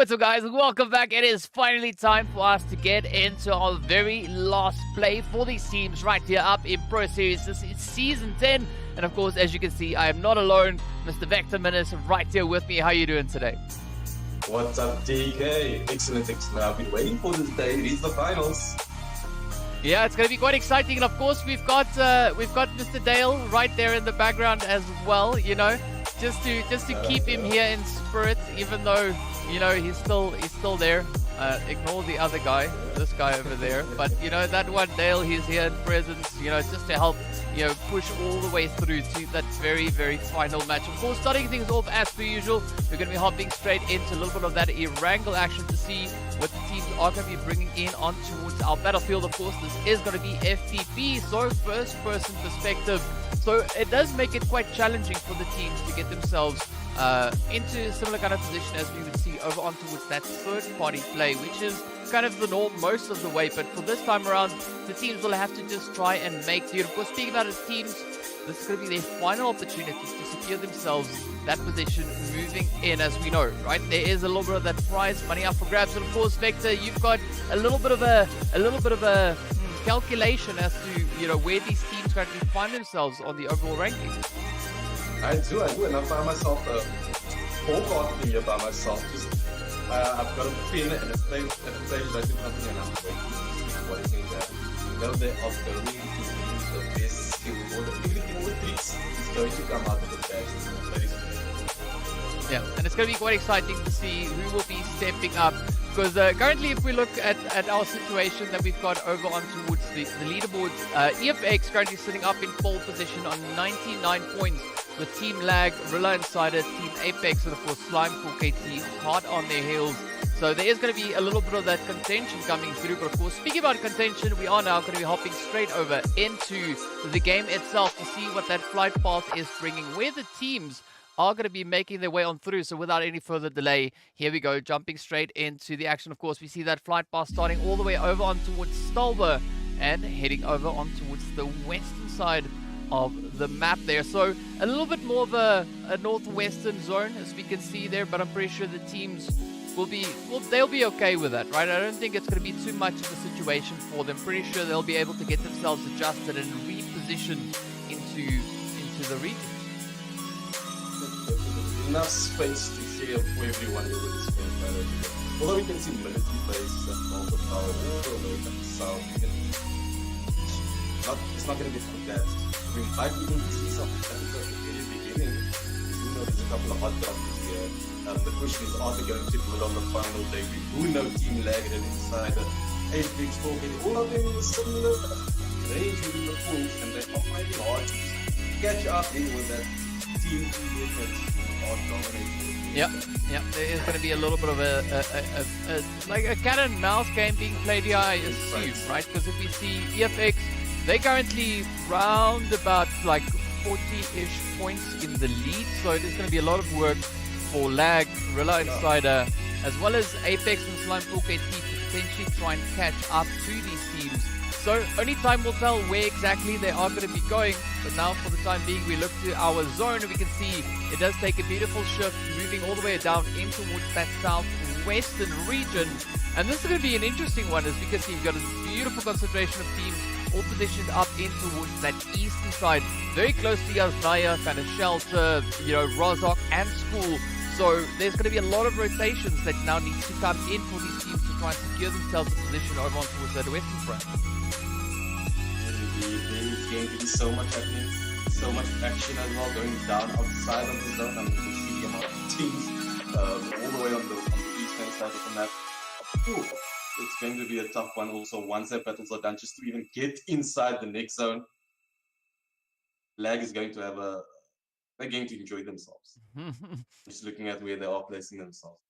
What's up, guys? Welcome back. It is finally time for us to get into our very last play for these teams right here up in Pro Series. This is Season 10. And of course, as you can see, I am not alone. Mr. Vector Menace right here with me. How are you doing today? What's up, DK? Excellent. I've been waiting for this day. It is the finals. Yeah, it's going to be quite exciting. And of course, we've got Mr. Dale right there in the background as well, you know, just to keep him here in spirit, even though, you know, he's still there. Ignore the other guy, this guy over there. But, you know, that one, Dale, he's here in presence, you know, just to help, you know, push all the way through to that very, very final match. Of course, starting things off as per usual, we're going to be hopping straight into a little bit of that Erangel action to see what the teams are going to be bringing in on towards our battlefield. Of course, this is going to be FPP, so first-person perspective. So it does make it quite challenging for the teams to get themselves into a similar kind of position as we would see over on towards that third-party play, which is kind of the norm most of the way. But for this time around, the teams will have to just try and make do. Of course, speaking about it, teams, this is going to be their final opportunity to secure themselves that position moving in, as we know, right? There is a little bit of that prize money up for grabs, and of course, Vector, you've got a little bit of a calculation as to, you know, where these teams currently find themselves on the overall ranking. I do, and I find myself forecasting here by myself. Just I've got a pin and a play right in front of me, and I'm waiting to see what is going to happen. You know, they are going to use the best skill, or everything, all the tricks is going to come out of the bag. That is good. Yeah, and it's going to be quite exciting to see who will be stepping up. Because currently, if we look at our situation that we've got over on towards the leaderboard, EFX currently sitting up in pole position on 99 points with Team Lag, Rila Insider, Team Apex, and of course Slime 4KT hard on their heels. So there is going to be a little bit of that contention coming through. But of course, speaking about contention, we are now going to be hopping straight over into the game itself to see what that flight path is bringing, where the teams are going to be making their way on through. So without any further delay, here we go, jumping straight into the action. Of course, we see that flight path starting all the way over on towards Stalber and heading over on towards the western side of the map there. So a little bit more of a northwestern zone, as we can see there, but I'm pretty sure the teams will be, well, they'll be okay with that, right? I don't think it's going to be too much of a situation for them. Pretty sure they'll be able to get themselves adjusted and repositioned into the region. Enough space to share for everyone who will spend better. Although we can see military bases and all the power all the way to the south, it's not going to be fantastic. I mean, I've even seen something at the very beginning. You know, there's a couple of hot drops here. The question is, are they going to do it on the final day? We do know Team Lag and Insider, Apex, all of them in a similar range within the points, and they're not finding hard to catch up in with that team effort. Yep, there is going to be a little bit of like a cat and mouse game being played here, I assume, right? Because if we see EFX, they currently round about like 40-ish points in the lead, so it is going to be a lot of work for Lag, Rila Insider, as well as Apex and Slime 4KT to potentially try and catch up to these teams. So only time will tell where exactly they are going to be going. But now for the time being, we look to our zone and we can see it does take a beautiful shift, moving all the way down in towards that southwestern region. And this is going to be an interesting one, as we can see we've got a beautiful concentration of teams all positioned up in towards that eastern side, very close to Yasnaya, kind of Shelter, you know, Rozok and School. So there's going to be a lot of rotations that now needs to come in for these teams to try and secure themselves a position over on towards that western front. There's going to be so much happening, so much action as well going down outside of the zone. I mean, you can see the amount of teams all the way on the eastern side of the map. Ooh, it's going to be a tough one also once that battles are done, just to even get inside the next zone. Lag is going to have they're going to enjoy themselves. Just looking at where they are placing themselves.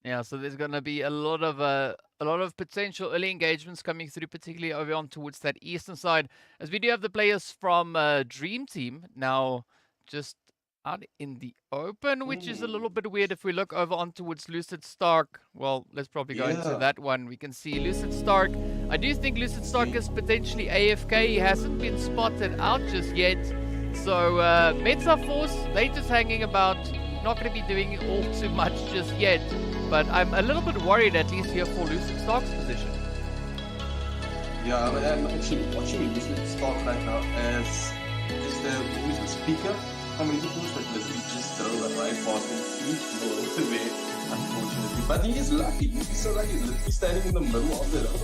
Yeah, so there's going to be a lot of potential early engagements coming through, particularly over on towards that eastern side, as we do have the players from DreamTeam now just out in the open, which is a little bit weird. If we look over on towards Lucid Stark, well, let's probably go into that one. We can see Lucid Stark. I do think Lucid Stark is potentially AFK. He hasn't been spotted out just yet. So MetaForce, they just hanging about not going to be doing all too much just yet. But I'm a little bit worried, at least here for Lucid Stark's position. Yeah, I'm actually watching Lucid Stark right now as who's the speaker from MetaForce, but literally just throw the right past him, below the way, unfortunately. But he is lucky. He's so lucky. He's literally standing in the middle of the road.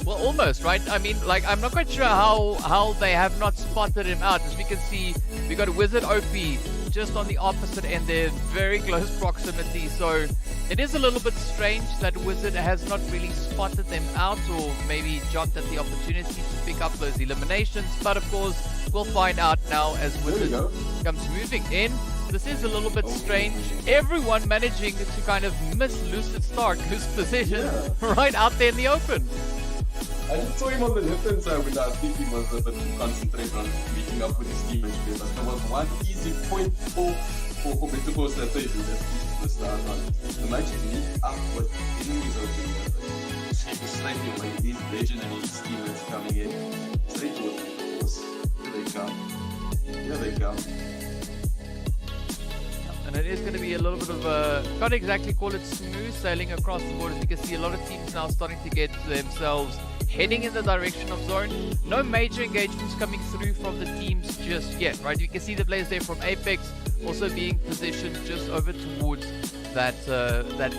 Well, almost, right? I mean, like, I'm not quite sure how they have not spotted him out. As we can see, we got Wizard OP just on the opposite end there, very close proximity. So it is a little bit strange that Wizard has not really spotted them out, or maybe jumped at the opportunity to pick up those eliminations. But of course, we'll find out now as Wizard comes moving in. This is a little bit strange. Everyone managing to kind of miss Lucid Stark, whose position right out there in the open. I just saw him on the left-hand side, which I think he was a bit too concentrated on meeting up with his teammates. But there was one easy point for MetaForce that they do. That's the start on. The match is meet up with enemies over here. Shake is slightly away. These Legend and his teammates coming in. Straight towards MetaForce. Here they come. Here they come. And it is going to be a little bit of a, can't exactly call it smooth sailing across the board. As you can see, a lot of teams now starting to get themselves heading in the direction of zone. No major engagements coming through from the teams just yet, right? You can see the players there from Apex also being positioned just over towards that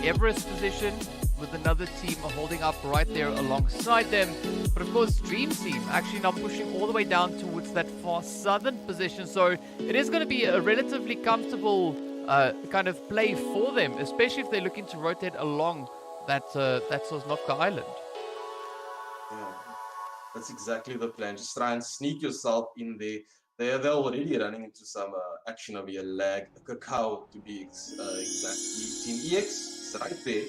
Everest position, with another team holding up right there alongside them. But of course, DreamTeam actually now pushing all the way down towards that far southern position. So it is going to be a relatively comfortable kind of play for them, especially if they're looking to rotate along that Sosnovka Island. Yeah, that's exactly the plan. Just try and sneak yourself in there. They're already running into some action over here. Lag, Cacao to be exact. Team EX is right there.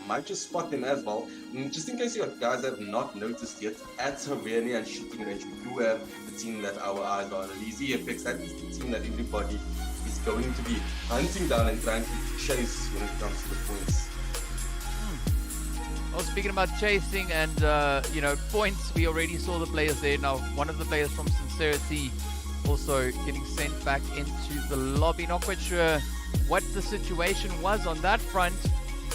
Might just spot them as well. Just in case you guys have not noticed yet, at Sabaweli and shooting range, we do have the team that our eyes are on. Easy Apex, that is the team that everybody is going to be hunting down and trying to chase when it comes to the points. Well, speaking about chasing and you know, points, we already saw the players there. Now, one of the players from Sincerity also getting sent back into the lobby. Not quite sure what the situation was on that front,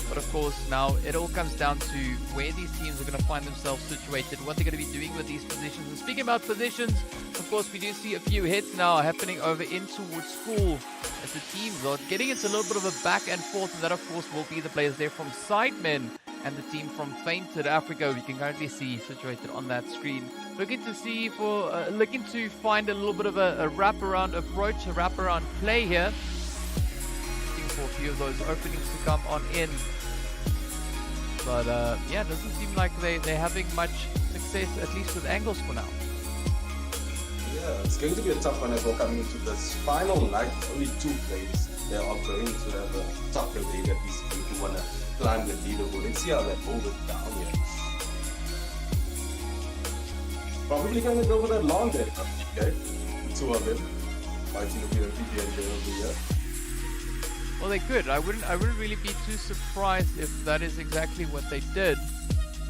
but of course now it all comes down to where these teams are going to find themselves situated, what they're going to be doing with these positions. And speaking about positions, of course, we do see a few hits now happening over in towards school as the teams are getting into a little bit of a back and forth, and that of course will be the players there from SIDEMEN and the team from Feinted Africa, we can currently see situated on that screen. Looking to see for, looking to find a little bit of a wraparound approach, a wraparound play here. Looking for a few of those openings to come on in. But yeah, it doesn't seem like they're having much success, at least with angles for now. Yeah, it's going to be a tough one as well coming into this final night. Only 2 players that are going to have a tougher day that is going to want to climb the leaderboard and see how they hold it down here. Probably going to go with that long day, okay? The 2 of them fighting over here. Well, they could. I wouldn't really be too surprised if that is exactly what they did.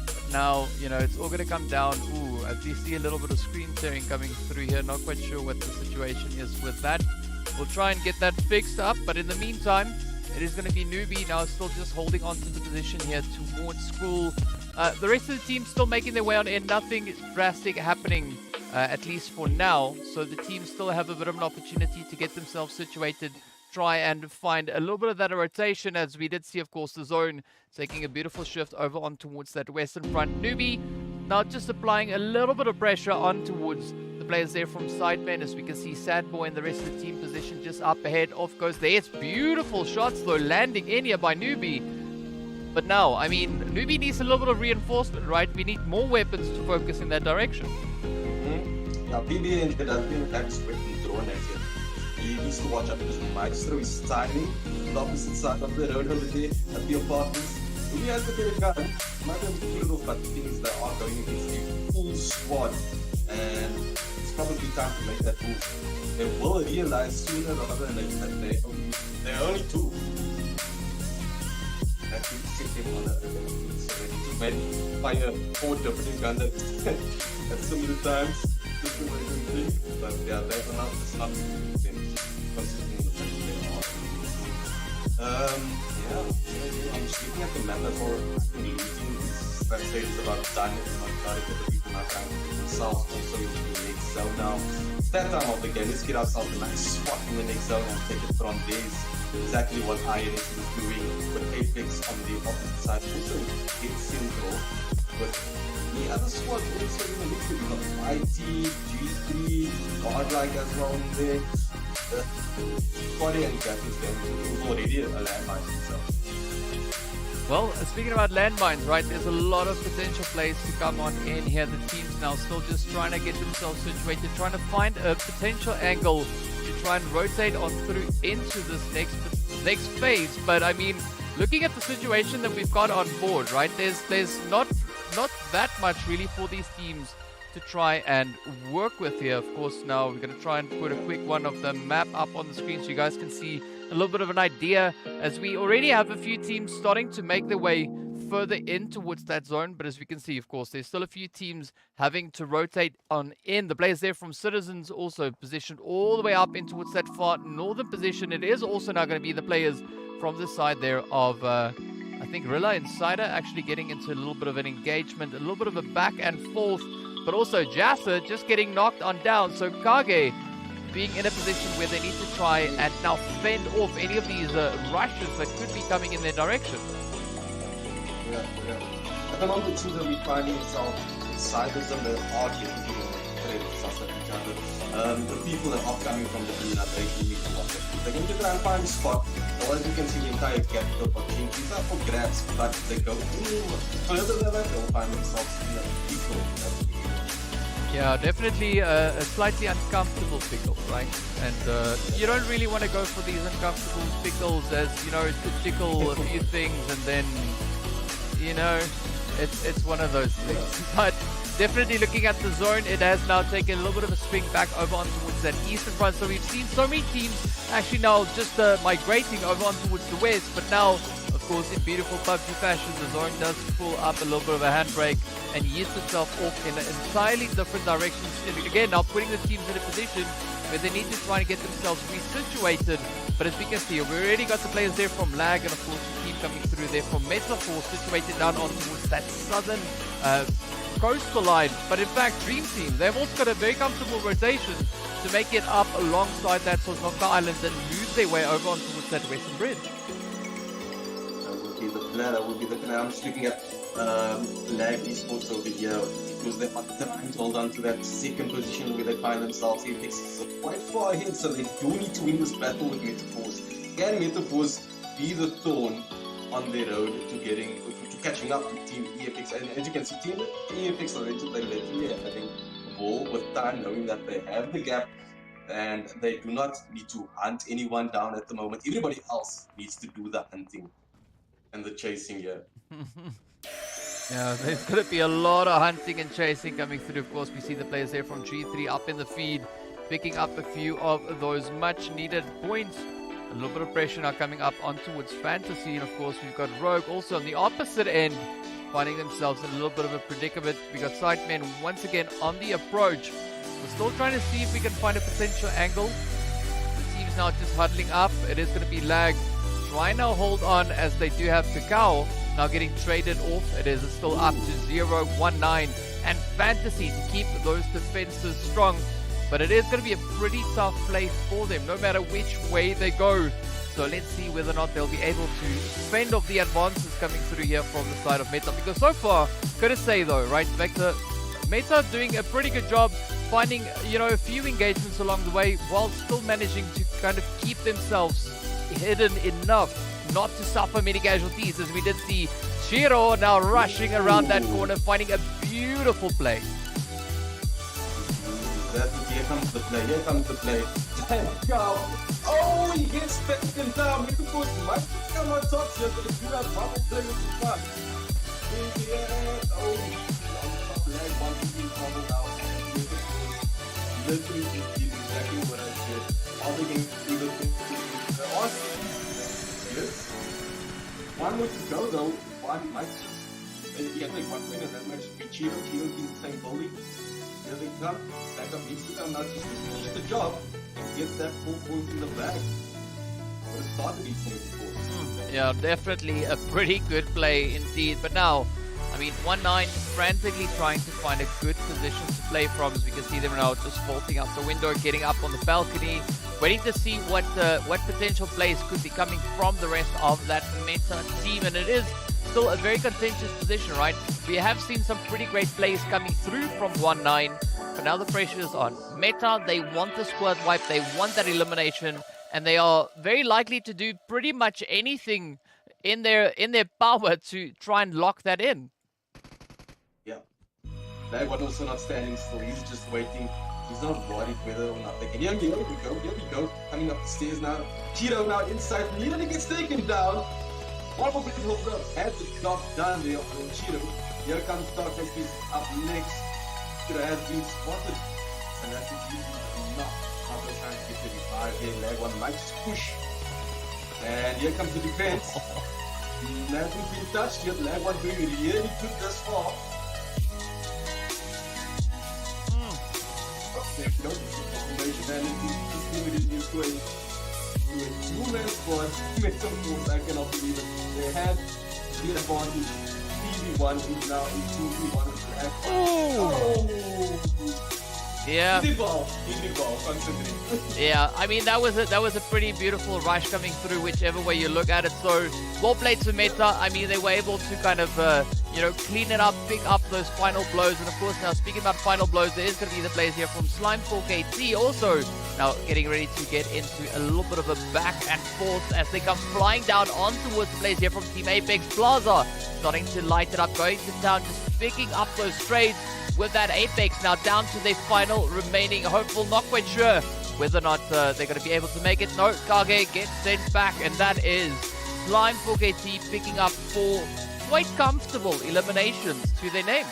But now, you know, it's all going to come down. Ooh, as you see a little bit of screen tearing coming through here. Not quite sure what the situation is with that. We'll try and get that fixed up, but in the meantime, it is going to be Newbie now still just holding on to the position here towards school. The rest of the team still making their way on in. Nothing drastic happening, at least for now. So the team still have a bit of an opportunity to get themselves situated, try and find a little bit of that rotation, as we did see, of course, the zone taking a beautiful shift over on towards that western front. Newbie now just applying a little bit of pressure on towards the players there from SIDEMEN, as we can see Sandboy and the rest of the team position just up ahead. Off goes there. It's beautiful shots though landing in here by Newbie. But now, I mean, Newbie needs a little bit of reinforcement, right? We need more weapons to focus in that direction. Now, PB and I think that's expecting drone next year. He needs to watch out because Maestro is timing on the opposite side of the road over there at the apartments. He has to get a gun. Might have to kill those, but things that are going against a full squad. And it's probably time to make that move. They will realize sooner rather than later that they're only 2. That will sit him on a so maybe fire 4 different guns at similar times. but yeah, they've announced it's not considering the fact that they are. Yeah, I'm just looking at the MetaForce looting. That stage is about done. It's not started for the people not trying to do themselves. Also, into the next zone now. It's that time of the game. Let's get ourselves a nice spot in the next zone and take it from there. Exactly what INX is doing with Apex on the opposite side. Also, it's Central with the other squad also in the midfield. We've got IT, G3, Godlike as well in there. Body and Gat is going already a landmine himself. Well, speaking about landmines, right, there's a lot of potential plays to come on in here. The team's now still just trying to get themselves situated, trying to find a potential angle to try and rotate on through into this next phase. But I mean, looking at the situation that we've got on board, right, there's not that much really for these teams to try and work with here. Of course, now we're going to try and put a quick one of the map up on the screen so you guys can see a little bit of an idea, as we already have a few teams starting to make their way further in towards that zone. But as we can see, of course, there's still a few teams having to rotate on in. The players there from Sidizens also positioned all the way up in towards that far northern position. It is also now going to be the players from the side there of I think Rila Insider actually getting into a little bit of an engagement, a little bit of a back and forth, but also Jasser just getting knocked on down. So Kage being in a position where they need to try and now fend off any of these rushes that could be coming in their direction. Yeah. At the moment, it seems that we're finding itself inside the zone. They are getting to each other. The people that are coming from the blue, they need to watch it. They're going to try and find a spot. Or as you can see, the entire gap of opportunities are for grabs, but they go further than that, they'll find themselves in a pickle. Yeah, definitely a slightly uncomfortable pickle, right? And you don't really want to go for these uncomfortable pickles, as you know, it could tickle a few things, and then you know, it's one of those things. But definitely looking at the zone, it has now taken a little bit of a swing back over on towards that eastern front. So we've seen so many teams actually now just migrating over on towards the west, but now, of course, in beautiful PUBG fashion, the zone does pull up a little bit of a handbrake and yields itself off in entirely different directions. Again, now putting the teams in a position where they need to try and get themselves resituated. But as we can see, we already got the players there from Lag, and of course the team coming through there from MetaForce, situated down on towards that southern coastal line. But in fact, DreamTeam, they've also got a very comfortable rotation to make it up alongside that Sosnoka Island and move their way over on towards that western bridge. That would be the plan. I'm just looking at Lag esports over here, because they are trying to hold on to that second position where they find themselves. It's quite far ahead, so they do need to win this battle with MetaForce. Can MetaForce be the thorn on their road to catching up to Team EFX? And as you can see, Team EFX are literally having the ball with time, knowing that they have the gap and they do not need to hunt anyone down at the moment. Everybody else needs to do the hunting and the chasing here. Yeah, there's going to be a lot of hunting and chasing coming through. Of course, we see the players there from G3 up in the feed, picking up a few of those much needed points. A little bit of pressure now coming up on towards Fantasy. And of course, we've got Rogue also on the opposite end, finding themselves in a little bit of a predicament. We got SIDEMEN once again on the approach. We're still trying to see if we can find a potential angle. The team's now just huddling up. It is going to be Lag trying to hold on, as they do have Kakao now getting traded off. It is still up to 0-1-9, and Fantasy to keep those defenses strong. But it is going to be a pretty tough place for them, no matter which way they go. So let's see whether or not they'll be able to fend off the advances coming through here from the side of Meta. Because so far, gotta say though, right, Meta doing a pretty good job finding, you know, a few engagements along the way, while still managing to kind of keep themselves hidden enough not to suffer many casualties, as we did see Shiro now rushing around that corner, finding a beautiful play. Here comes the play. Oh, he gets taken down. MetaForce might come on top here, but if you have bubble play with the fun. Oh, top leg, one bubble now. Literally did exactly what I said. All they can do the awesome. Yes. One more to go though. One might just maybe get like one win, and that might just be Chiro. Chiro in the same building. Here they come. Backup needs to come now just to finish the job and get that 4 points in the bag. What a start to be for MetaForce. Yeah, definitely a pretty good play indeed. But now, I mean, 1-9 frantically trying to find a good position to play from, as we can see them now just vaulting out the window, getting up on the balcony, waiting to see what potential plays could be coming from the rest of that Meta team. And it is still a very contentious position, right? We have seen some pretty great plays coming through from 1-9, but now the pressure is on. Meta, they want the squad wipe, they want that elimination, and they are very likely to do pretty much anything in their power to try and lock that in. Yeah. That one also not standing still, he's just waiting. He's not worried whether or not they can. Here we go. Coming up the stairs now. Cheeto now inside, nearly gets taken down. One more bit of up, has the job done there on Cheeto. Here comes Dark He's up next. Cheeto has been spotted. And that's usually enough. Now they're trying to get 35 here. Lag one might just push. And here comes the defense. Hasn't been touched yet. Lag one doing really good thus far. There you go. And he's limited into a two-man squad. MetaForce, I cannot believe it. They had the advantage. 3v1 is now a 2v1. Yeah. Easy ball, considering. Yeah, I mean that was a pretty beautiful rush coming through whichever way you look at it. So well played to Meta. I mean they were able to kind of clean it up, pick up those final blows. And of course now speaking about final blows, there is going to be the players here from Slime 4KT also now getting ready to get into a little bit of a back and forth as they come flying down on towards the players here from Team Apex. Plaza starting to light it up, going to town, just picking up those trades with that Apex now down to their final remaining hopeful. Not quite sure whether or not they're going to be able to make it. No, Kage gets sent back, and that is Slime 4KT picking up 4 quite comfortable eliminations to their name.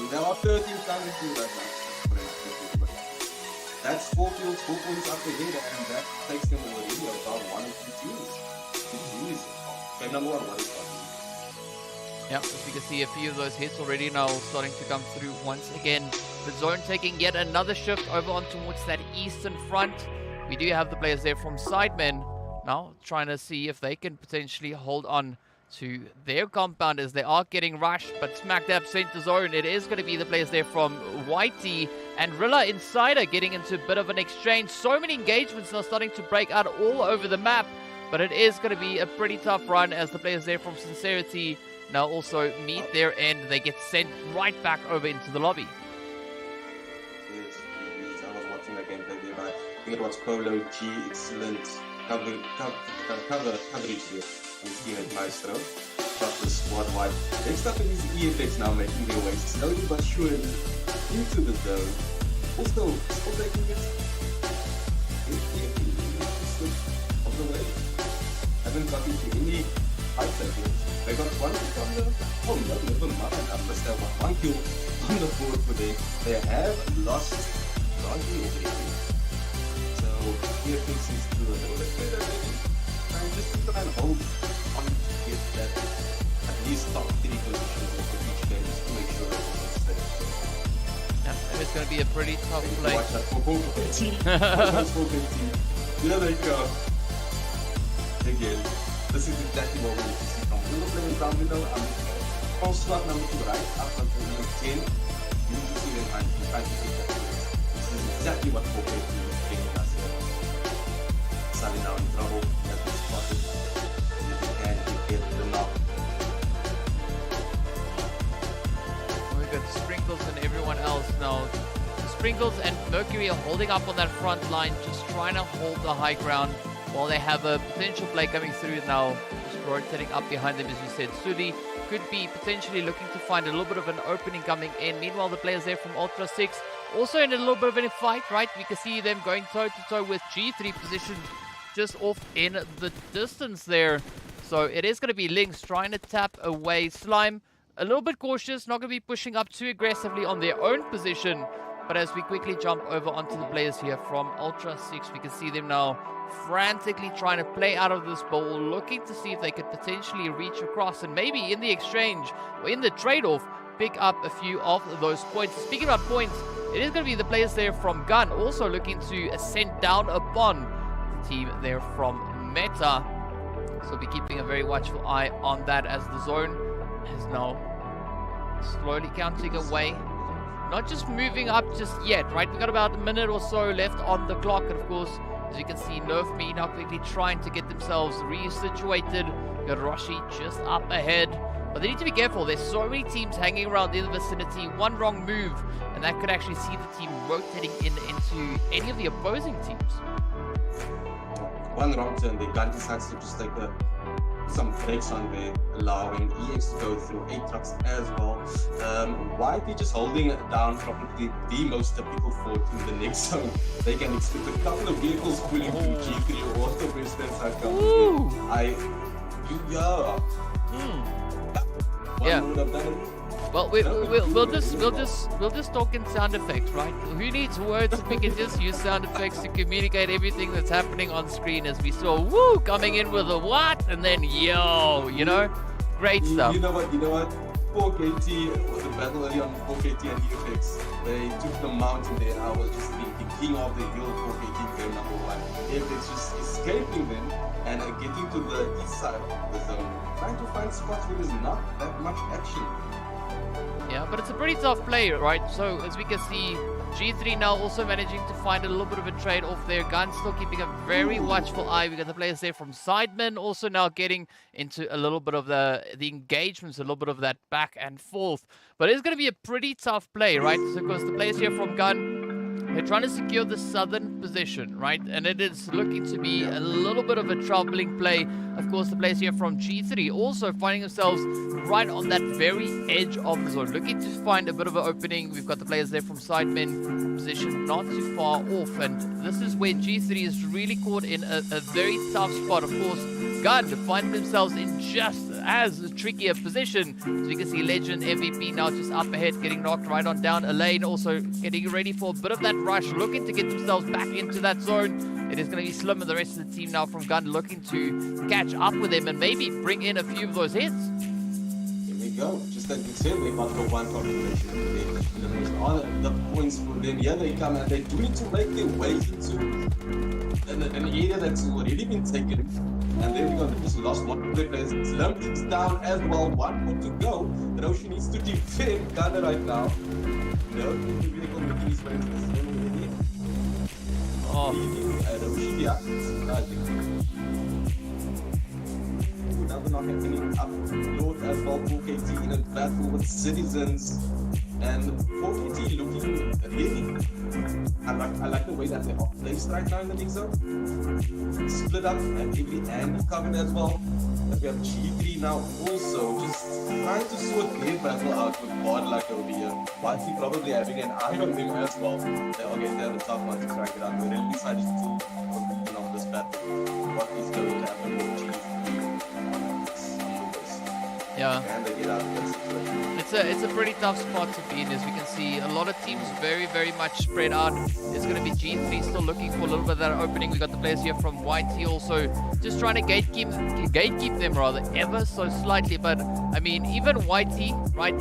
There are 13 targets to that. That's 4 kills, 4 points up the head, and that takes them already about 1 or 2 kills. Game number 1, what is that? Yeah, as we can see a few of those hits already now starting to come through once again. The zone taking yet another shift over on towards that eastern front. We do have the players there from SIDEMEN now trying to see if they can potentially hold on to their compound as they are getting rushed, but smack dab center zone. It is going to be the players there from Whitey and Rila Insider getting into a bit of an exchange. So many engagements now starting to break out all over the map, but it is going to be a pretty tough run as the players there from Sincerity now also meet their end. They get sent right back over into the lobby. Yes, I was watching the gameplay there, but I think it was Polo G, excellent coverage here. His teammate Maestro shot the squad wide. Next up is EFX now making their way slowly but surely into the zone. Also, still taking it of the way. Haven't gotten to any high seconds. They got 1 kill on the... Oh no, never mind. I must have 1 kill on the board for them. They have lost largely everything. So EFX is to a little bit better. And just try and hold on to get that at least top 3 positions of each game just to make sure that it's safe. Yeah, it's going to be a pretty tough play. Watch that for both team. Here they go. Again, this is exactly what we need to see from all the players down below. I'm from slot number 2 right up until number 10. You need to see them trying to get that. This is exactly what 4KT is getting us here. Sally now in trouble. We've got Sprinkles and everyone else now. Sprinkles and Mercury are holding up on that front line, just trying to hold the high ground while they have a potential play coming through now. Just rotating up behind them, as you said. Sudi could be potentially looking to find a little bit of an opening coming in. Meanwhile, the players there from Ultra 6 also in a little bit of a fight, right? We can see them going toe-to-toe with G3 positioned just off in the distance there. So it is going to be Lynx trying to tap away. Slime a little bit cautious, not going to be pushing up too aggressively on their own position, But as we quickly jump over onto the players here from Ultra 6, we can see them now frantically trying to play out of this ball, looking to see if they could potentially reach across and maybe in the exchange or in the trade-off pick up a few of those points. Speaking about points, it is going to be the players there from Gun also looking to ascend down upon the team there from Meta. So we'll be keeping a very watchful eye on that as the zone is now slowly counting away. Not just moving up just yet, right? We've got about a minute or so left on the clock. And of course, as you can see, Nerf Me now quickly trying to get themselves resituated. Got Roshi just up ahead. But they need to be careful. There's so many teams hanging around in the vicinity. One wrong move, and that could actually see the team rotating into any of the opposing teams. One wrong turn, the gun decides to just take some breaks on there, allowing EX to go through ATROX as well. Whitey just holding it down, probably the most typical fort in the next zone. They can expect a couple of vehicles pulling through G3 or the western side coming in. Yeah. Would have done it. Well, we'll just talk in sound effects, right? Who needs words? We can just use sound effects to communicate everything that's happening on screen. As we saw, woo, coming in with a what, and then yo, you know, great stuff. You know what? 4KT was a battle early on 4KT and EFX. They took the mountain there, and I was just thinking, king of the hill 4KT game #1. EFX just escaping them and getting to the east side of the zone, trying to find spots where there's not that much action. Yeah, but it's a pretty tough play, right? So as we can see, G3 now also managing to find a little bit of a trade off there. Gun still keeping a very watchful eye. We got the players there from SIDEMEN also now getting into a little bit of the engagements, a little bit of that back and forth. But it's going to be a pretty tough play, right? So because the players here from Gun, they're trying to secure the southern position, right? And it is looking to be a little bit of a troubling play. Of course, the players here from G3 also finding themselves right on that very edge of the zone, looking to find a bit of an opening. We've got the players there from SIDEMEN positioned not too far off. And this is where G3 is really caught in a very tough spot. Of course, Gun find themselves in just as tricky a position. So you can see Legend MVP now just up ahead, getting knocked right on down. Elaine also getting ready for a bit of that rush, looking to get themselves back into that zone. It is going to be Slim and the rest of the team now from Gun looking to catch up with them and maybe bring in a few of those hits. Here we go. Just like we said, they got the one confirmation today. The points for them. Here they come and they do need to make their way into an area that's already been taken. And there we go, they just lost one of their players. Slim is down as well, 1 more to go. Roshi needs to defend Gunner right now. No, the vehicle making his way into the zone already. Roshi, yeah, surprising. Another knock happening up north as well. 4KT in a battle with Sidizens. And 4KT looking really... I like the way that they're placed right now in the next zone. Split up and every covered as well. And we have G3 now also just trying to sort their battle out with Godlike over here. Whitey probably having an eye on them as well. They have a tough one to crack it out. The Rila Insider is still competing on this battle. What is going to happen with G3 on this? Yeah. And they get out of this situation. It's a pretty tough spot to be in. As we can see, a lot of teams very much spread out. It's going to be G3 still looking for a little bit of that opening. We got the players here from YT also just trying to gatekeep them rather ever so slightly. But I mean, even YT, right?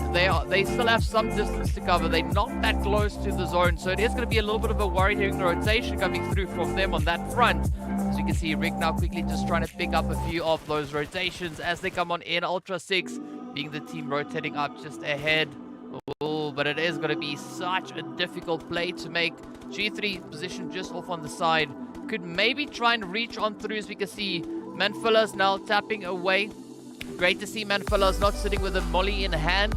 They still have some distance to cover. They're not that close to the zone, so it is going to be a little bit of a worrying rotation coming through from them on that front. As you can see, Rick now quickly just trying to pick up a few of those rotations as they come on in. Ultra 6 being the team rotating up just ahead. Oh, but it is going to be such a difficult play to make. G3 position just off on the side. Could maybe try and reach on through, as we can see. Manfilla's now tapping away. Great to see Manfilla's not sitting with a molly in hand,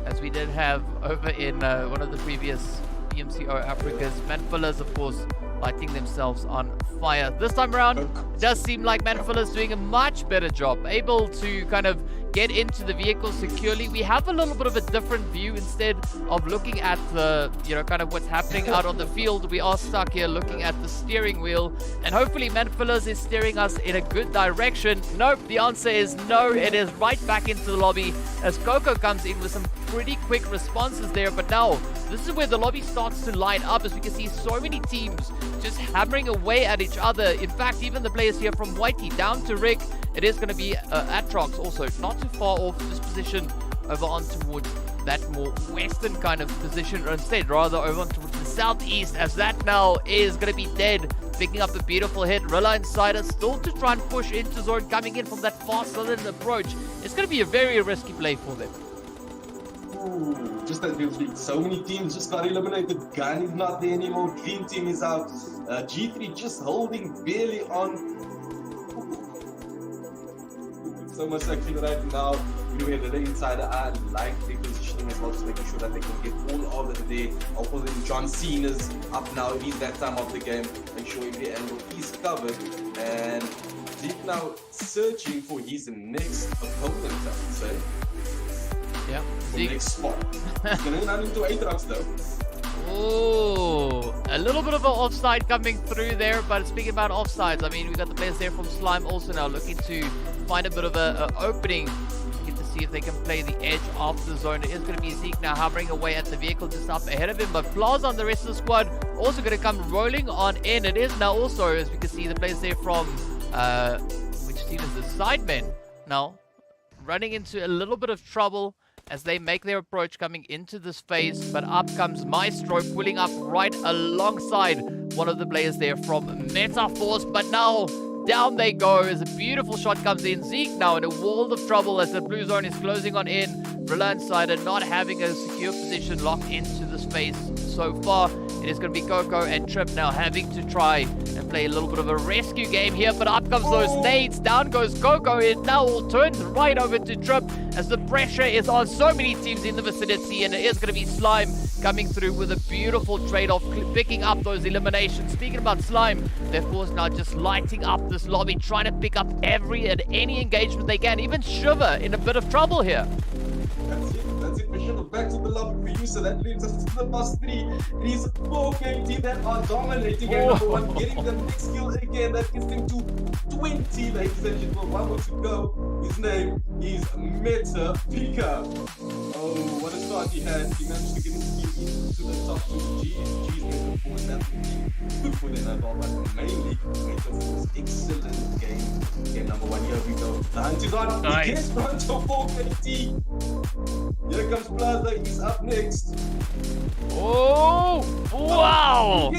as we did have over in one of the previous PMCO Africas. Manfilla's, of course, lighting themselves on fire. This time around, it does seem like Manfilla's doing a much better job, able to kind of get into the vehicle securely. We have a little bit of a different view instead of looking at the, you know, kind of what's happening out on the field. We are stuck here looking at the steering wheel, and hopefully Manfillers is steering us in a good direction. Nope, the answer is no. It is right back into the lobby as Coco comes in with some pretty quick responses there. But now, this is where the lobby starts to line up, as we can see so many teams just hammering away at each other. In fact, even the players here from Whitey down to Rick, it is going to be ATROX also not too far off this position over on towards that more western kind of position, or instead rather over on towards the southeast, as that now is going to be dead. Picking up a beautiful hit. Rila Insider still to try and push into zone, coming in from that far southern approach. It's going to be a very risky play for them. Ooh, just as we've seen, so many teams just got eliminated. Gun is not there anymore. DreamTeam is out. G3 just holding barely on. So much action right now. You have Rila Insider. I like the positioning as well, just making sure that they can get all of it there. Also, then John Cena's up now. It is that time of the game. Make sure every angle is covered. And Zeke now searching for his next opponent, I would say. Yeah, the next spot. He's going to run into ATROX though. Oh, a little bit of an offside coming through there. But speaking about offsides, I mean, we've got the players there from Slime also now looking to find a bit of an opening. Get to see if they can play the edge of the zone. It is going to be Zeke now hovering away at the vehicle just up ahead of him. But Plaza on the rest of the squad also going to come rolling on in. It is now also, as we can see, the players there from, which team is the SIDEMEN now running into a little bit of trouble as they make their approach coming into this phase. But up comes Maestro, pulling up right alongside one of the players there from MetaForce. But now down they go as a beautiful shot comes in. Zeke now in a world of trouble as the blue zone is closing on in. Rila Insider not having a secure position locked into the space so far. It is going to be Coco and Trip now having to try and play a little bit of a rescue game here. But up comes those nades. Down goes Coco. It now all turns right over to Trip as the pressure is on so many teams in the vicinity. And it is going to be Slime coming through with a beautiful trade-off, picking up those eliminations. Speaking about Slime, they're of course now just lighting up this lobby, trying to pick up every and any engagement they can. Even Shiver in a bit of trouble here. That's it. We should have back to the lobby for you, so that leaves us to the boss 3. It is 4 KT that are dominating and number 1 getting the next kill again. That gets them to 20, ladies and gentlemen. 1 more to go. His name is MetaForce. Oh, what a start he had. He managed to get his team into the top 2. G's MetaForce. That would be good for them as well, but mainly MetaForce. Excellent game. Game number 1. Here we go. The hunt is on. Nice. He gets front of 4 KT. Here comes Plaza, he's up next. Oh, wow.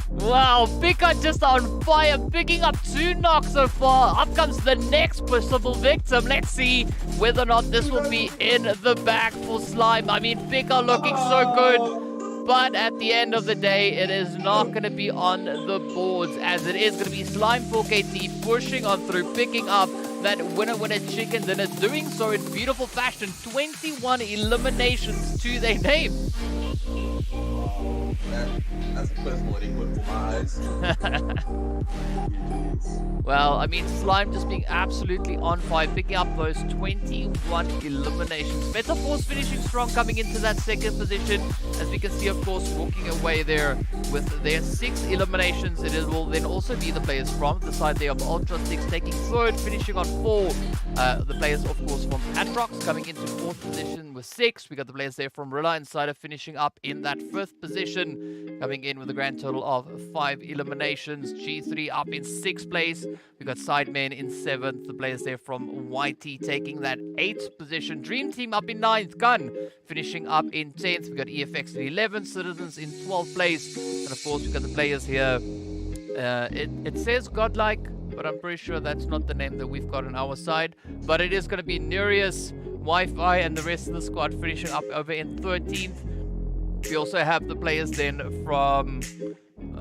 Wow, Pika just on fire, picking up 2 knocks so far. Up comes the next possible victim. Let's see whether or not this will be in the bag for Slime. I mean, Pika looking so good. But at the end of the day, it is not going to be on the boards, as it is going to be Slime 4KT pushing on through, picking up that winner chicken dinner, doing so in beautiful fashion. 21 eliminations to their name. That's a personal record for my eyes. Well, I mean, Slime just being absolutely on fire, picking up those 21 eliminations. MetaForce finishing strong, coming into that second position, as we can see, of course, walking away there with their 6 eliminations. It will then also be the players from the side there of Ultra 6 taking third, finishing on 4. The players, of course, from ATROX coming into 4th position with 6. We got the players there from Rila Insider finishing up in that 5th position, coming in with a grand total of 5 eliminations. G3 up in 6th place. We got SIDEMEN in 7th. The players there from YT taking that 8th position. DreamTeam up in 9th. Gun finishing up in 10th. We got EFX in 11th. Sidizens in 12th place. And of course, we got the players here. It says Godlike, but I'm pretty sure that's not the name that we've got on our side. But it is going to be Nereus, Wi-Fi, and the rest of the squad finishing up over in 13th. We also have the players then from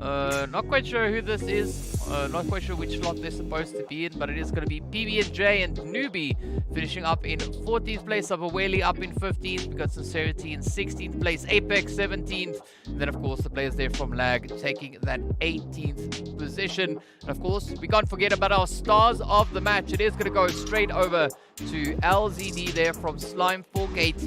Not quite sure who this is. Not quite sure which slot they're supposed to be in, but it is going to be PB&J and Newbie finishing up in 14th place. Sabaweli up in 15th. We got Sincerity in 16th place. Apex 17th. And then, of course, the players there from Lag taking that 18th position. And, of course, we can't forget about our stars of the match. It is going to go straight over to LZD there from Slime Fork AT.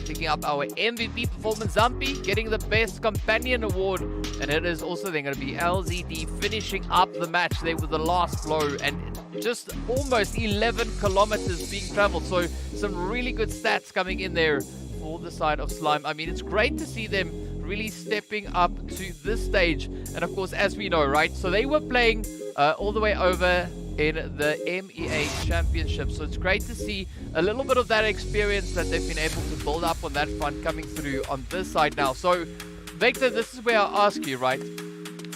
Picking up our MVP performance. Zampi getting the best companion award, and it is also then going to be LZD finishing up the match there with the last blow, and just almost 11 kilometers being traveled. So some really good stats coming in there for the side of Slime. I mean, it's great to see them really stepping up to this stage. And of course, as we know, right, so they were playing all the way over in the MEA Championship. So it's great to see a little bit of that experience that they've been able to build up on that front coming through on this side now. So, Victor, this is where I ask you, right?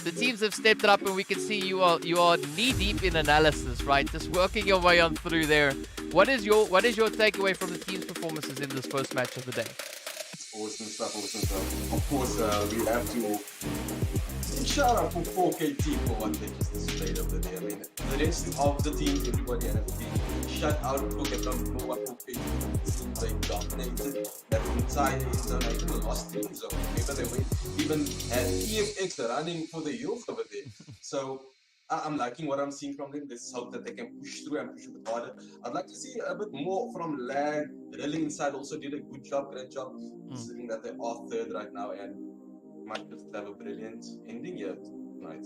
The teams have stepped it up, and we can see you are knee-deep in analysis, right? Just working your way on through there. What is your takeaway from the team's performances in this first match of the day? Awesome stuff, awesome stuff. Of course, we have to shout out for 4K team for what they just displayed over there. I mean, the rest of the teams, everybody has been shut out. Look at them, know what 4K teams they dominated that entire zone. I even lost 3 zone. Maybe they went, even had EFX running for the hills over there. So I'm liking what I'm seeing from them. Let's hope that they can push through and push a bit harder. I'd like to see a bit more from Lag. Rila Insider also did a good job, great job. Considering that they are 3rd right now and might just have a brilliant ending here tonight.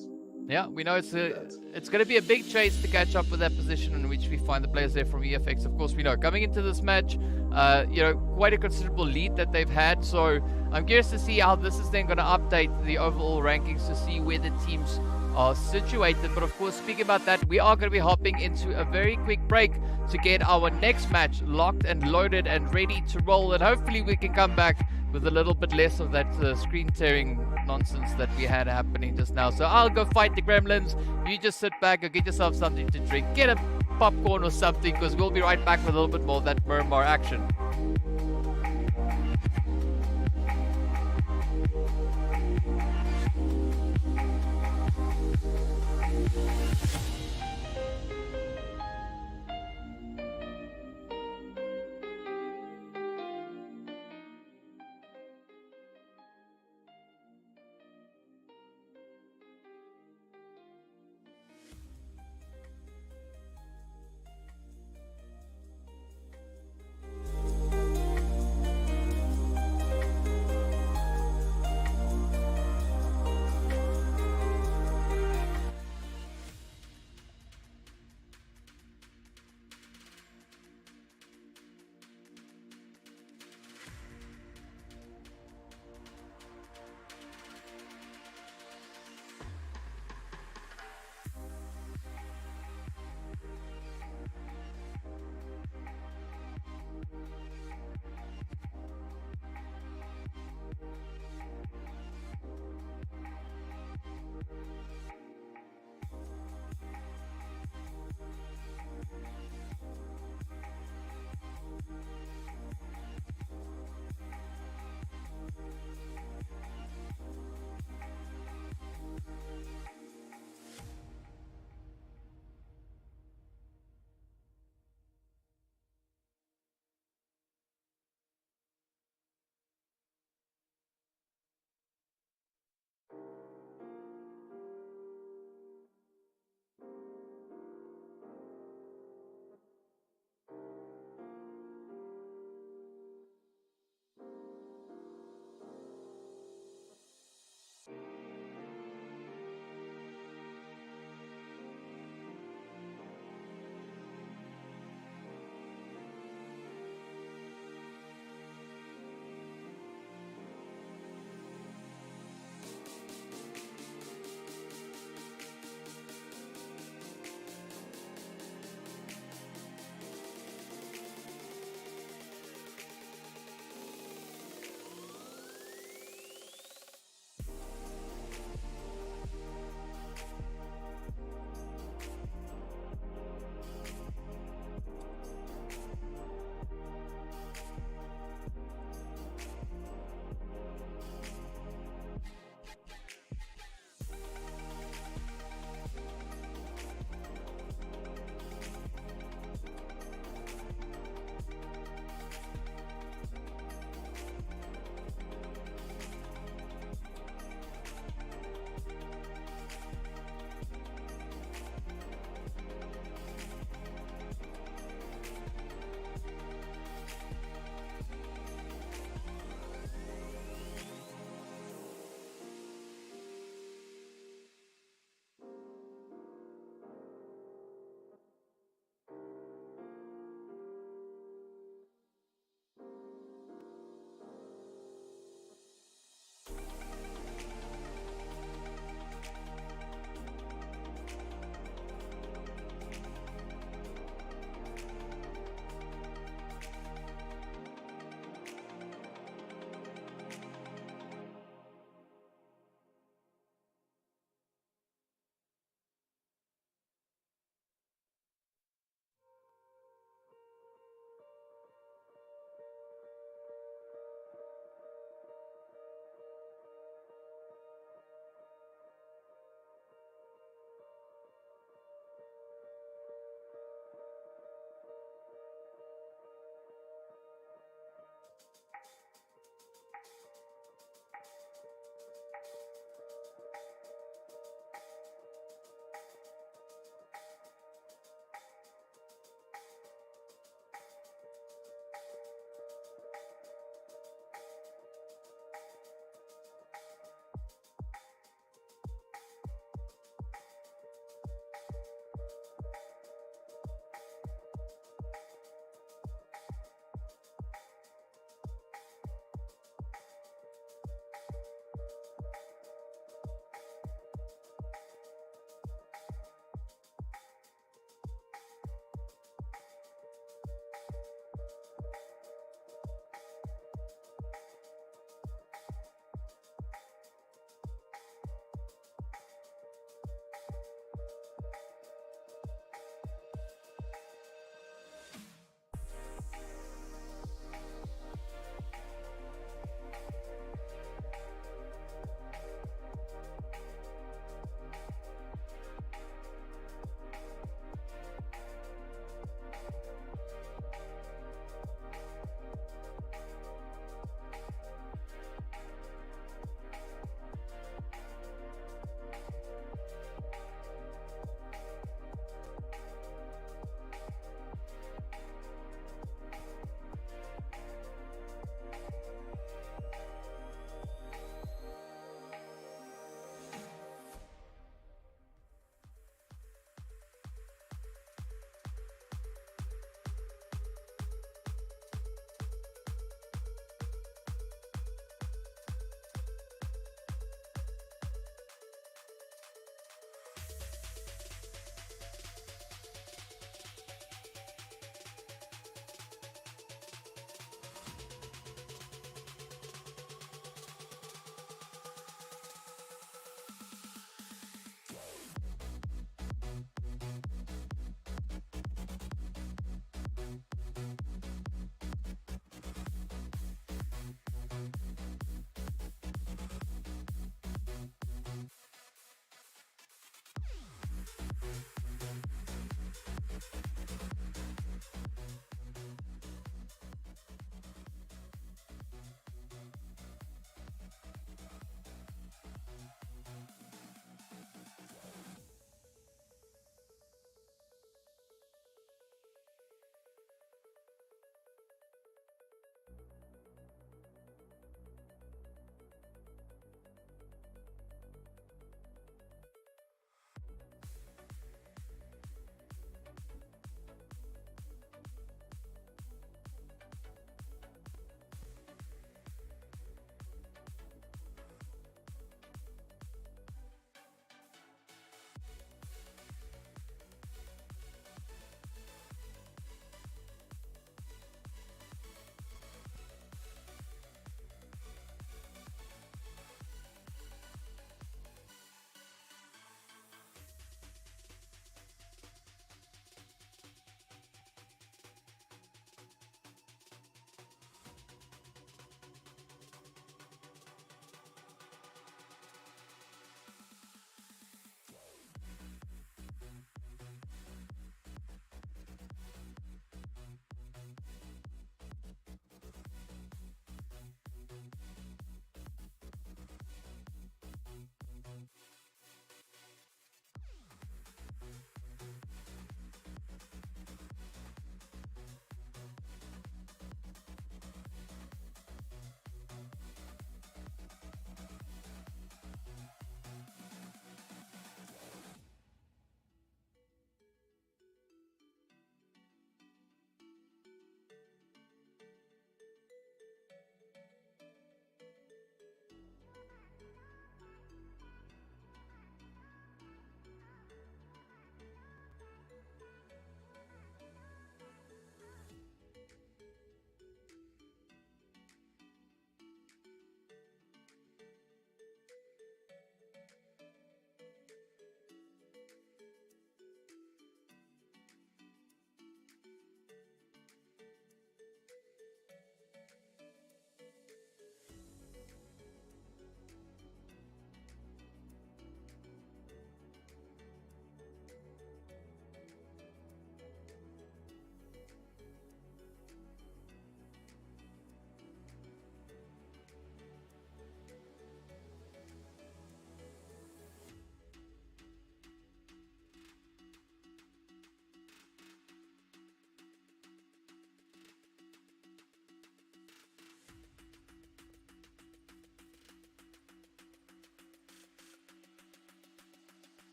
Yeah, we know it's going to be a big chase to catch up with that position in which we find the players there from EFX. Of course, we know coming into this match, you know, quite a considerable lead that they've had. So I'm curious to see how this is then going to update the overall rankings to see where the teams are situated. But of course, speaking about that, we are going to be hopping into a very quick break to get our next match locked and loaded and ready to roll. And hopefully we can come back with a little bit less of that screen tearing nonsense that we had happening just now. So I'll go fight the gremlins. You just sit back or get yourself something to drink. Get a popcorn or something, because we'll be right back with a little bit more of that Murmur action.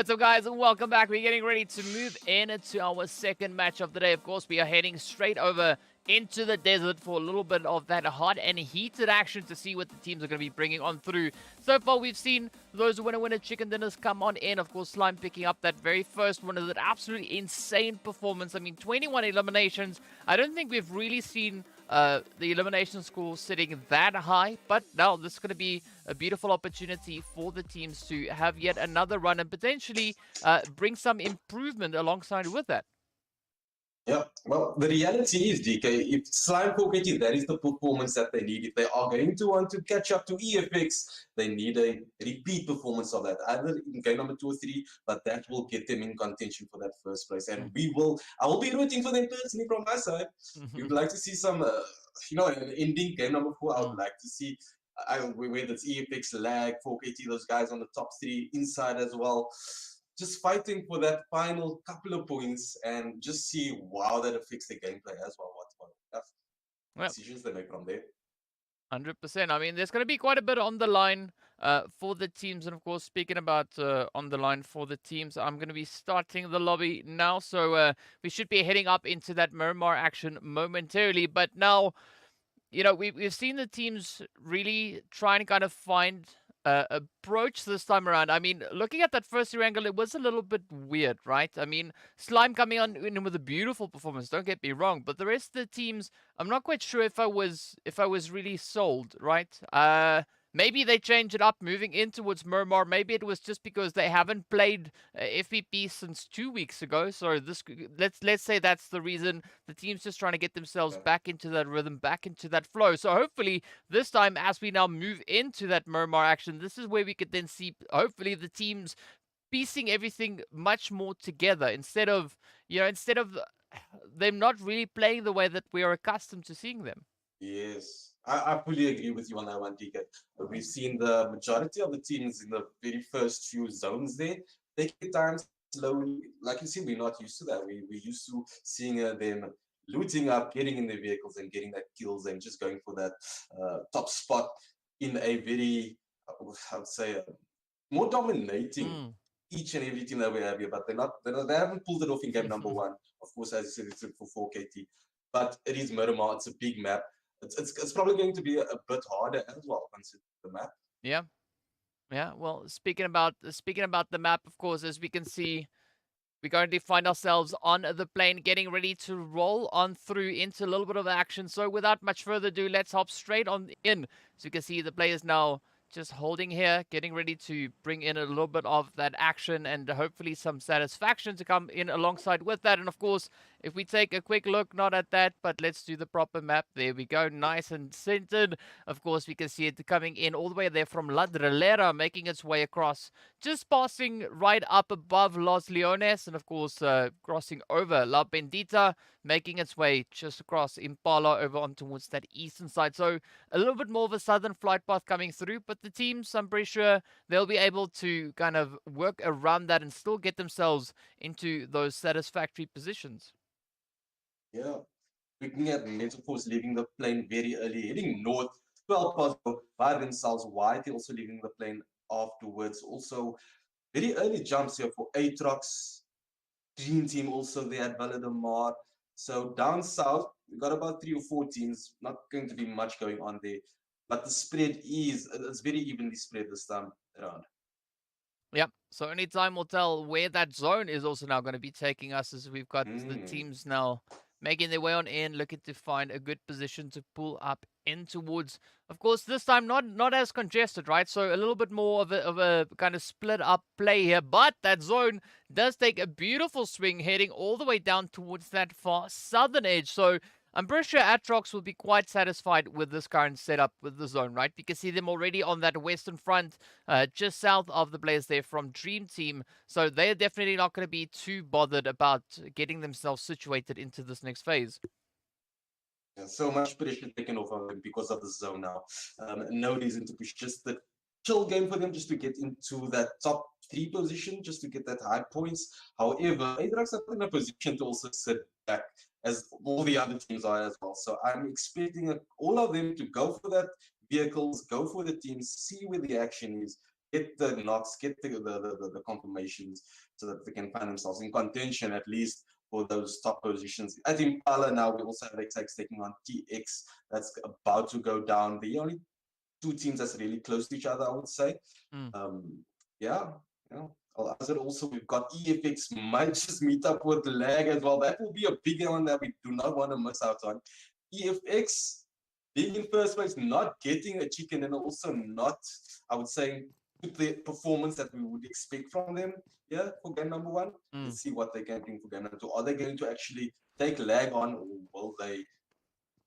What's up, guys, and welcome back. We're getting ready to move into our second match of the day. Of course, we are heading straight over into the desert for a little bit of that hot and heated action to see what the teams are going to be bringing on through. So far, we've seen those winner chicken dinners come on in. Of course, Slime picking up that very first one of that absolutely insane performance. I mean, 21 eliminations. I don't think we've really seen the elimination score sitting that high, but now this is going to be a beautiful opportunity for the teams to have yet another run and potentially bring some improvement alongside with that. Yeah, well, the reality is, DK, if Slime Pocket, that is the performance that they need. If they are going to want to catch up to EFX, they need a repeat performance of that, either in game number 2 or 3, but that will get them in contention for that first place. And I will be rooting for them personally from my side. We would like to see some, an ending game number 4. I would like to see, whether it's EFX, Lag, 4KT, those guys on the top 3, inside as well. Just fighting for that final couple of points and just see how that affects the gameplay as well. What decisions they make from there. 100%. I mean, there's going to be quite a bit on the line for the teams. And of course, speaking about on the line for the teams, I'm going to be starting the lobby now. So we should be heading up into that Miramar action momentarily. But now, you know, we've seen the teams really trying to kind of find approach this time around. I mean, looking at that first angle, it was a little bit weird, right? I mean, Slime coming on in with a beautiful performance, don't get me wrong, but the rest of the teams, I'm not quite sure if I was really sold, right? Maybe they changed it up moving in towards Miramar. Maybe it was just because they haven't played FPP since 2 weeks ago. So this, let's say that's the reason. The team's just trying to get themselves back into that rhythm, back into that flow. So hopefully this time, as we now move into that Miramar action, this is where we could then see, hopefully, the teams piecing everything much more together instead of them not really playing the way that we are accustomed to seeing them. Yes. I fully agree with you on that one, DK. We've seen the majority of the teams in the very first few zones there taking time slowly. Like you see, we're not used to that. We're used to seeing them looting up, getting in their vehicles and getting that kills and just going for that top spot in a very, I would say, more dominating each and every team that we have here. But they haven't pulled it off in game number 1. Of course, as you said, it's for 4KT. But it is Miramar. It's a big map. It's probably going to be a bit harder as well considering the map. Yeah. Well, speaking about the map, of course, as we can see, we currently find ourselves on the plane, getting ready to roll on through into a little bit of action. So without much further ado, let's hop straight on in. So you can see the players now just holding here, getting ready to bring in a little bit of that action and hopefully some satisfaction to come in alongside with that. And of course, if we take a quick look, not at that, but let's do the proper map. There we go, nice and centered. Of course, we can see it coming in all the way there from La Drillera, making its way across, just passing right up above Los Leones, and of course, crossing over La Bendita, making its way just across Impala over on towards that eastern side. So a little bit more of a southern flight path coming through, but the teams, I'm pretty sure they'll be able to kind of work around that and still get themselves into those satisfactory positions. Yeah. Looking at MetaForce leaving the plane very early, heading north, 12 past by themselves. White also leaving the plane afterwards. Also, very early jumps here for ATROX. DreamTeam also there at Valademar. So down south, we got about 3 or 4 teams. Not going to be much going on there. But the spread it's very evenly spread this time around. Yep. So only time will tell where that zone is also now going to be taking us, as we've got the teams now making their way on in, looking to find a good position to pull up in towards. Of course, this time not as congested, right? So a little bit more of a kind of split up play here, but that zone does take a beautiful swing, heading all the way down towards that far southern edge. So I'm pretty sure ATROX will be quite satisfied with this current setup with the zone, right? You can see them already on that western front, just south of the players there from DreamTeam. So they're definitely not going to be too bothered about getting themselves situated into this next phase. Yeah, so much pressure taken off of them because of the zone now. No reason to push, just the chill game for them just to get into that top 3 position, just to get that high points. However, ATROX are in a position to also sit back, as all the other teams are as well. So I'm expecting all of them to go for that vehicles, go for the teams, see where the action is, get the knocks, get the confirmations, so that they can find themselves in contention at least for those top positions. At Impala now, we also have XX taking on TX. That's about to go down. The only two teams that's really close to each other, I would say. Yeah, you know. As it also, we've got EFX might just meet up with lag as well. That will be a big one that we do not want to miss out on. EFX being in first place, not getting a chicken, and also not, I would say, with the performance that we would expect from them. Yeah, for game number one. Let's see what they can bring for game number two. Are they going to actually take lag on, or will they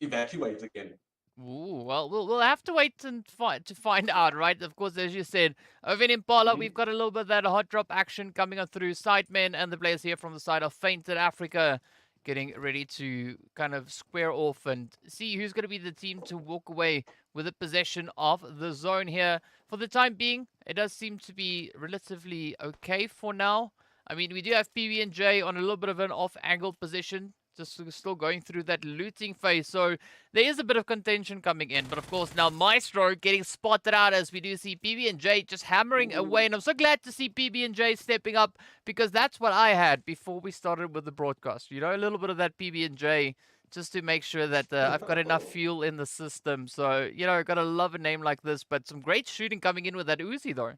evacuate again? Ooh, well, we'll have to wait and find out, right? Of course, as you said, over in Impala, we've got a little bit of that hot drop action coming on through SIDEMEN and the players here from the side of Feinted Africa getting ready to kind of square off and see who's going to be the team to walk away with the possession of the zone here. For the time being, it does seem to be relatively okay for now. I mean, we do have PB&J on a little bit of an off-angle position, just still going through that looting phase. So there is a bit of contention coming in. But of course, now Maestro getting spotted out as we do see PB&J just hammering away. And I'm so glad to see PB&J stepping up, because that's what I had before we started with the broadcast. You know, a little bit of that PB&J just to make sure that I've got enough fuel in the system. So, you know, gotta love a name like this. But some great shooting coming in with that Uzi, though.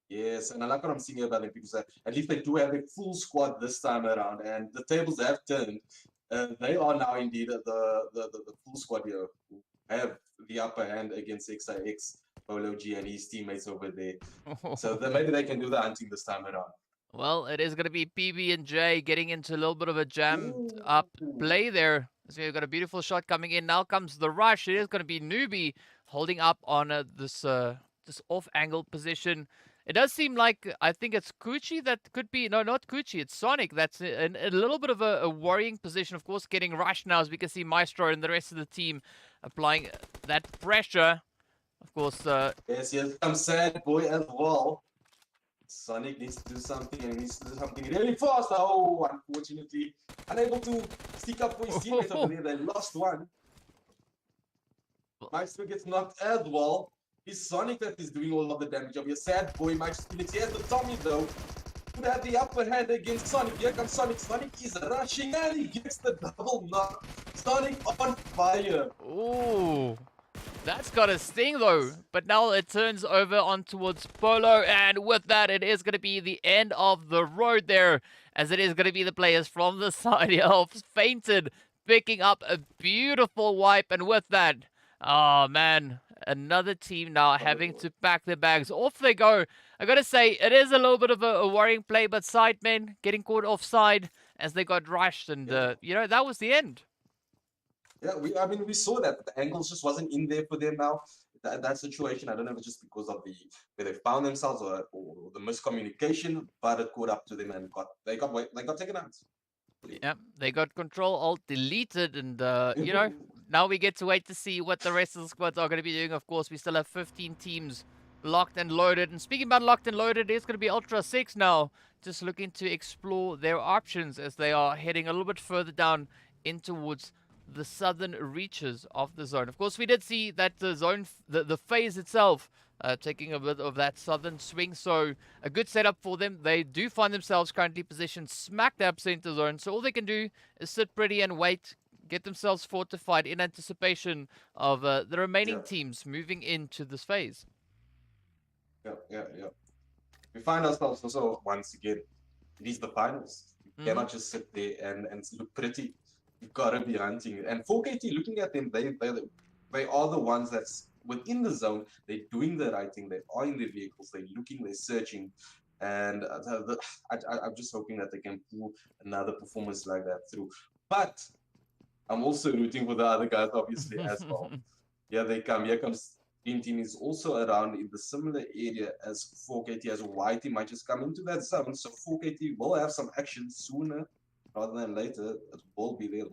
Yes, and I like what I'm seeing about them, because at least they do have a full squad this time around, and the tables have turned. They are now indeed the full squad here who have the upper hand against XIX, Polo G, and his teammates over there. So maybe they can do the hunting this time around. Well, it is going to be PB&J getting into a little bit of a jammed up play there. So you've got a beautiful shot coming in. Now comes the rush. It is going to be Newbie holding up on this off-angle position. It does seem like, I think it's Coochie that could be, no, not Coochie, it's Sonic that's in a little bit of a worrying position. Of course, getting rushed now, as we can see Maestro and the rest of the team applying that pressure. Of course. Yes, here comes Sad Boy as well. Sonic needs to do something, and he needs to do something really fast. Oh, unfortunately, unable to stick up for his teammates over there. They lost one. Maestro gets knocked as well. It's Sonic that is doing all of the damage of your Sad Boy. Maestro Phoenix. He has the Tommy though. Could have the upper hand against Sonic. Here comes Sonic. Sonic is rushing and he gets the double knock. Sonic on fire. Ooh. That's got a sting though, but now it turns over on towards Polo, and with that it is going to be the end of the road there, as it is going to be the players from the side of Feinted picking up a beautiful wipe, and with that, oh man, another team now having to pack their bags. Off they go. I gotta say, it is a little bit of a worrying play, but SIDEMEN getting caught offside as they got rushed, and you know, that was the end. Yeah, I mean, we saw that the angles just wasn't in there for them now. That situation, I don't know if it's just because of where they found themselves, or the miscommunication, but it caught up to them and they got taken out. Yeah, they got control alt deleted, and you know, now we get to wait to see what the rest of the squads are going to be doing. Of course, we still have 15 teams locked and loaded. And speaking about locked and loaded, it's going to be Ultra 6 now, just looking to explore their options as they are heading a little bit further down in towards the southern reaches of the zone. Of course, we did see that the zone, the phase itself, taking a bit of that southern swing, so a good setup for them. They do find themselves currently positioned smack dab center zone, so all they can do is sit pretty and wait, get themselves fortified in anticipation of the remaining teams moving into this phase. Yeah. We find ourselves also, once again, it is the finals. You cannot just sit there and look pretty. You've got to be hunting. And 4KT, looking at them, they are the ones that's within the zone. They're doing the right thing. They are in their vehicles. They're looking. They're searching. And I'm just hoping that they can pull another performance like that through. But I'm also rooting for the other guys, obviously, as well. Here they come. Here comes DreamTeam is also around in the similar area as 4KT, as YT might just come into that zone. So 4KT will have some action sooner rather than later. It will be there,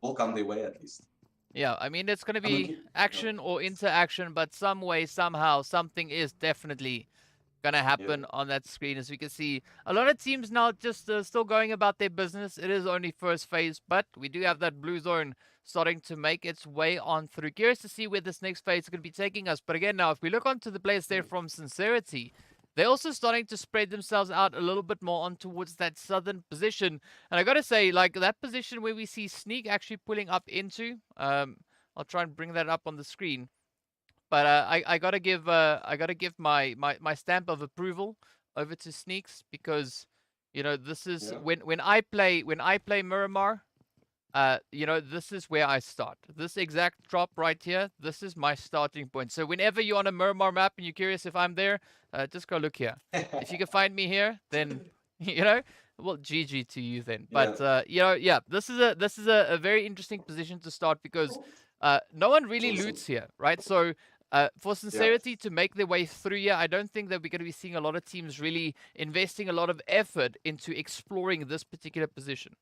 will come their way at least. Yeah, I mean, it's going to be action or interaction, but some way, somehow, something is definitely going to happen on that screen. As we can see, a lot of teams now just still going about their business. It is only first phase, but we do have that blue zone starting to make its way on through. Curious to see where this next phase is going to be taking us. But again, now, if we look onto the players there from Sincerity, they're also starting to spread themselves out a little bit more on towards that southern position. And I got to say, like, that position where we see Sneak actually pulling up into, I'll try and bring that up on the screen. But I gotta give my stamp of approval over to Sneaks, because this is when I play Miramar. This is where I start. This exact drop right here, this is my starting point. So whenever you're on a Miramar map and you're curious if I'm there, just go look here. If you can find me here, then well, GG to you then. But this is a very interesting position to start, because no one really loots here, right? So for Sincerity to make their way through here, I don't think that we're going to be seeing a lot of teams really investing a lot of effort into exploring this particular position.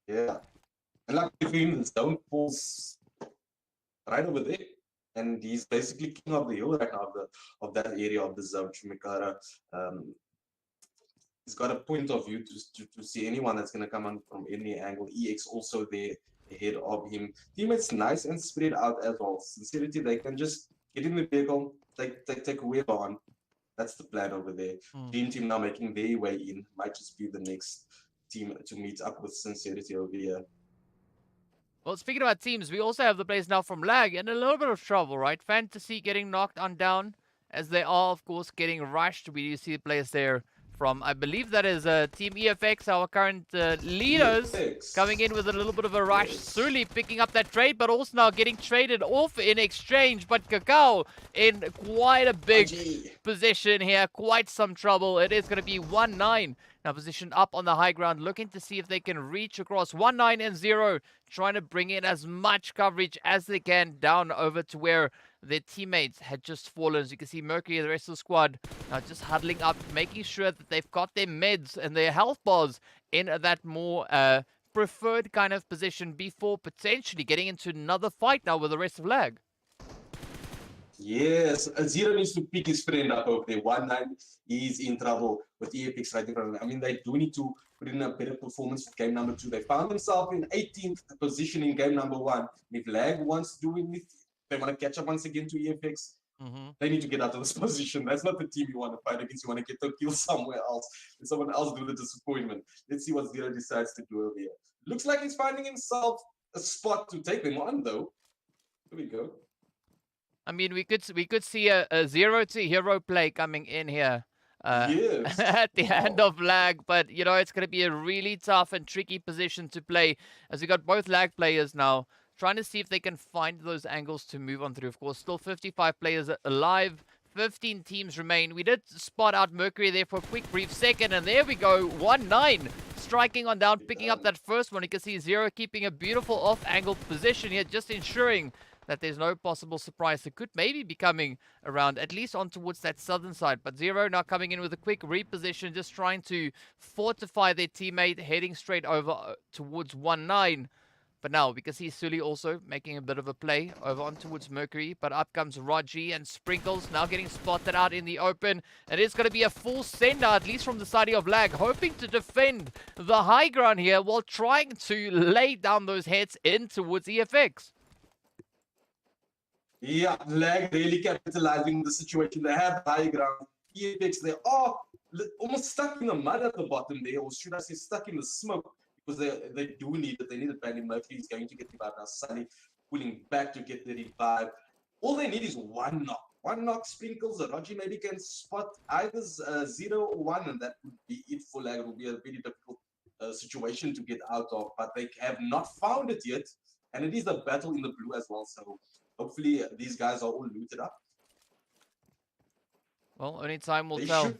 Yeah. And like for him, the zone falls right over there. And he's basically king of the hill right now of that area of the zone. Chumikara, he's got a point of view to see anyone that's going to come on from any angle. EX also there ahead of him. Teammates nice and spread out as well. Sincerity, they can just get in the vehicle, take whoever on. That's the plan over there. DreamTeam now making their way in. Might just be the next team to meet up with Sincerity over here. Well, speaking about teams, we also have the players now from Lag in a little bit of trouble, right? Fantasy getting knocked on down, as they are, of course, getting rushed. We do see the players there from, I believe that is Team EFX, our current leaders, coming in with a little bit of a rush. Suli picking up that trade, but also now getting traded off in exchange. But Kakao in quite a big position here, quite some trouble. It is going to be 1-9. Now positioned up on the high ground, looking to see if they can reach across 1-9 and 0, trying to bring in as much coverage as they can down over to where their teammates had just fallen. As you can see, Mercury and the rest of the squad now just huddling up, making sure that they've got their meds and their health bars in that more preferred kind of position before potentially getting into another fight now with the rest of Lag. Yes, Zero needs to pick his friend up over there. 1-9, he's in trouble with EFX right in front of him. I mean, they do need to put in a better performance for game number 2. They found themselves in 18th position in game number 1. If Lag wants to win, if they want to catch up once again to EFX, they need to get out of this position. That's not the team you want to fight against. You want to get the kill somewhere else. Let someone else do the disappointment. Let's see what Zero decides to do over here. Looks like he's finding himself a spot to take them on, though. Here we go. I mean, we could see a 0 to hero play coming in here at the end of Lag, but it's going to be a really tough and tricky position to play, as we got both Lag players now trying to see if they can find those angles to move on through. Of course, still 55 players alive. 15 teams remain. We did spot out Mercury there for a quick brief second, and there we go, 1-9. Striking on down, picking up that first one. You can see Zero keeping a beautiful off-angle position here, just ensuring that there's no possible surprise that could maybe be coming around, at least on towards that southern side. But Zero now coming in with a quick reposition, just trying to fortify their teammate, heading straight over towards 1-9. But now we can see Sully also making a bit of a play over on towards Mercury. But up comes Raji and Sprinkles now getting spotted out in the open. It is going to be a full sender, at least from the side of Lag, hoping to defend the high ground here while trying to lay down those heads in towards EFX. Yeah, Lag really capitalizing the situation. They have high ground. EFX, they are almost stuck in the mud at the bottom there, or should I say stuck in the smoke, because they do need it. They need it badly. Mercury is going to get revived now. Sunny pulling back to get the revive. All they need is one knock. One knock. Sprinkles. Raji maybe can spot either 0 or 1, and that would be it for Lag. It will be a very difficult situation to get out of, but they have not found it yet. And it is a battle in the blue as well, so hopefully these guys are all looted up. Well, only time will tell.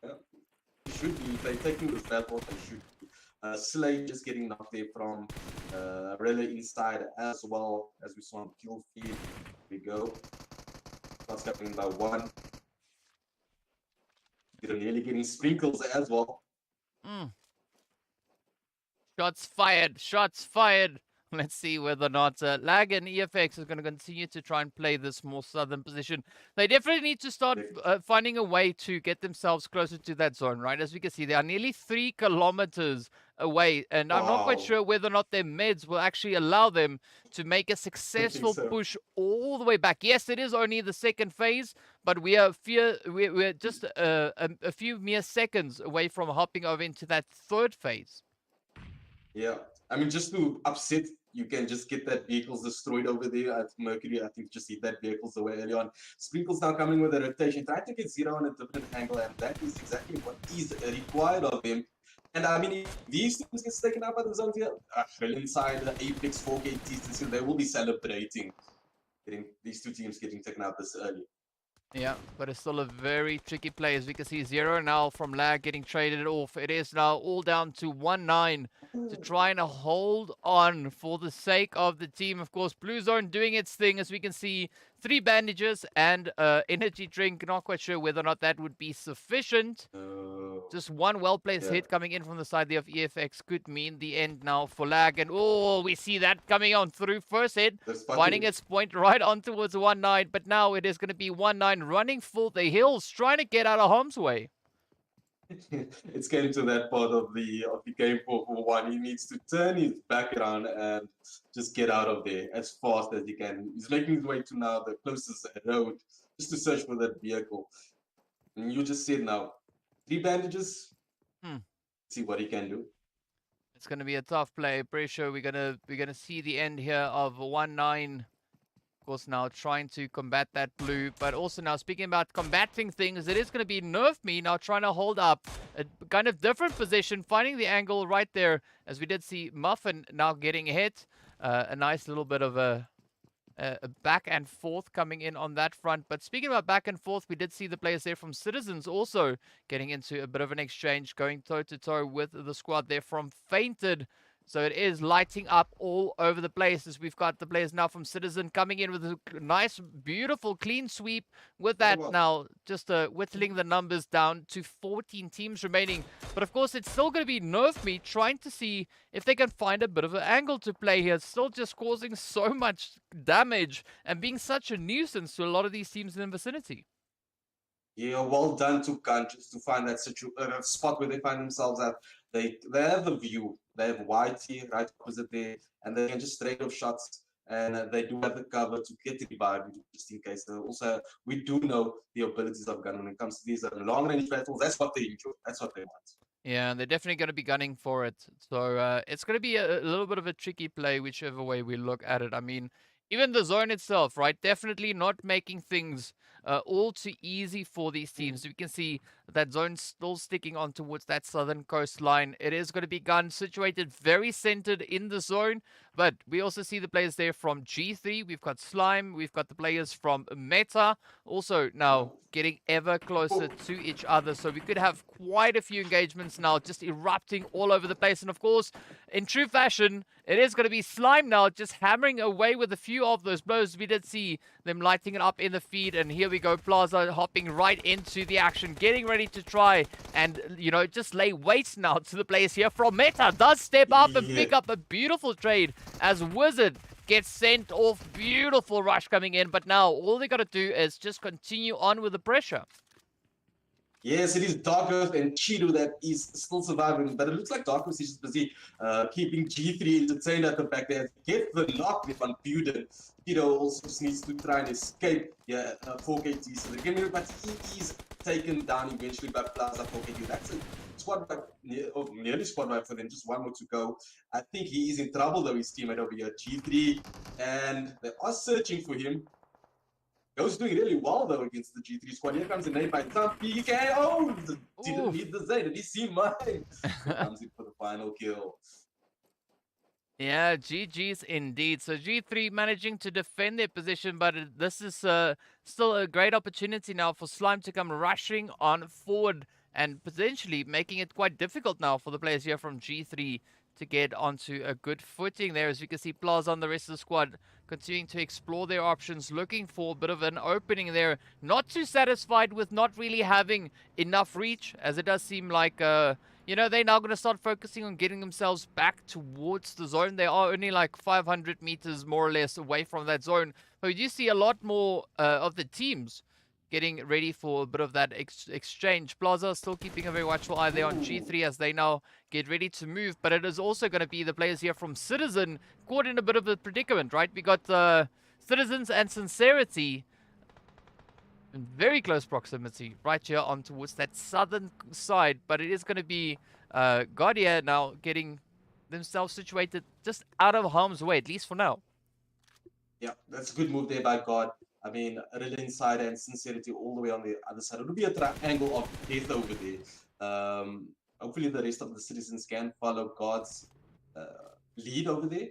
They should be. If they're taking this battle, they should be. Slade just getting knocked there from Rila Insider as well, as we saw on kill feed. Here we go. That's happening by 1. They're nearly getting Sprinkles as well. Shots fired. Shots fired Let's see whether or not Lag and EFX is going to continue to try and play this more southern position. They definitely need to start finding a way to get themselves closer to that zone, right? As we can see, they are nearly 3 kilometers away, and I'm not quite Wow. sure whether or not their meds will actually allow them to make a successful so. push all the way back. Yes, it is only the second phase, but we're just a few mere seconds away from hopping over into that third phase. Yeah, I mean, just to upset, you can just get that vehicles destroyed over there at Mercury. I think just hit that vehicles away early on. Sprinkles now coming with a rotation, try to get Zero on a different angle, and that is exactly what is required of him. And I mean, if these teams get taken up by the zones here, Rila Insider, Apex, 4KT, they will be celebrating getting these two teams getting taken out this early. Yeah, but it's still a very tricky play. As we can see, Zero now from Lag getting traded off. It is now all down to 1-9 to try and hold on for the sake of the team. Of course, Blue Zone doing its thing. As we can see, 3 bandages and energy drink. Not quite sure whether or not that would be sufficient. Just one well-placed hit coming in from the side there of EFX could mean the end now for Lag. And oh, we see that coming on through. First hit, finding its point right on towards 1-9. But now it is going to be 1-9 running for the hills, trying to get out of harm's way. It's getting to that part of the game for one. He needs to turn his back around and just get out of there as fast as he can. He's making his way to now the closest road just to search for that vehicle. And you just said now, 3 bandages. See what he can do. It's going to be a tough play. Pretty sure we're gonna see the end here of 1-9. Of course, now trying to combat that blue, but also now speaking about combating things, it is going to be Nerf Me now trying to hold up a kind of different position, finding the angle right there, as we did see Muffin now getting hit. A nice little bit of a back and forth coming in on that front. But speaking about back and forth, we did see the players there from Sidizens also getting into a bit of an exchange, going toe-to-toe with the squad there from Feinted. So it is lighting up all over the place as we've got the players now from Citizen coming in with a nice, beautiful, clean sweep. With that now, just whittling the numbers down to 14 teams remaining. But of course, it's still going to be Nerf Me trying to see if they can find a bit of an angle to play here. Still just causing so much damage and being such a nuisance to a lot of these teams in the vicinity. Yeah, well done to Countries to find that spot where they find themselves at. They have the view. They have YT right opposite there, and they can just straight off shots. And they do have the cover to get revived just in case. Also, we do know the abilities of Gun when it comes to these long range battles. That's what they enjoy. That's what they want. Yeah, and they're definitely going to be gunning for it. So it's going to be a little bit of a tricky play, whichever way we look at it. I mean, even the zone itself, right? Definitely not making things all too easy for these teams. We can see that zone still sticking on towards that southern coastline. It is going to be gun situated very centered in the zone, but we also see the players there from G3. We've got Slime. We've got the players from Meta. Also now getting ever closer to each other. So we could have quite a few engagements now just erupting all over the place. And of course, in true fashion, it is going to be Slime now just hammering away with a few of those blows. We did see them lighting it up in the feed. And here we go, Plaza hopping right into the action, getting ready to try and, you know, just lay waste now to the players here from Meta. Does step up and pick up a beautiful trade as Wizard gets sent off. Beautiful rush coming in. But now all they got to do is just continue on with the pressure. Yes, it is Darkest and Cheeto that is still surviving, but it looks like Darkest is just busy keeping G3 entertained at the back there. Get the knock with Unputed. Cheeto also just needs to try and escape 4KT. So the game, but he is taken down eventually by Plaza 4KT. That's a squad wipe, nearly squad wipe for them. Just one more to go. I think he is in trouble though, his teammate over here, G3, and they are searching for him. Go's doing really well though against the G3 squad. Here comes the nade by Tom PK. Oh, didn't need the Z. Did he see mine? Comes in for the final kill. Yeah, GG's indeed. So G3 managing to defend their position, but this is still a great opportunity now for Slime to come rushing on forward and potentially making it quite difficult now for the players here from G3 to get onto a good footing there. As you can see, Plaza and the rest of the squad continuing to explore their options, looking for a bit of an opening there. Not too satisfied with not really having enough reach, as it does seem like, you know, they're now going to start focusing on getting themselves back towards the zone. They are only like 500 meters more or less away from that zone. But we do see a lot more of the teams getting ready for a bit of that exchange. Plaza still keeping a very watchful eye there on G3 as they now get ready to move. But it is also going to be the players here from Citizen caught in a bit of a predicament, right? We got Citizens and Sincerity in very close proximity right here on towards that southern side. But it is going to be Guardia now getting themselves situated just out of harm's way, at least for now. Yeah, that's a good move there by God. I mean, Rila Insider and Sincerity all the way on the other side. It would be a triangle of death over there. Hopefully the rest of the citizens can follow God's lead over there,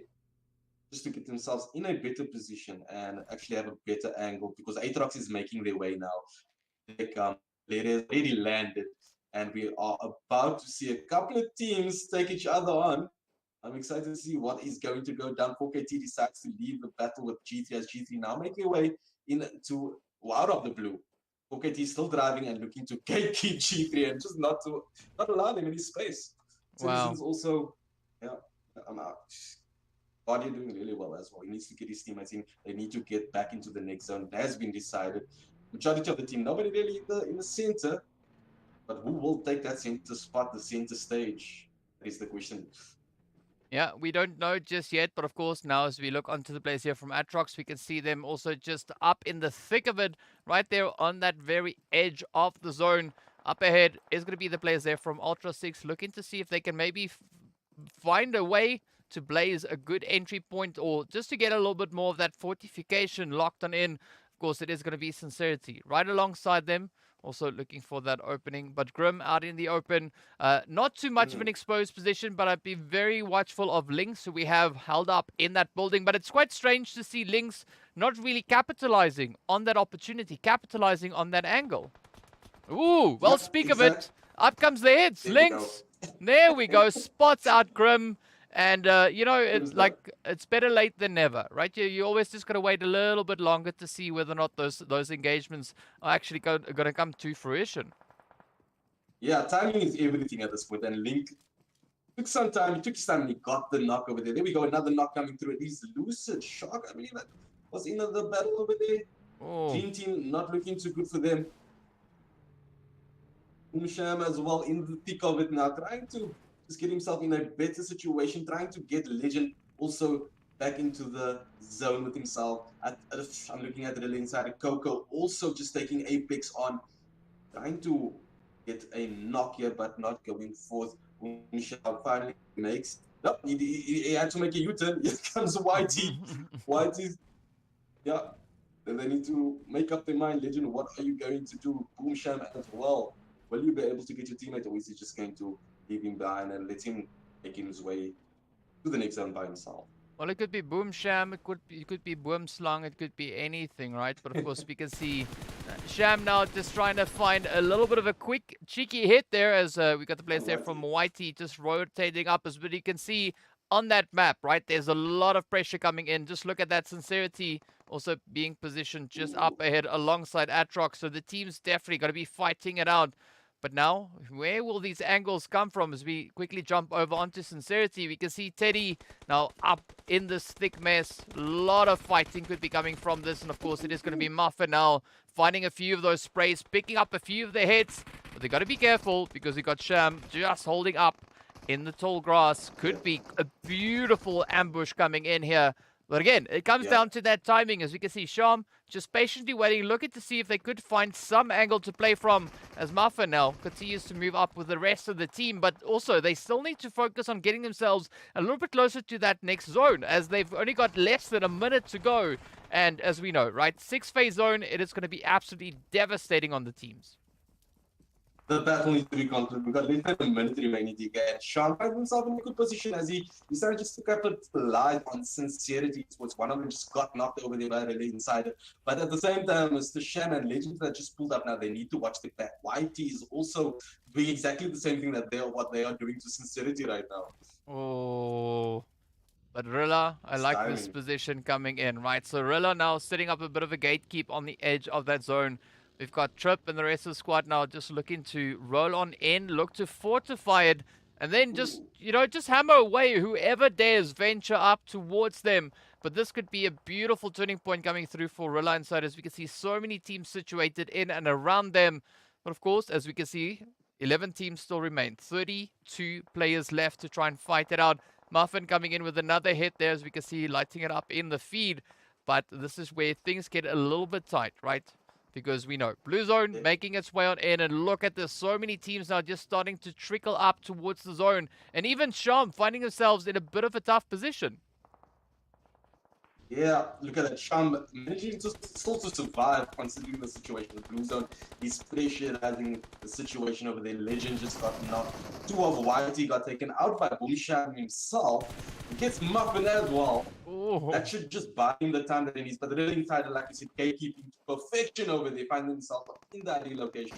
just to get themselves in a better position and actually have a better angle, because ATROX is making their way now. They come, they already landed, and we are about to see a couple of teams take each other on. I'm excited to see what is going to go down. 4KT decides to leave the battle with G3 as G3 now make their way into out of the blue. 4KT is still driving and looking to gatekeep G3 and just not allow them any space. Wow. Citizens also, yeah, I'm out. Guardia doing really well as well. He needs to get his teammates in. They need to get back into the next zone. That has been decided. Majority of the team, nobody really in the center. But who will take that center spot, the center stage? That is the question. Yeah, we don't know just yet, but of course now as we look onto the players here from ATROX, we can see them also just up in the thick of it, right there on that very edge of the zone. Up ahead is going to be the players there from Ultra 6, looking to see if they can maybe find a way to blaze a good entry point, or just to get a little bit more of that fortification locked on in. Of course, it is going to be Sincerity right alongside them, also looking for that opening. But Grim out in the open, not too much of an exposed position, but I'd be very watchful of Lynx, who we have held up in that building. But it's quite strange to see Lynx not really capitalizing on that opportunity, capitalizing on that angle. Ooh, well, speak of it. Up comes the hits. Lynx. There we go. Spots out Grim. And, you know, it's better late than never, right? You always just got to wait a little bit longer to see whether or not those engagements are actually going to come to fruition. Yeah, timing is everything at this point. And Link took some time. He took his time and he got the knock over there. There we go. Another knock coming through. He's Lucid Shock, I believe that was in the battle over there. Oh. DreamTeam not looking too good for them. Sham as well in the thick of it now, trying to just get himself in a better situation, trying to get Legend also back into the zone with himself. I'm looking at the Rila Insider. Coco also just taking Apex on, trying to get a knock here, but not going forth. Michelle finally makes. No, he had to make a U-turn. Here comes YT. YT's, yeah. Then they need to make up their mind. Legend, what are you going to do? Boom Sham as well. Will you be able to get your teammate, or is he just going to leave him behind and let him make his way to the next zone by himself? Well, it could be Boom Sham, it could be Boom Slung, it could be anything, right? But of course, we can see Sham now just trying to find a little bit of a quick, cheeky hit there, as we got the players there from Whitey just rotating up, as but you can see on that map, right? There's a lot of pressure coming in. Just look at that. Sincerity also being positioned just up ahead alongside ATROX. So the team's definitely going to be fighting it out. But now, where will these angles come from? As we quickly jump over onto Sincerity, we can see Teddy now up in this thick mess. A lot of fighting could be coming from this. And of course, it is going to be Muffin now finding a few of those sprays, picking up a few of the hits. But they got to be careful, because we got Sham just holding up in the tall grass. Could be a beautiful ambush coming in here. But again, it comes down to that timing. As we can see, Sham just patiently waiting, looking to see if they could find some angle to play from, as Muffin now continues to move up with the rest of the team. But also, they still need to focus on getting themselves a little bit closer to that next zone, as they've only got less than a minute to go. And as we know, right, 6-phase zone, it is going to be absolutely devastating on the teams. The battle needs to be concluded. We've got less than a minute remaining to get. Sean finds himself in a good position as he decided just to capitalize on Sincerity. Towards one of them just got knocked over there by Rila Insider. But at the same time, Mr. Shan and Legend that just pulled up now, they need to watch the back. YT is also doing exactly the same thing that what they are doing to Sincerity right now. Oh. But Rila, I like this position coming in, right? So Rila now setting up a bit of a gatekeep on the edge of that zone. We've got Trip and the rest of the squad now just looking to roll on in, look to fortify it, and then just, just hammer away whoever dares venture up towards them. But this could be a beautiful turning point coming through for Rila Insider, as we can see so many teams situated in and around them. But of course, as we can see, 11 teams still remain. 32 players left to try and fight it out. Muffin coming in with another hit there, as we can see, lighting it up in the feed. But this is where things get a little bit tight, right? Because we know blue zone making its way on in, and look at this, so many teams now just starting to trickle up towards the zone, and even Sham finding themselves in a bit of a tough position. Yeah, look at that. Sham managing to still to survive considering the situation with blue zone. He's pressurizing the situation over there. Legend just got knocked. 2 of YT got taken out by Boomsham himself. He gets Muffin as well. Ooh. That should just buy him the time that he needs. But the Rila Insider, like you said, gatekeeping to perfection over there, finding himself in that relocation.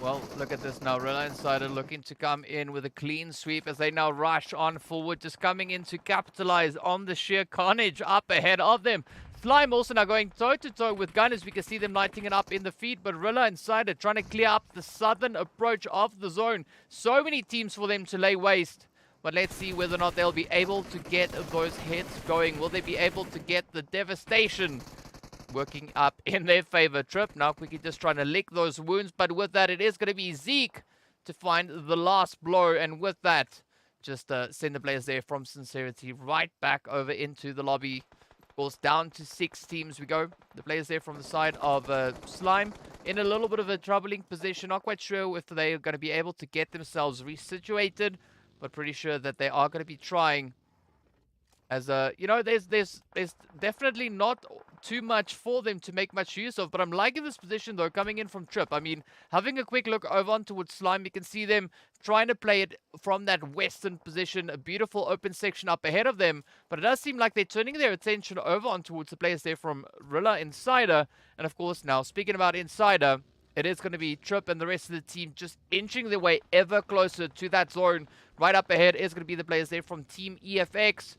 Well, look at this now. Rila Insider looking to come in with a clean sweep as they now rush on forward, just coming in to capitalize on the sheer carnage up ahead of them. Slime also now going toe-to-toe with Gunners. We can see them lighting it up in the feed, but Rila Insider trying to clear up the southern approach of the zone. So many teams for them to lay waste. But let's see whether or not they'll be able to get those hits going. Will they be able to get the devastation working up in their favor? Trip now quickly just trying to lick those wounds, but with that it is going to be Zeke to find the last blow, and with that just send the players there from Sincerity right back over into the lobby. Of course, down to 6 teams we go. The players there from the side of Slime in a little bit of a troubling position. Not quite sure if they're going to be able to get themselves resituated, but pretty sure that they are going to be trying. As there's definitely not too much for them to make much use of, but I'm liking this position though, coming in from Trip. I mean, having a quick look over on towards Slime, you can see them trying to play it from that western position, a beautiful open section up ahead of them, but it does seem like they're turning their attention over on towards the players there from Rila Insider. And of course, now speaking about Insider, it is going to be Trip and the rest of the team just inching their way ever closer to that zone. Right up ahead is going to be the players there from Team EFX.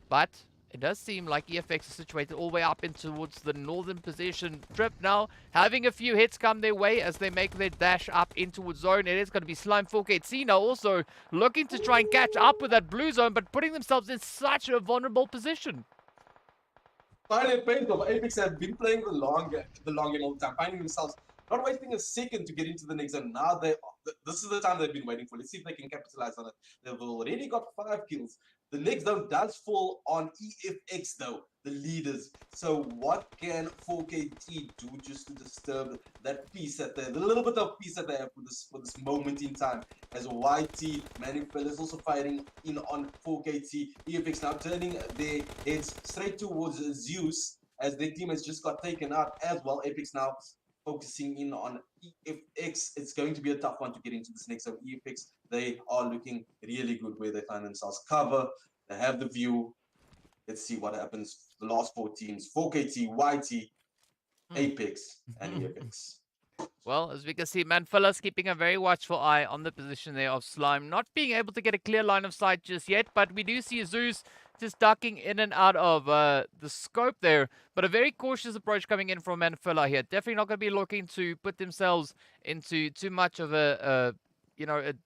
But it does seem like EFX is situated all the way up in towards the northern position. Trip now having a few hits come their way as they make their dash up in towards zone. It is going to be Slime 4KT now also looking to try and catch up with that blue zone, but putting themselves in such a vulnerable position. Finding paint of Apex have been playing the long game all the time, finding themselves not wasting a second to get into the next zone. Now this is the time they've been waiting for. Let's see if they can capitalize on it. They've already got 5 kills. The next zone does fall on EFX though, the leaders. So what can 4KT do just to disturb that peace that the little bit of peace that they have for this moment in time? As YT, Manifel is also fighting in on 4KT. EFX now turning their heads straight towards Zeus as their team has just got taken out as well. Apex now focusing in on EFX. It's going to be a tough one to get into this next zone. EFX, they are looking really good where they find themselves. Cover, they have the view. Let's see what happens. The last 4 teams, 4KT, YT, Apex, and EFX. Well, as we can see, Manfilla's keeping a very watchful eye on the position there of Slime. Not being able to get a clear line of sight just yet, but we do see Zeus just ducking in and out of the scope there. But a very cautious approach coming in from Manfilla here. Definitely not going to be looking to put themselves into too much of a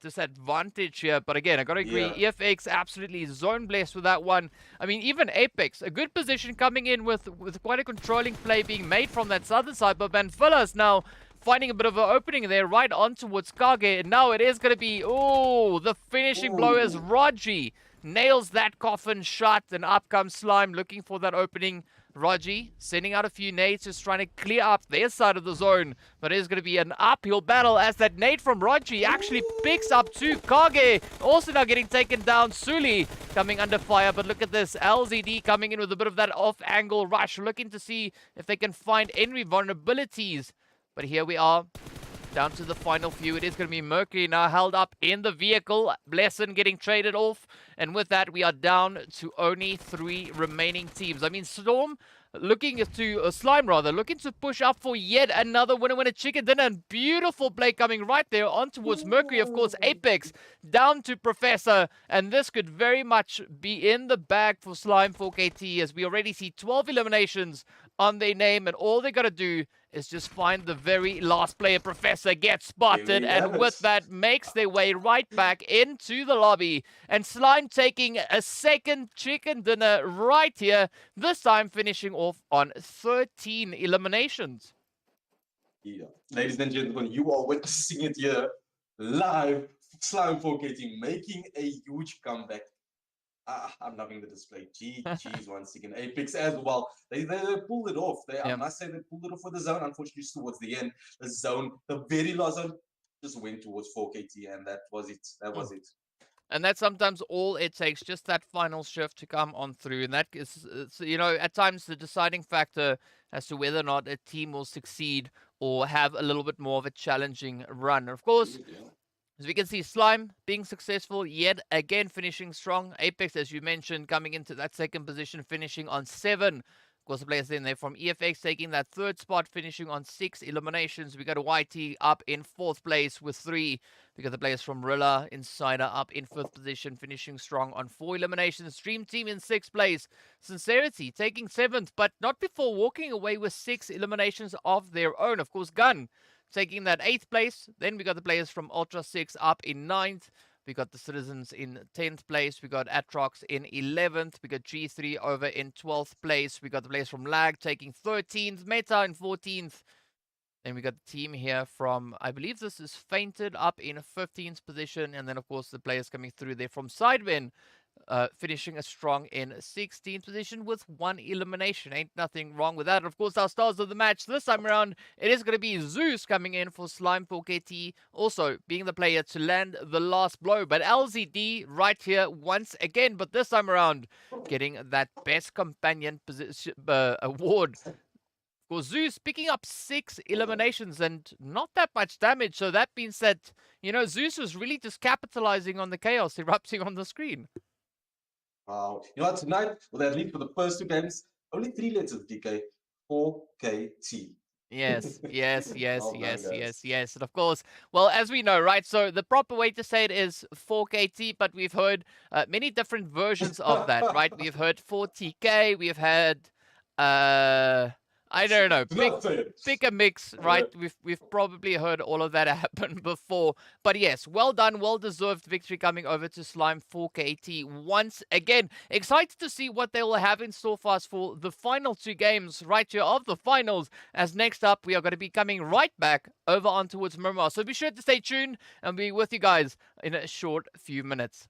disadvantage here. But again, I got to agree, EFX absolutely zone blessed with that one. I mean, even Apex, a good position coming in with quite a controlling play being made from that southern side. But Manfilla's now finding a bit of an opening there right on towards Kage. And now it is going to be, the finishing blow as Raji nails that coffin shut, and up comes Slime looking for that opening. Raji sending out a few nades, just trying to clear up their side of the zone. But it is going to be an uphill battle as that nade from Raji actually picks up to Kage. Also now getting taken down. Suli coming under fire. But look at this. LZD coming in with a bit of that off-angle rush, looking to see if they can find any vulnerabilities. But here we are, down to the final few. It is going to be Mercury now held up in the vehicle. Blessin getting traded off. And with that, we are down to only 3 remaining teams. I mean, Storm looking to, Slime rather, looking to push up for yet another winner chicken dinner. And beautiful play coming right there on towards Mercury. Of course, Apex down to Professor. And this could very much be in the bag for Slime 4KT, as we already see 12 eliminations on their name. And all they got to do is just find the very last player. Professor gets spotted, we and have with it. that makes their way right back into the lobby. And Slime taking a second chicken dinner right here, this time finishing off on 13 eliminations. Yeah. Ladies and gentlemen, you are witnessing it here live. Slime 4KT making a huge comeback. I'm loving the display. GG's once again. Apex as well. They pulled it off. I must say they pulled it off with the zone. Unfortunately, towards the end, the zone, the very last zone, just went towards 4KT, and that was it. That was it. And that's sometimes all it takes, just that final shift to come on through. And that is, you know, at times the deciding factor as to whether or not a team will succeed or have a little bit more of a challenging run. Of course, as we can see, Slime being successful yet again, finishing strong. Apex, as you mentioned, coming into that second position, finishing on 7. Of course, the players then there from EFX taking that third spot, finishing on 6 eliminations. We got a YT up in 4th place with 3. We got the players from Rila Insider up in 5th position, finishing strong on 4 eliminations. DreamTeam in 6th place. Sincerity taking 7th, but not before walking away with 6 eliminations of their own. Of course, Gun taking that 8th place. Then we got the players from Ultra 6 up in 9th. We got the Sidizens in 10th place. We got ATROX in 11th. We got G3 over in 12th place. We got the players from Lag taking 13th. Meta in 14th. Then we got the team here from, I believe this is Feinted, up in 15th position. And then, of course, the players coming through there from SIDEMEN, finishing a strong in 16th position with 1 elimination. Ain't nothing wrong with that. Of course, our stars of the match this time around, it is going to be Zeus coming in for Slime 4KT, also being the player to land the last blow. But LZD right here once again, but this time around getting that best companion position award. For Zeus picking up 6 eliminations and not that much damage. So that means that, you know, Zeus was really just capitalizing on the chaos erupting on the screen. Wow. You know what, tonight, well, at least for the first 2 games, only 3 letters, DK. 4KT. Yes, yes, yes, Well yes, done, yes, guys. yes. And of course, well, as we know, right? So the proper way to say it is 4KT, but we've heard many different versions of that, right? We've heard 4TK, we've had, I don't know, pick a mix, right? We've probably heard all of that happen before. But yes, well done, well-deserved victory coming over to Slime 4KT once again. Excited to see what they will have in store for us for the final 2 games right here of the finals. As next up, we are going to be coming right back over on towards Murmur. So be sure to stay tuned and be with you guys in a short few minutes.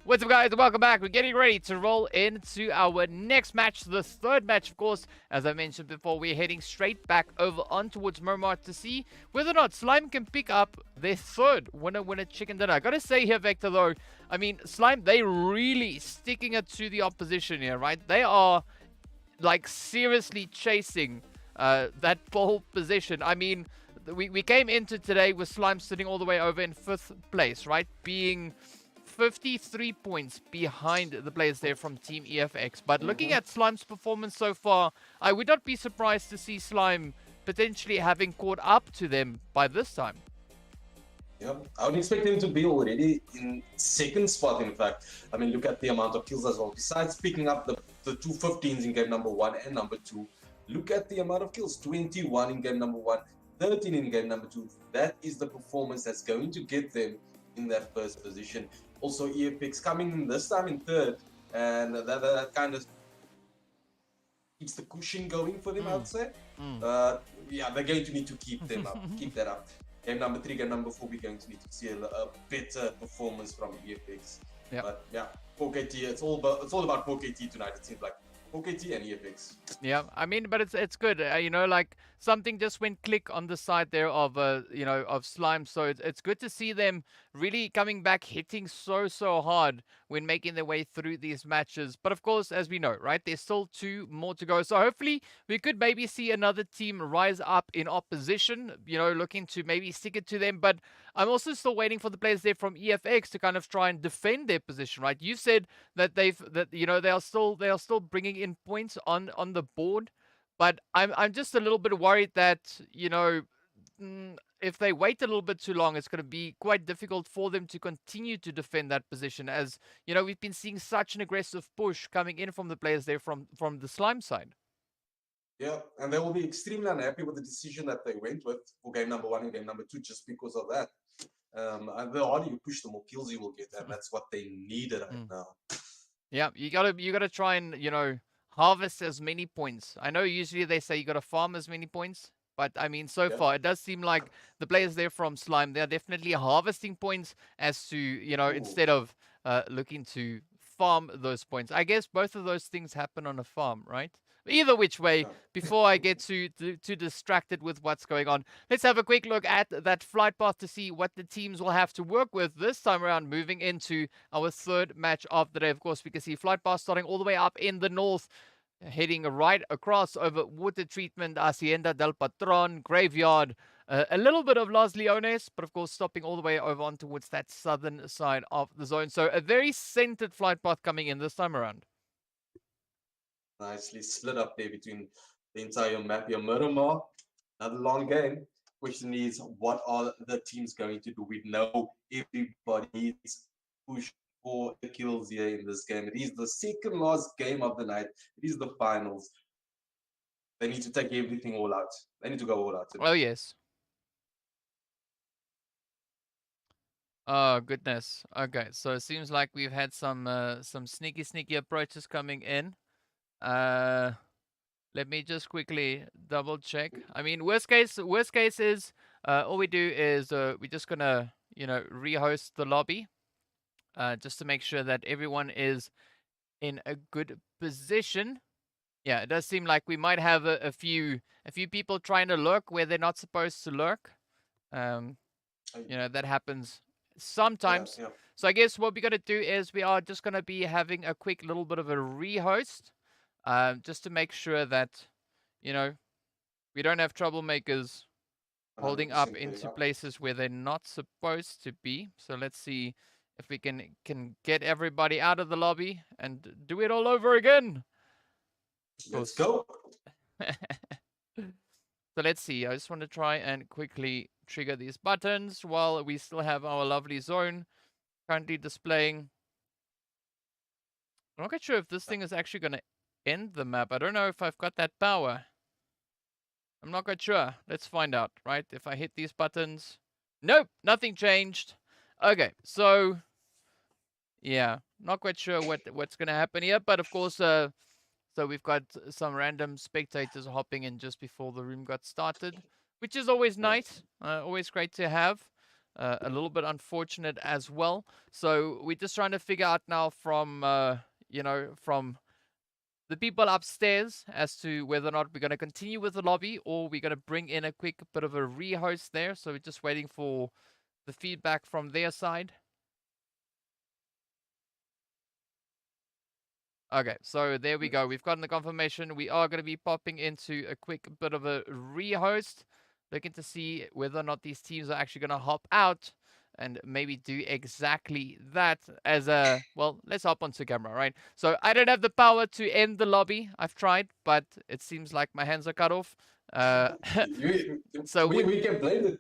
What's up, guys? Welcome back. We're getting ready to roll into our next match, the third match, of course. As I mentioned before, we're heading straight back over on towards Mermart to see whether or not Slime can pick up their third winner chicken dinner. I gotta say here, Vector, though, I mean, Slime, they really sticking it to the opposition here, right? They are, like, seriously chasing that pole position. I mean, we came into today with Slime sitting all the way over in 5th place, right? Being 53 points behind the players there from Team EFX. But looking at Slime's performance so far, I would not be surprised to see Slime potentially having caught up to them by this time. Yeah, I would expect him to be already in 2nd spot, in fact. I mean, look at the amount of kills as well. Besides picking up the 215s in game number 1 and number 2, look at the amount of kills. 21 in game number 1, 13 in game number 2. That is the performance that's going to get them in that 1st position. Also, EFX coming in this time in 3rd, and that kind of keeps the cushion going for them, I would say. Yeah, they're going to need to keep them up, keep that up. Game number 3, game number 4, we're going to need to see a better performance from EFX. Yep. But yeah, 4KT, it's all about 4KT tonight. It seems like 4KT and EFX. Yeah, I mean, but it's good. You know, like something just went click on the side there of you know, of Slime. So it's good to see them really coming back, hitting so hard when making their way through these matches. But of course, as we know, right, there's still 2 more to go. So hopefully we could maybe see another team rise up in opposition, you know, looking to maybe stick it to them. But I'm also still waiting for the players there from EFX to kind of try and defend their position, right? You said that you know, they are still bringing in points on the board, but I'm just a little bit worried that, you know, if they wait a little bit too long, it's going to be quite difficult for them to continue to defend that position. As you know, we've been seeing such an aggressive push coming in from the players there from the Slime side. Yeah, and they will be extremely unhappy with the decision that they went with for game number 1 and game number 2 just because of that. And the harder you push, the more kills you will get, and that's what they needed right now. Yeah, you gotta try and, you know, harvest as many points. I know usually they say you gotta farm as many points, but I mean, so far it does seem like the players there from Slime, they're definitely harvesting points as to, you know, instead of looking to farm those points. I guess both of those things happen on a farm, right? Either which way, before I get too distracted with what's going on, let's have a quick look at that flight path to see what the teams will have to work with this time around, moving into our 3rd match of the day. Of course, we can see flight path starting all the way up in the north, heading right across over water treatment, Hacienda del Patron, Graveyard, a little bit of Los Leones, but of course stopping all the way over on towards that southern side of the zone. So a very centered flight path coming in this time around. Nicely split up there between the entire map here. Miramar, another long game. Question is, what are the teams going to do? We know everybody needs push for the kills here in this game. It is the 2nd last game of the night. It is the finals. They need to take everything all out. They need to go all out today. Oh, yes. Oh, goodness. Okay, so it seems like we've had some sneaky approaches coming in. Let me just quickly double check. I mean, worst case is all we do is we're just gonna, you know, rehost the lobby, just to make sure that everyone is in a good position. Yeah, it does seem like we might have a few people trying to lurk where they're not supposed to lurk. You know, that happens sometimes. Yeah. So I guess what we got to do is we are just gonna be having a quick little bit of a rehost. Just to make sure that, you know, we don't have troublemakers holding up into places where they're not supposed to be. So let's see if we can get everybody out of the lobby and do it all over again. Let's go. So let's see. I just want to try and quickly trigger these buttons while we still have our lovely zone currently displaying. I'm not quite sure if this thing is actually going to end the map. I don't know if I've got that power. I'm not quite sure. Let's find out, right? If I hit these buttons. Nope, nothing changed. Okay, so yeah, not quite sure what's going to happen here, but of course, so we've got some random spectators hopping in just before the room got started, which is always nice. Always great to have. a little bit unfortunate as well. So we're just trying to figure out now from from the people upstairs as to whether or not we're going to continue with the lobby or we're going to bring in a quick bit of a rehost there. So we're just waiting for the feedback from their side. Okay, so there we go. We've gotten the confirmation. We are going to be popping into a quick bit of a rehost, looking to see whether or not these teams are actually going to hop out and maybe do exactly that as a, well, let's hop onto camera, right? So I don't have the power to end the lobby. I've tried, but it seems like my hands are cut off. So we can blame the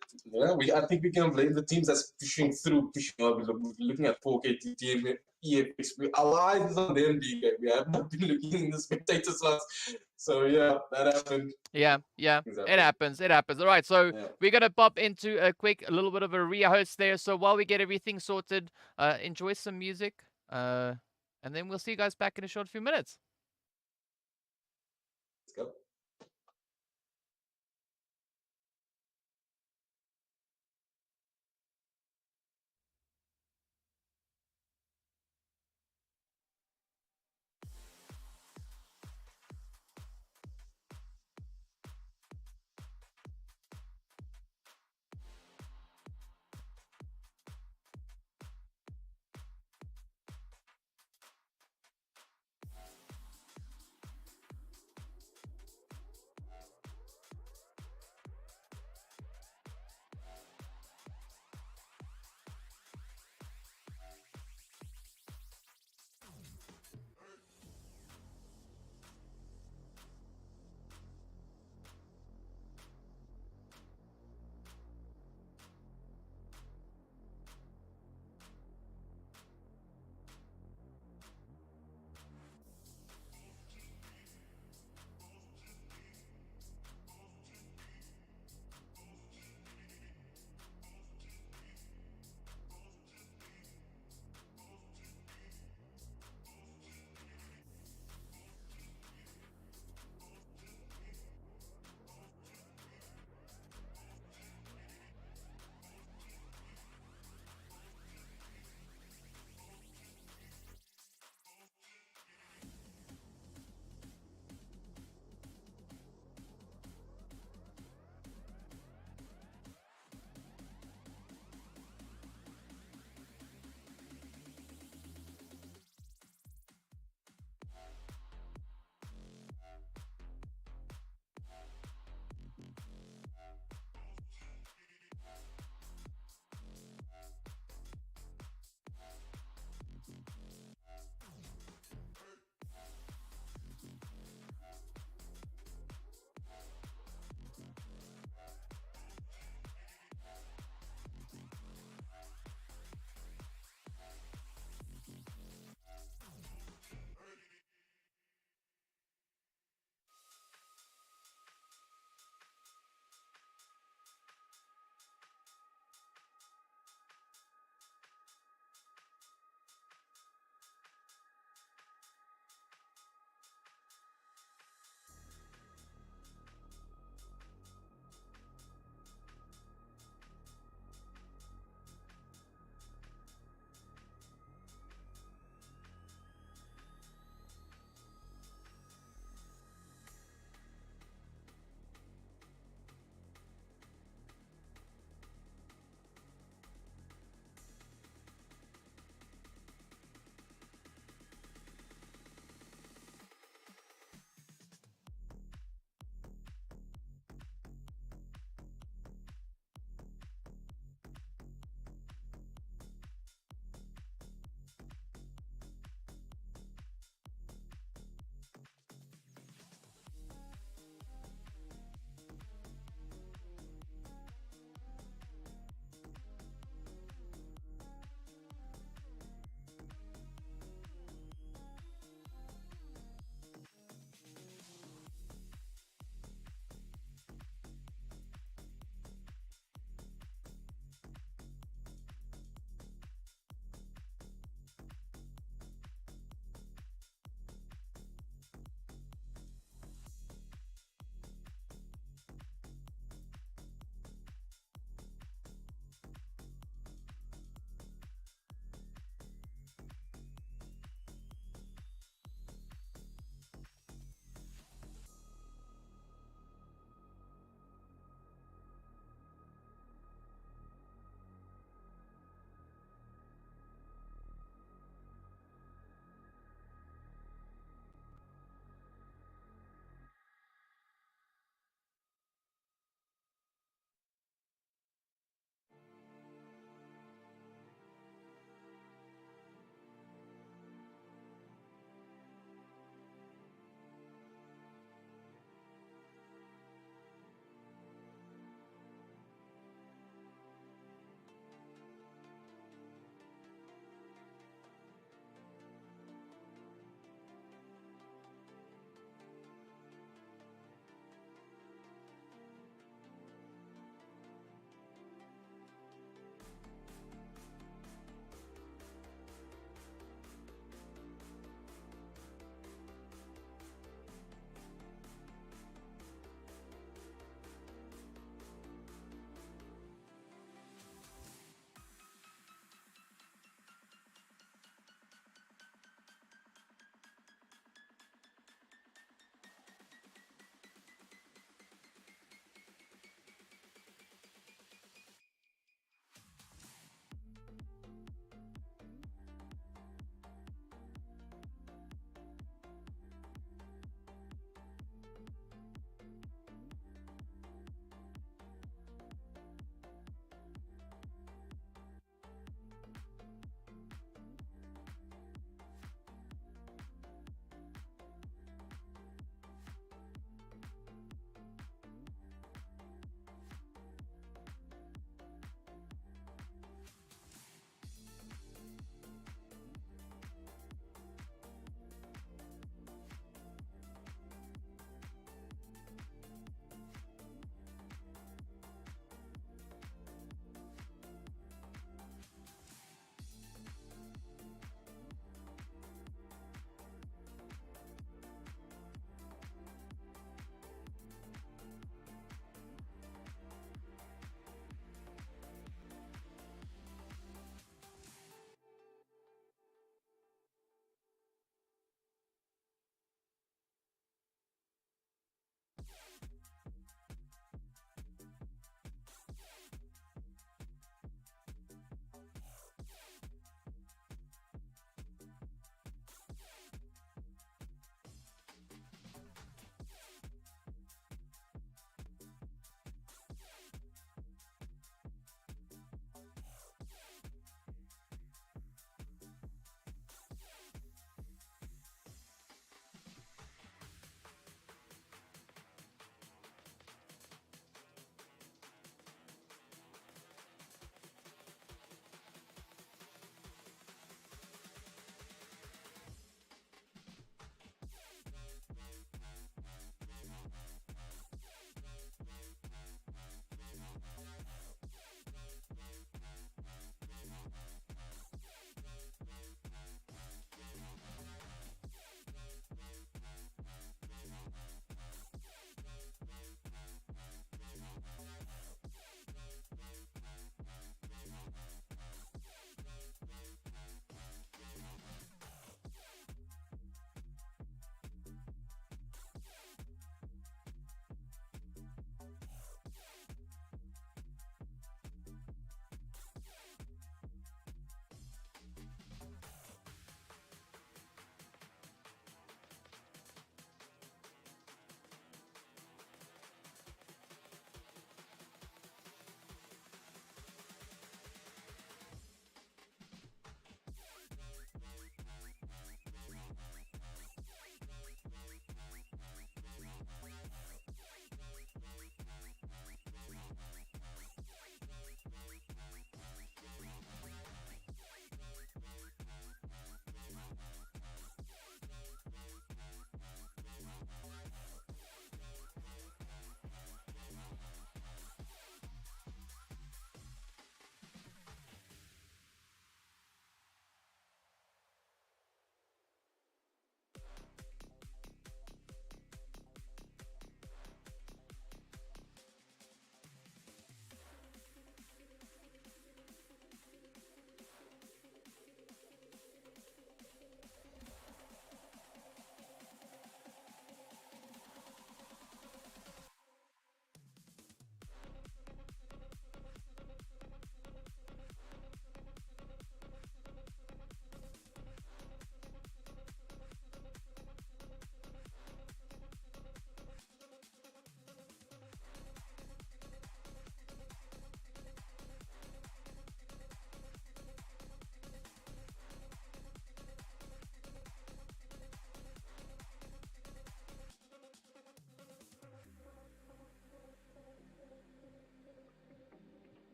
I think we can blame the teams that's pushing through, pushing up. Looking at 4K DreamTeam, EFX. Our eyes is on them, DK. We have not been looking in the spectator slots. So yeah, that happened. Yeah, Exactly. it happens. It happens. All right, so Yeah. we're gonna pop into a little bit of a rehost there. So while we get everything sorted, enjoy some music, and then we'll see you guys back in a short few minutes. Let's go.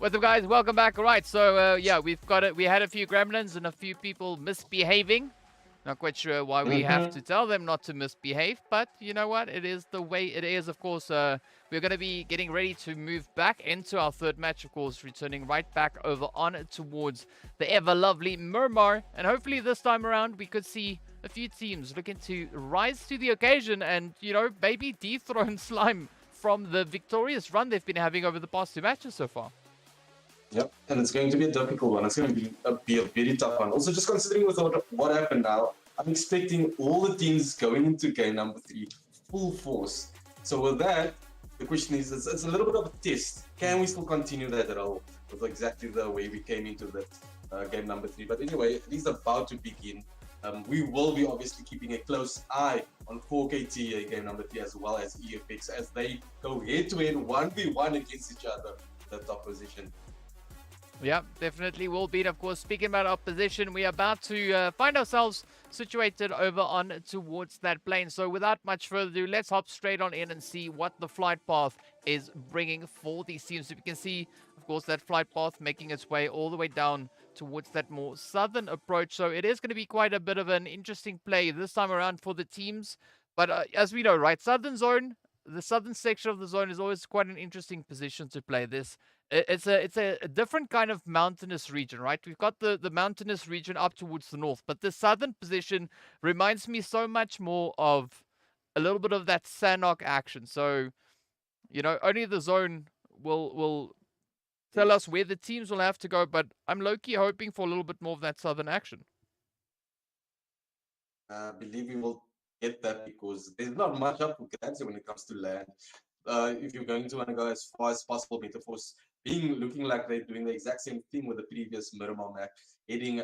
What's up, guys? Welcome back. All right, so yeah, we've got it. We had a few gremlins and a few people misbehaving. Not quite sure why we have to tell them not to misbehave, but you know what? It is the way it is. Of course, we're going to be getting ready to move back into our third match, of course, returning right back over on towards the ever-lovely Murmur. And hopefully this time around, we could see a few teams looking to rise to the occasion and, you know, maybe dethrone Slime from the victorious run they've been having over the past two matches so far. Yep, and it's going to be a difficult one. It's going to be a very tough one. Also, just considering with what happened now, I'm expecting all the teams going into game number 3 full force. So with that, the question is, it's a little bit of a test. Can we still continue that role with exactly the way we came into that game number 3? But anyway, it is about to begin. We will be obviously keeping a close eye on 4KT game number 3 as well as EFX as they go head-to-head 1v1 against each other, the top position. Yeah, definitely will be. Of course, speaking about opposition, we are about to find ourselves situated over on towards that plane. So without much further ado, let's hop straight on in and see what the flight path is bringing for these teams. So we can see, of course, that flight path making its way all the way down towards that more southern approach. So it is going to be quite a bit of an interesting play this time around for the teams. But as we know, right, southern zone, the southern section of the zone is always quite an interesting position to play this. It's a different kind of mountainous region, right? We've got the mountainous region up towards the north, but the southern position reminds me so much more of a little bit of that Sanok action. So, you know, only the zone will tell us where the teams will have to go, but I'm low-key hoping for a little bit more of that southern action. I believe we will get that because there's not much up for grabs when it comes to land. If you're going to want to go as far as possible, MetaForce looking like they're doing the exact same thing with the previous Miramar map, heading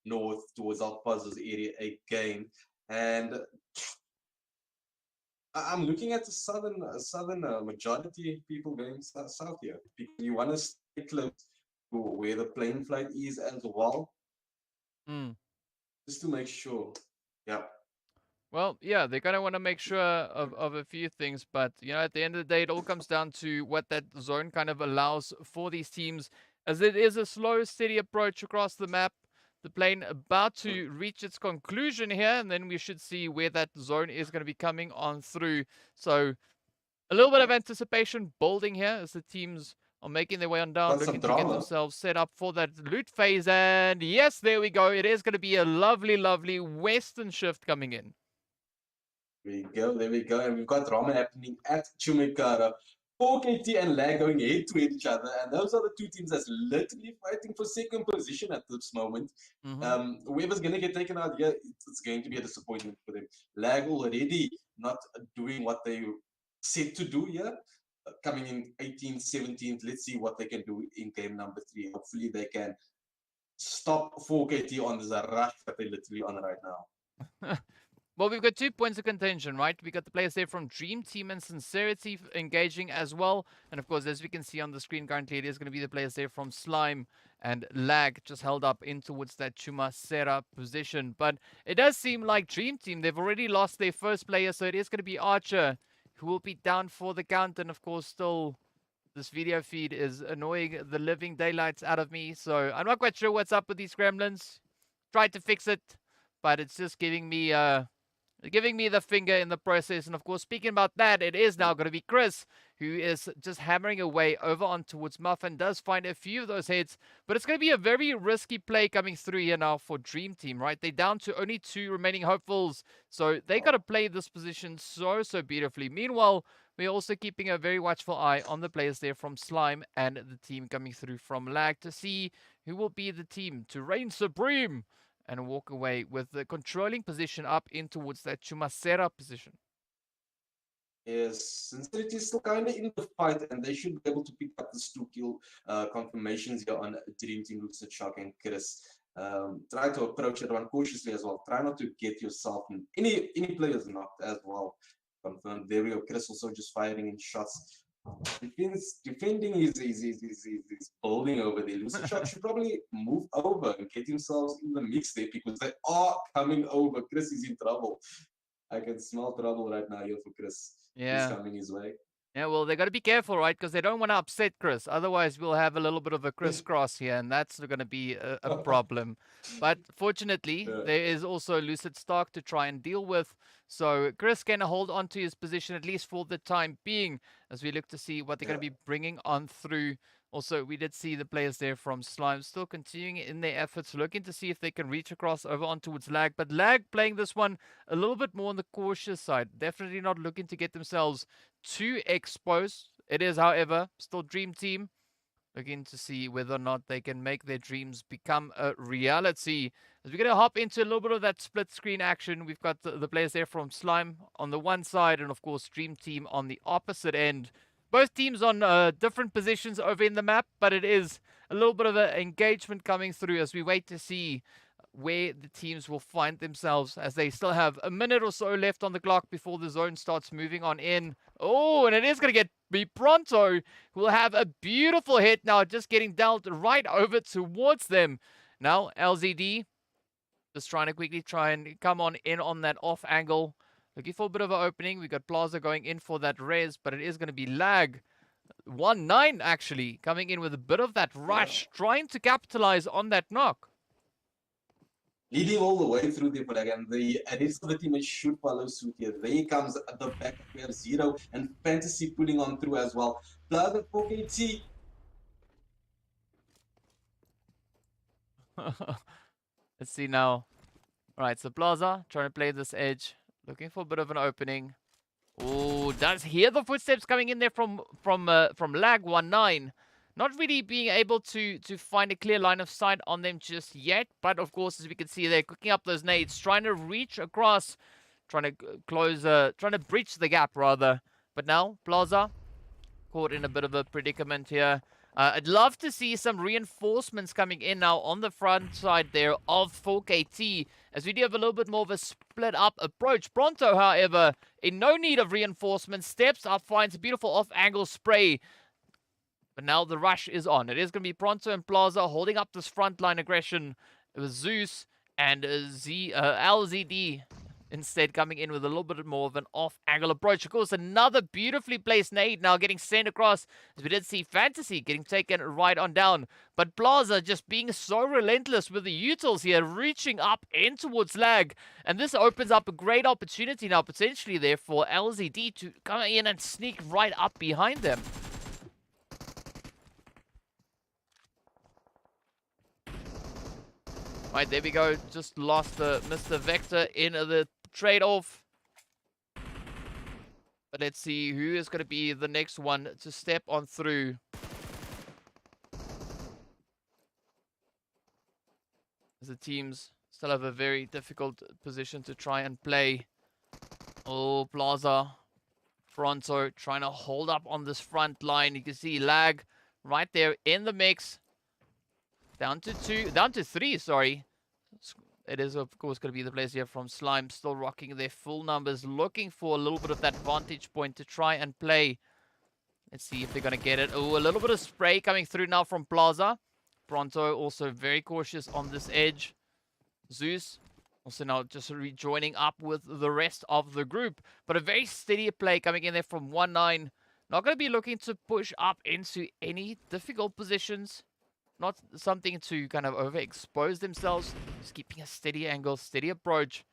north towards Alpazo's area again. And I'm looking at the southern majority people going south here. You want to stay close to where the plane flight is as well, just to make sure. Yeah. Well, yeah, they're going to want to make sure of a few things, but, you know, at the end of the day, it all comes down to what that zone kind of allows for these teams, as it is a slow, steady approach across the map. The plane about to reach its conclusion here, and then we should see where that zone is going to be coming on through. So, a little bit of anticipation building here as the teams are making their way on down, looking to get themselves set up for that loot phase. And yes, there we go. It is going to be a lovely, lovely western shift coming in. There we go. And we've got drama happening at Chumikara. 4KT and Lag going head to each other, and those are the two teams that's literally fighting for second position at this moment. Whoever's going to get taken out here, it's going to be a disappointment for them. Lag already not doing what they said to do here, coming in 18th, 17th. Let's see what they can do in game number 3. Hopefully they can stop 4KT on this rush that they're literally on right now. Well, we've got 2 points of contention, right? We got the players there from DreamTeam and Sincerity engaging as well. And of course, as we can see on the screen currently, it is going to be the players there from Slime and Lag just held up in towards that Chumacera position. But it does seem like DreamTeam, they've already lost their first player, so it is going to be Archer who will be down for the count. And of course, still, this video feed is annoying the living daylights out of me. So I'm not quite sure what's up with these gremlins. Tried to fix it, but it's just giving me the finger in the process. And of course, speaking about that, it is now going to be Chris who is just hammering away over on towards Muff and does find a few of those heads. But it's going to be a very risky play coming through here now for DreamTeam, right? They're down to only 2 remaining hopefuls. So they got to play this position so beautifully. Meanwhile, we're also keeping a very watchful eye on the players there from Slime and the team coming through from Lag to see who will be the team to reign supreme and walk away with the controlling position up in towards that Chumacera position. Yes, Sincerity is still kind of in the fight, and they should be able to pick up the 2 kill confirmations here on DreamTeam. Looks at Shock and Chris. Try to approach it one cautiously as well. Try not to get yourself in any players knocked as well. Confirmed. There we go. Chris also just firing in shots. Defending is building over there. Lucid Shock should probably move over and get themselves in the mix there because they are coming over. Chris is in trouble. I can smell trouble right now here for Chris. Yeah. He's coming his way. Yeah, well, they got to be careful, right? Because they don't want to upset Chris. Otherwise, we'll have a little bit of a crisscross here, and that's going to be a problem. But fortunately, Yeah. there is also Lucid Stock to try and deal with. So Chris can hold on to his position, at least for the time being, as we look to see what they're going to be bringing on through. Also, we did see the players there from Slime still continuing in their efforts, looking to see if they can reach across over on towards Lag. But Lag playing this one a little bit more on the cautious side. Definitely not looking to get themselves too exposed. It is, however, still Dream Team looking to see whether or not they can make their dreams become a reality. As we're going to hop into a little bit of that split screen action, we've got the players there from Slime on the one side and, of course, Dream Team on the opposite end. Both teams on different positions over in the map, but it is a little bit of an engagement coming through as we wait to see where the teams will find themselves, as they still have a minute or so left on the clock before the zone starts moving on in. Oh, and it is going to be Pronto, who will have a beautiful hit now, just getting dealt right over towards them. Now, LZD just trying to quickly try and come on in on that off angle. Looking for a bit of an opening. We got Plaza going in for that res, but it is going to be Lag. 1-9 actually, coming in with a bit of that rush, trying to capitalize on that knock. Leading all the way through the flag, and the rest of the team should follow suit here. There comes at the back. We have Zero and Fantasy pulling on through as well. Plaza 4KT. Let's see now. Alright, so Plaza trying to play this edge. Looking for a bit of an opening. Oh, does hear the footsteps coming in there from Lag 1-9. Not really being able to find a clear line of sight on them just yet. But of course, as we can see, they're cooking up those nades, trying to reach across, trying to close, trying to breach the gap rather. But now Plaza caught in a bit of a predicament here. I'd love to see some reinforcements coming in now on the front side there of 4KT, as we do have a little bit more of a split up approach. Pronto, however, in no need of reinforcements, steps up, finds a beautiful off angle spray. But now the rush is on. It is going to be Pronto and Plaza holding up this frontline aggression. It was Zeus and LZD instead coming in with a little bit more of an off-angle approach. Of course, another beautifully placed nade now getting sent across, as we did see Fantasy getting taken right on down. But Plaza just being so relentless with the utils here, reaching up in towards Lag. And this opens up a great opportunity now, potentially there for LZD to come in and sneak right up behind them. Right, there we go. Just lost Mr. Vector in the trade-off. But let's see who is going to be the next one to step on through. As the teams still have a very difficult position to try and play. Oh, Plaza, Pronto trying to hold up on this front line. You can see Lag right there in the mix. Down to 3, sorry. It is, of course, going to be the players here from Slime, still rocking their full numbers, looking for a little bit of that vantage point to try and play. Let's see if they're going to get it. Oh, a little bit of spray coming through now from Plaza. Pronto also very cautious on this edge. Zeus also now just rejoining up with the rest of the group. But a very steady play coming in there from 1-9. Not going to be looking to push up into any difficult positions. Not something to kind of overexpose themselves. Just keeping a steady angle, steady approach.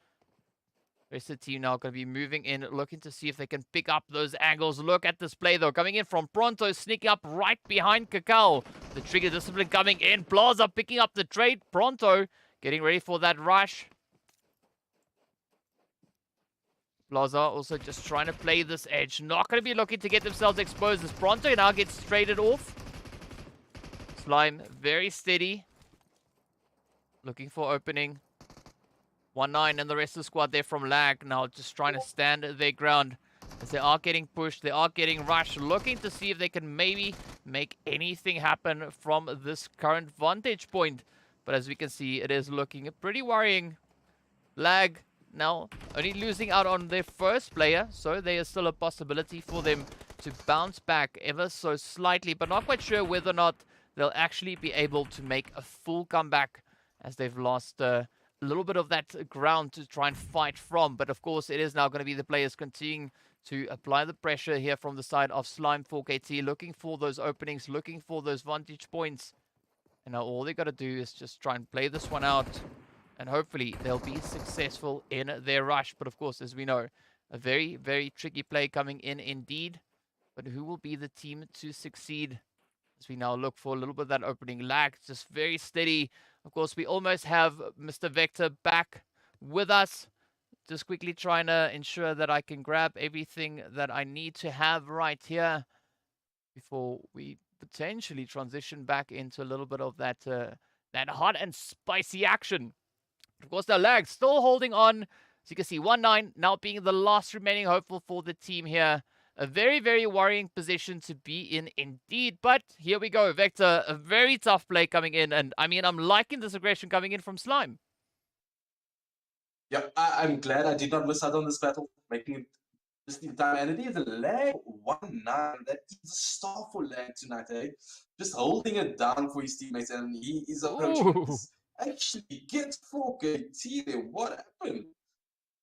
Rest of the team now going to be moving in, looking to see if they can pick up those angles. Look at this play, though. Coming in from Pronto, sneaking up right behind Cacao. The trigger discipline coming in. Plaza picking up the trade. Pronto getting ready for that rush. Plaza also just trying to play this edge. Not going to be looking to get themselves exposed as Pronto now gets traded off. Slime very steady. Looking for opening. 1-9 and the rest of the squad there from Lag now just trying to stand their ground. As they are getting pushed, they are getting rushed. Looking to see if they can maybe make anything happen from this current vantage point. But as we can see, it is looking pretty worrying. Lag now only losing out on their first player. So there is still a possibility for them to bounce back ever so slightly. But not quite sure whether or not they'll actually be able to make a full comeback, as they've lost a little bit of that ground to try and fight from. But of course, it is now going to be the players continuing to apply the pressure here from the side of Slime 4KT, looking for those openings, looking for those vantage points. And now all they got to do is just try and play this one out. And hopefully they'll be successful in their rush. But of course, as we know, a very, very tricky play coming in indeed. But who will be the team to succeed? As we now look for a little bit of that opening lag, just very steady. Of course, we almost have Mr. Vector back with us. Just quickly trying to ensure that I can grab everything that I need to have right here before we potentially transition back into a little bit of that that hot and spicy action. Of course, the lag still holding on. As you can see, 1-9 now being the last remaining hopeful for the team here. A very, very worrying position to be in indeed. But here we go. Vector, a very tough play coming in. And I mean, I'm liking this aggression coming in from Slime. Yeah, I'm glad I did not miss out on this battle, making it just in time. And it is a lag 1-9. That is a star for lag tonight, eh? Just holding it down for his teammates, and he is approaching this. Actually, gets 4KT there. What happened?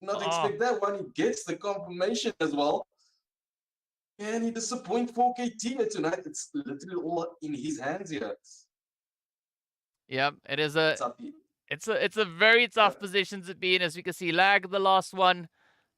Not expect that one. He gets the confirmation as well. And he disappoints 4KT tonight. It's literally all in his hands here. Yeah, it is it's a very tough position to be in. As you can see, lag the last one.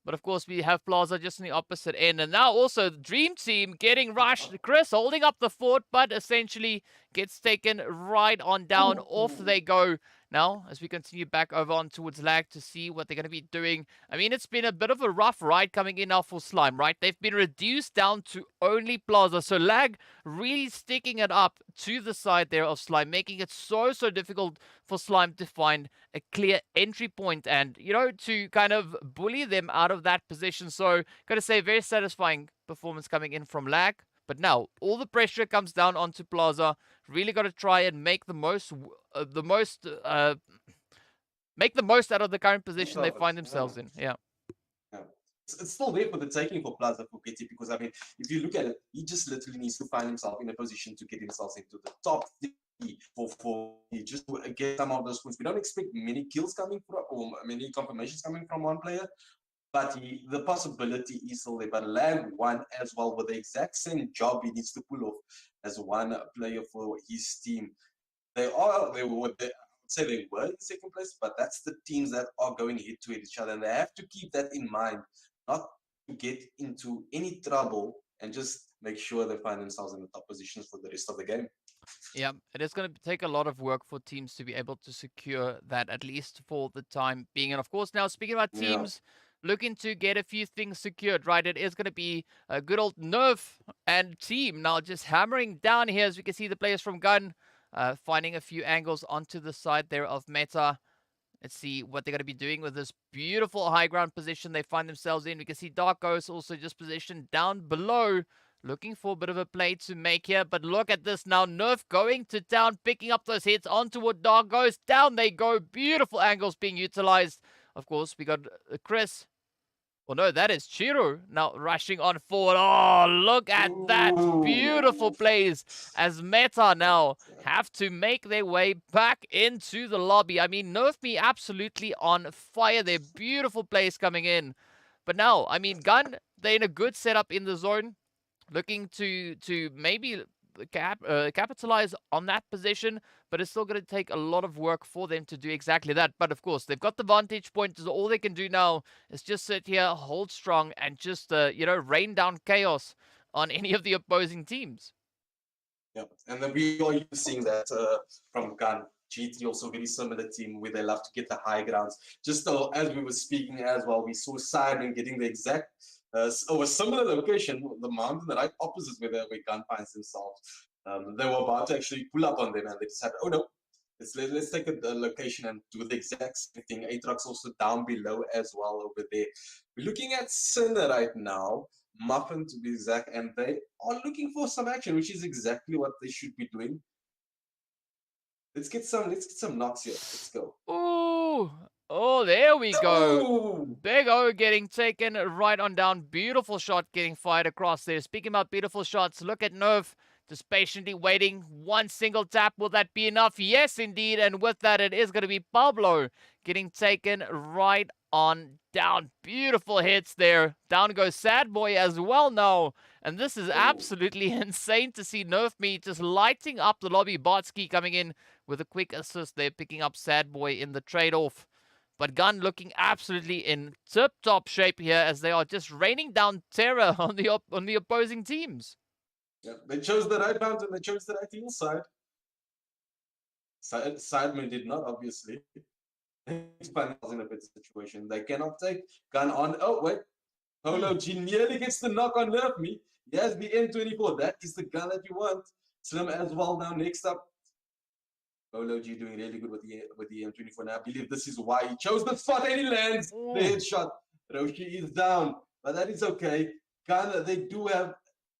But of course, we have Plaza just on the opposite end. And now also the DreamTeam getting rushed. Chris holding up the fort, but essentially gets taken right on down. Off they go. Now, as we continue back over on towards lag to see what they're going to be doing. I mean, it's been a bit of a rough ride coming in now for Slime, right? They've been reduced down to only Plaza. So lag really sticking it up to the side there of Slime, making it so difficult for Slime to find a clear entry point and, you know, to kind of bully them out of that position. So, gotta say, very satisfying performance coming in from lag. But now, all the pressure comes down onto Plaza. Really got to try and make the most make the most out of the current position they find themselves in. Yeah. It's still there for the taking for Plaza for KT, because I mean, if you look at it, he just literally needs to find himself in a position to get himself into the top 3 for just to get some of those points. We don't expect many kills coming from, or many confirmations coming from one player. But the possibility is still there. But lag 1 as well, with the exact same job he needs to pull off as one player for his team. I would say they were in second place, but that's the teams that are going head to each other. And they have to keep that in mind, not to get into any trouble, and just make sure they find themselves in the top positions for the rest of the game. Yeah, it is going to take a lot of work for teams to be able to secure that, at least for the time being. And of course, now speaking about teams looking to get a few things secured, right? It is going to be a good old Nerf and team now just hammering down here, as we can see the players from Gun finding a few angles onto the side there of Meta. Let's see what they're going to be doing with this beautiful high ground position they find themselves in. We can see Dark Ghost also just positioned down below, looking for a bit of a play to make here. But look at this now. Nerf going to town, picking up those hits onto what Dark Ghost. Down they go. Beautiful angles being utilized. Of course, we got Chris. Well, no, that is Chiro now rushing on forward. Oh, look at that. Beautiful plays as Meta now have to make their way back into the lobby. I mean, Nerf me absolutely on fire. They're beautiful plays coming in. But now, I mean, Gun, they're in a good setup in the zone. Looking to maybe capitalize on that position, but it's still going to take a lot of work for them to do exactly that. But of course, they've got the vantage point. So all they can do now is just sit here, hold strong, and just you know, rain down chaos on any of the opposing teams. Yeah, and then we are seeing that from Gun. GT also very similar team where they love to get the high grounds. Just as we were speaking as well, we saw SIDEMEN getting the exact a similar location, the mountain right opposite where Gun finds themselves. They were about to actually pull up on them, and they decided, oh no, let's take a location and do the exact same thing. ATROX also down below as well over there. We're looking at Cinder right now, Muffin to be exact, and they are looking for some action, which is exactly what they should be doing. Let's get some knocks here. Let's go. Ooh. Oh, there we go. Big O getting taken right on down. Beautiful shot getting fired across there. Speaking about beautiful shots, look at Nerf just patiently waiting. One single tap. Will that be enough? Yes, indeed. And with that, it is going to be Pablo getting taken right on down. Beautiful hits there. Down goes Sad Boy as well now. And this is absolutely insane to see Nerf Me just lighting up the lobby. Botski coming in with a quick assist there, picking up Sad Boy in the trade-off. But Gun looking absolutely in tip-top shape here as they are just raining down terror on the opposing teams. Yeah, they chose the right mountain, they chose the right hillside. SIDEMEN did not, obviously. They find themselves in a better situation. They cannot take Gun on. Oh, wait. Polo G nearly gets the knock on Nerf Me. He has the M24. That is the gun that you want. Slim as well now. Next up, Polo G doing really good with the M24. Now I believe this is why he chose the spot and he lands the headshot. Roshi is down, but that is okay. Gun, they do have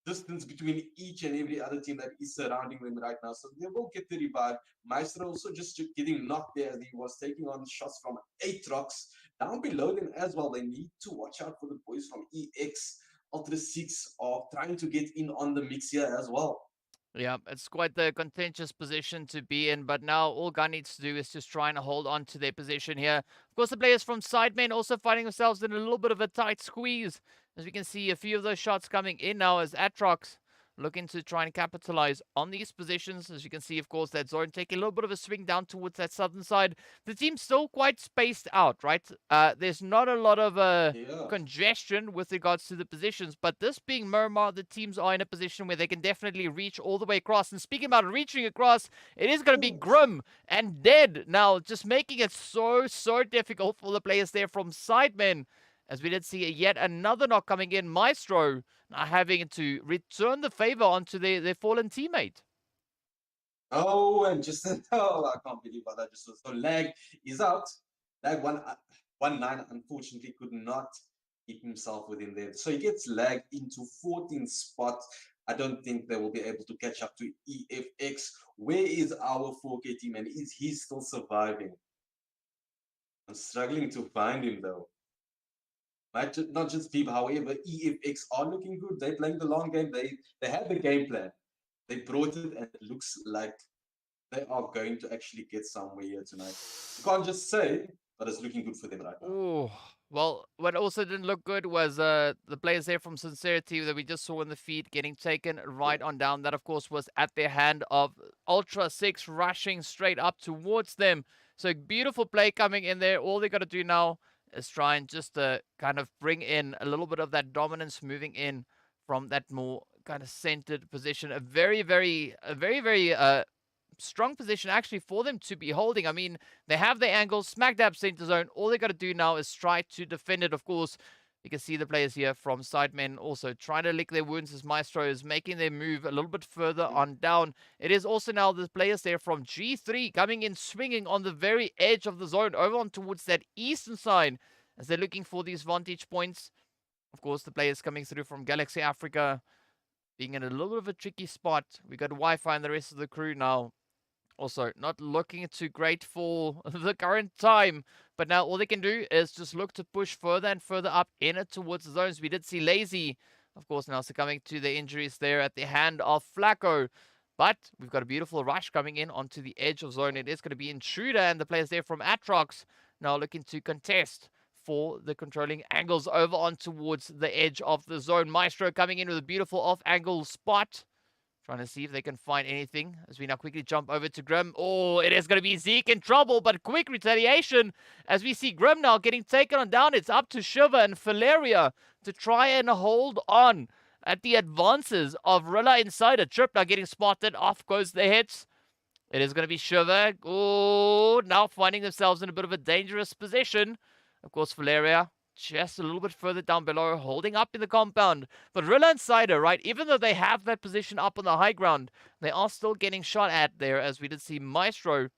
distance between each and every other team that is surrounding them right now, so they will get the revive. Maestro also just getting knocked there as he was taking on shots from ATROX. Down below them as well, they need to watch out for the boys from EX. Ultra 6 are trying to get in on the mix here as well. Yeah, it's quite the contentious position to be in, but now all Gun needs to do is just try and hold on to their position here. Of course, the players from SIDEMEN also finding themselves in a little bit of a tight squeeze. As we can see, a few of those shots coming in now as ATROX looking to try and capitalize on these positions. As you can see, of course, that zone taking a little bit of a swing down towards that southern side. The team's still quite spaced out, right? There's not a lot of congestion with regards to the positions, but this being Miramar, the teams are in a position where they can definitely reach all the way across. And speaking about reaching across, it is going to be Grim and Dead now, just making it so difficult for the players there from SIDEMEN. As we did see yet another knock coming in, Maestro now having to return the favor onto their fallen teammate. Oh, and just oh, I can't believe what that just was. So Lag is out. Lag 1-9 unfortunately could not keep himself within there. So he gets Lag into 14th spot. I don't think they will be able to catch up to EFX. Where is our 4K team and is he still surviving? I'm struggling to find him though. Not just people, however, EFX are looking good. They're playing the long game. They have the game plan. They brought it, and it looks like they are going to actually get somewhere here tonight. You can't just say, but it's looking good for them right now. Ooh. Well, what also didn't look good was the players there from Sincerity that we just saw in the feed getting taken right on down. That, of course, was at their hand of Ultra 6 rushing straight up towards them. So beautiful play coming in there. All they got to do now is try and just kind of bring in a little bit of that dominance moving in from that more kind of centered position. A very strong position actually for them to be holding. I mean, they have their angles, smack dab center zone. All they got to do now is try to defend it. Of course, you can see the players here from SIDEMEN also trying to lick their wounds as Maestro is making their move a little bit further on down. It is also now the players there from G3 coming in, swinging on the very edge of the zone over on towards that eastern side as they're looking for these vantage points. Of course, the players coming through from Galaxy Africa being in a little bit of a tricky spot. We got Wi-Fi and the rest of the crew now. Also, not looking too great for the current time. But now all they can do is just look to push further and further up in it towards the zones. We did see Lazy, of course, now succumbing to the injuries there at the hand of Flacco. But we've got a beautiful rush coming in onto the edge of zone. It is going to be Intruder and the players there from ATROX now looking to contest for the controlling angles over on towards the edge of the zone. Maestro coming in with a beautiful off-angle spot. Trying to see if they can find anything as we now quickly jump over to Grim. Oh, it is going to be Zeke in trouble, but quick retaliation as we see Grim now getting taken on down. It's up to Shiva and Valeria to try and hold on at the advances of Rila Insider. Trip now getting spotted. Off goes the hits. It is going to be Shiva. Oh, now finding themselves in a bit of a dangerous position. Of course, Valeria just a little bit further down below, holding up in the compound. But Rila Insider, right, even though they have that position up on the high ground, they are still getting shot at there, as we did see Maestro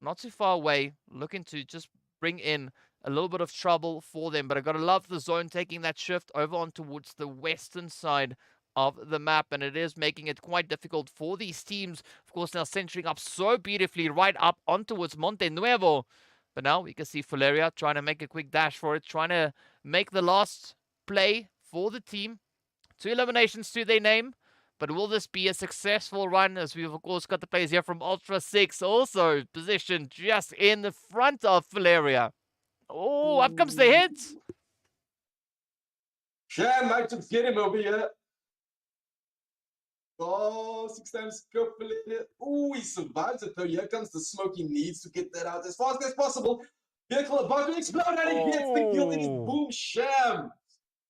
not too far away, looking to just bring in a little bit of trouble for them. But I gotta love the zone taking that shift over on towards the western side of the map, and it is making it quite difficult for these teams. Of course, now centering up so beautifully right up on towards Monte Nuevo. But now we can see Valeria trying to make a quick dash for it, trying to make the last play for the team. 2 eliminations to their name. But will this be a successful run? As we've, of course, got the players here from Ultra 6 also positioned just in the front of Valeria. Oh, up comes the hit. Sham might just get him over here. Oh, 6 times calculated. Oh, he survives it though. Here comes the smoke. He needs to get that out as fast as possible. Vehicle about to explode and he gets the kill. It is boom Sham.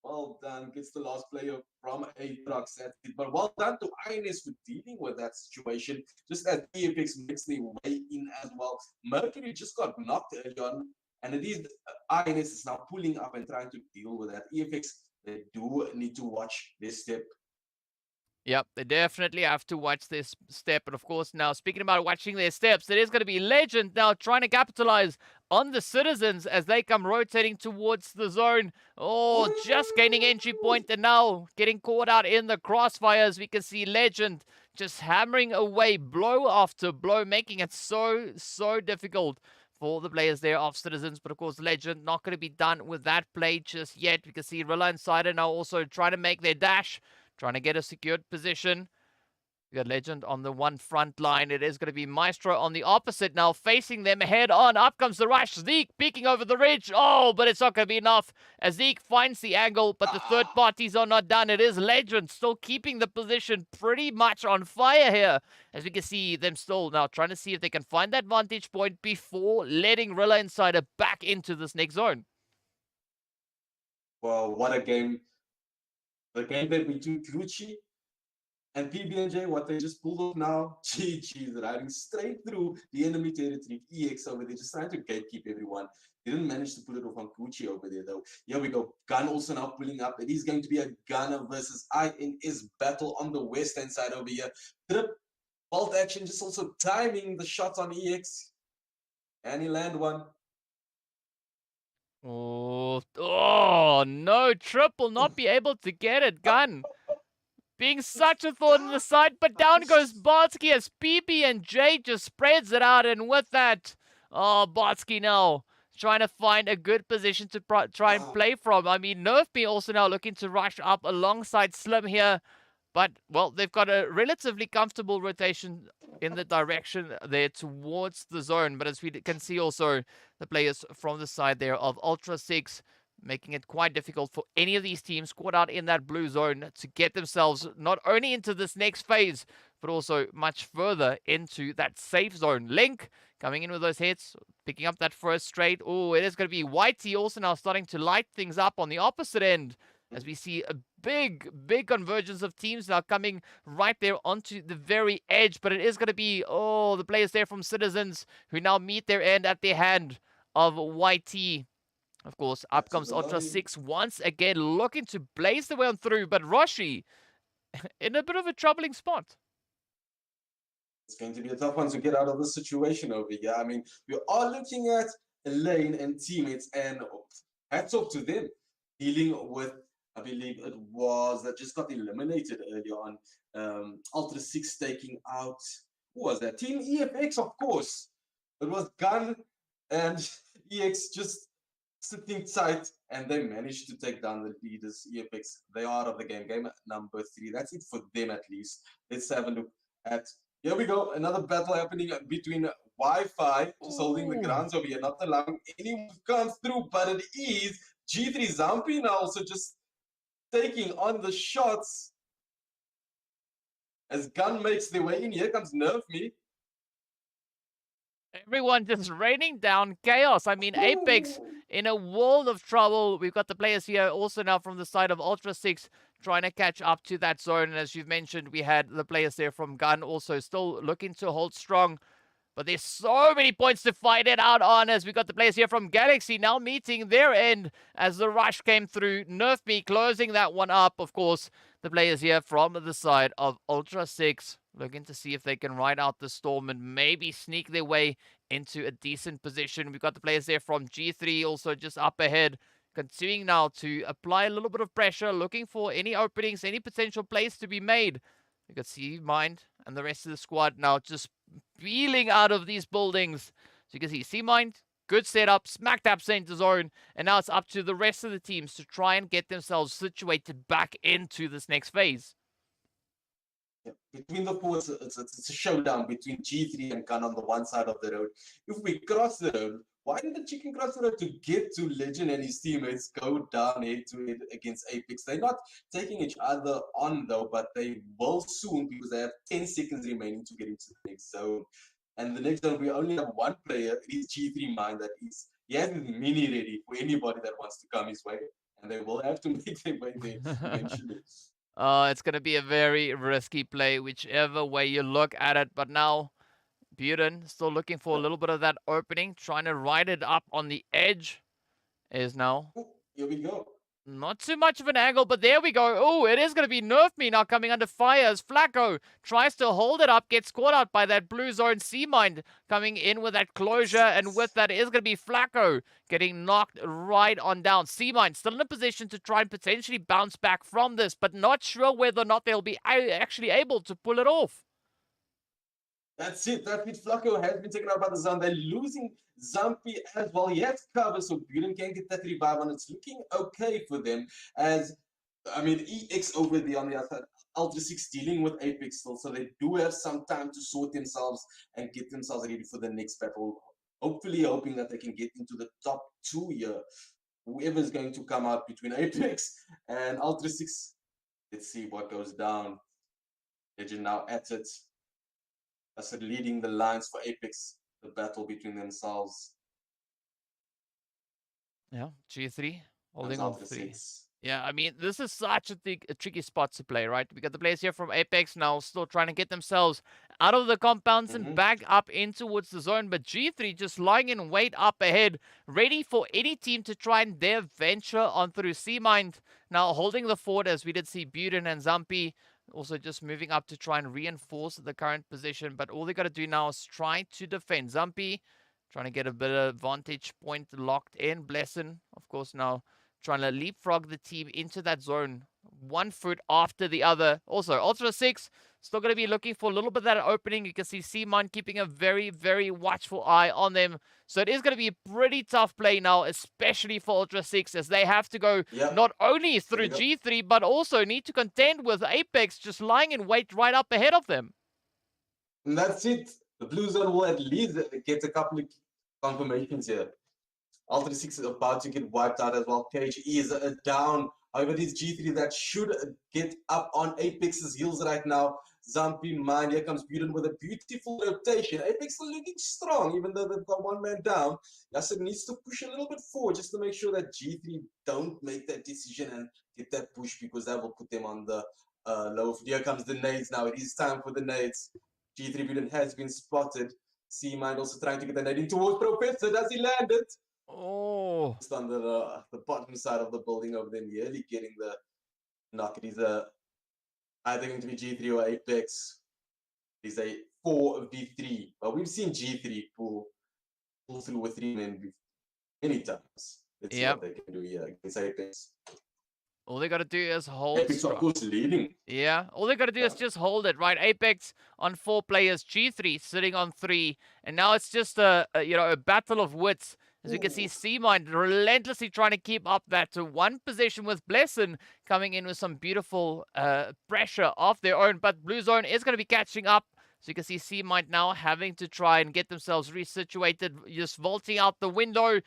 Well done. Gets the last player from ATROX. That's it. But well done to INS for dealing with that situation. Just as EFX makes their way in as well. Mercury just got knocked early on. And it is INS is now pulling up and trying to deal with that. EFX, they do need to watch this step. Yep, they definitely have to watch this step. And of course, now speaking about watching their steps, it is going to be Legend now trying to capitalize on the Citizens as they come rotating towards the zone. Oh, just gaining entry point and now getting caught out in the crossfires. We can see Legend just hammering away blow after blow, making it so difficult for the players there of Citizens. But of course, Legend not going to be done with that play just yet. We can see Rila Insider now also trying to make their dash, trying to get a secured position. We got Legend on the one front line. It is going to be Maestro on the opposite now, facing them head on. Up comes the rush. Zeke peeking over the ridge. Oh, but it's not going to be enough as Zeke finds the angle, but the third parties are not done. It is Legend still keeping the position pretty much on fire here, as we can see them still now trying to see if they can find that vantage point before letting Rila Insider back into this next zone. Well, what a game. The game that between Gucci and PB&J, what they just pulled off now, GG's riding straight through the enemy territory. EX over there, just trying to gatekeep everyone. Didn't manage to pull it off on Gucci over there, though. Here we go. Gun also now pulling up. It is going to be a Gunner versus INS battle on the west-hand side over here. Trip, bolt action, just also timing the shot on EX. And he land one. Oh, no. Trip will not be able to get it. Gun being such a thorn in the side, but down goes Botsky as PB&J just spreads it out, and with that, oh, Botsky now trying to find a good position to try and play from. I mean, Nerfby also now looking to rush up alongside Slim here, but, well, they've got a relatively comfortable rotation in the direction there towards the zone, but as we can see also, the players from the side there of Ultra 6 making it quite difficult for any of these teams caught out in that blue zone to get themselves not only into this next phase, but also much further into that safe zone. Link coming in with those hits, picking up that first straight. Oh, it is going to be Whitey also now starting to light things up on the opposite end, as we see a big convergence of teams now coming right there onto the very edge. But it is going to be, the players there from Citizens who now meet their end at the hand of YT. Of course, up comes Ultra 6 once again, looking to blaze the way on through, but Roshi in a bit of a troubling spot. It's going to be a tough one to get out of this situation over here. I mean, we are looking at Elaine and teammates, and hats off to them dealing with, I believe it was that just got eliminated earlier on. Ultra 6 taking out, who was that? Team EFX, of course. It was Gun and EX just sitting tight, and they managed to take down the leaders, EFX. They are out of the game. Game number 3. That's it for them at least. Let's have a look at, here we go, another battle happening between Wi-Fi, just holding the grounds over here, not allowing anyone to come through, but it is G3 Zampi now also just taking on the shots as Gun makes their way in. Here comes Nerf Me. Everyone just raining down chaos. I mean, Apex in a world of trouble. We've got the players here also now from the side of Ultra 6 trying to catch up to that zone. And as you've mentioned, we had the players there from Gun also still looking to hold strong. But there's so many points to fight it out on, as we got the players here from Galaxy now meeting their end as the rush came through. Nerfby closing that one up. Of course, the players here from the side of Ultra 6 looking to see if they can ride out the storm and maybe sneak their way into a decent position. We've got the players there from G3 also just up ahead, continuing now to apply a little bit of pressure, looking for any openings, any potential plays to be made. You can see Mind and the rest of the squad now just peeling out of these buildings. So you can see C-Mind, good setup, smack dab center zone, and now it's up to the rest of the teams to try and get themselves situated back into this next phase. Yeah, between the four, it's a showdown between G3 and Gun on the one side of the road. If we cross the road, why did the Chicken Crusher to get to Legend and his teammates go down head-to-head against Apex? They're not taking each other on, though, but they will soon because they have 10 seconds remaining to get into the next zone. And the next zone, we only have one player. It is G3 Mind that is, he has his mini ready for anybody that wants to come his way. And they will have to make their way there eventually. It's going to be a very risky play, whichever way you look at it. But now, Buren still looking for a little bit of that opening, trying to ride it up on the edge. Is now. Ooh, here we go. Not too much of an angle, but there we go. Oh, it is going to be Nerf Me now coming under fire as Flacco tries to hold it up, gets caught out by that blue zone C-Mind coming in with that closure, and with that it is going to be Flacco getting knocked right on down. C-Mind still in a position to try and potentially bounce back from this, but not sure whether or not they'll be actually able to pull it off. That's it. That bit Flacco has been taken out by the zone. They're losing Zampi as well. He has cover, so Buren can get that revive, and it's looking okay for them. As I mean, EX over there on the other side, Ultra 6 dealing with Apex still, so they do have some time to sort themselves and get themselves ready for the next battle. Hopefully, hoping that they can get into the top 2 here. Whoever's going to come out between Apex and Ultra 6. Let's see what goes down. Legend now at it. As leading the lines for Apex, the battle between themselves. Yeah, G3 holding on 3. 6. Yeah, I mean, this is such a tricky spot to play, right? We got the players here from Apex now still trying to get themselves out of the compounds and back up in towards the zone. But G3 just lying in wait up ahead, ready for any team to try and dare venture on through. C-Mind now holding the fort, as we did see Buren and Zampi also just moving up to try and reinforce the current position. But all they got to do now is try to defend. Zampi trying to get a bit of vantage point locked in. Blessin, of course, now trying to leapfrog the team into that zone, one foot after the other. Also, Ultra 6 still going to be looking for a little bit of that opening. You can see C-Mind keeping a very, very watchful eye on them. So it is going to be a pretty tough play now, especially for Ultra 6, as they have to go not only through G3, but also need to contend with Apex just lying in wait right up ahead of them. And that's it. The blue zone will at least get a couple of confirmations here. Ultra 6 is about to get wiped out as well. Cage is down. However, this G3 that should get up on Apex's heels right now. Zampi, Mind, here comes Buren with a beautiful rotation. Apex is looking strong, even though they've got one man down. Yasser needs to push a little bit forward just to make sure that G3 don't make that decision and get that push, because that will put them on the low. Here comes the nades now. It is time for the nades. G3 Buren has been spotted. C-Mind also trying to get the nade in towards Professor. Does he land it? Oh, just under the bottom side of the building over there, nearly getting the knock. It is either going to be G3 or Apex. It is a 4v3, but we've seen G3 pull through with 3 men many times. Let's see what they can do here against Apex. All they got to do is hold. Apex, of course, leading. Yeah, all they got to do is just hold it, right? Apex on 4 players, G3 sitting on 3, and now it's just a battle of wits. As you can see, C-Mind relentlessly trying to keep up that to one position, with Blessin coming in with some beautiful pressure of their own. But Blue Zone is going to be catching up. So you can see C-Mind now having to try and get themselves resituated, just vaulting out the window,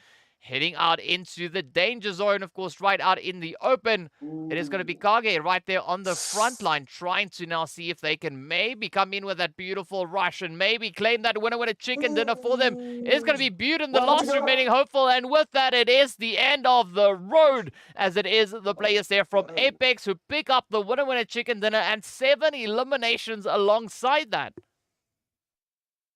heading out into the danger zone, of course, right out in the open. It is going to be Kage right there on the front line, trying to now see if they can maybe come in with that beautiful rush and maybe claim that winner with a chicken dinner for them. It is going to be Buren, the last remaining hopeful, and with that, it is the end of the road, as it is the players there from Apex who pick up the winner with a chicken dinner and 7 eliminations alongside that.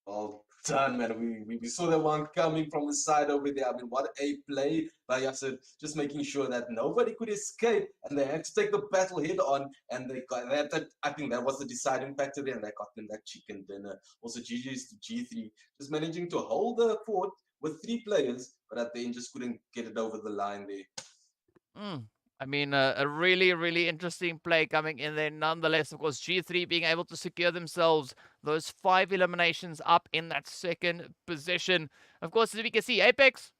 Well done, man. We saw that one coming from the side over there. I mean, what a play by Yasser, just making sure that nobody could escape, and they had to take the battle head on, and they got that. I think that was the deciding factor there, and they got them that chicken dinner. Also, GG's to G3, just managing to hold the fort with 3 players, but at the end just couldn't get it over the line there. I mean, a really, really interesting play coming in there. Nonetheless, of course, G3 being able to secure themselves those 5 eliminations up in that second position. Of course, as we can see, Apex,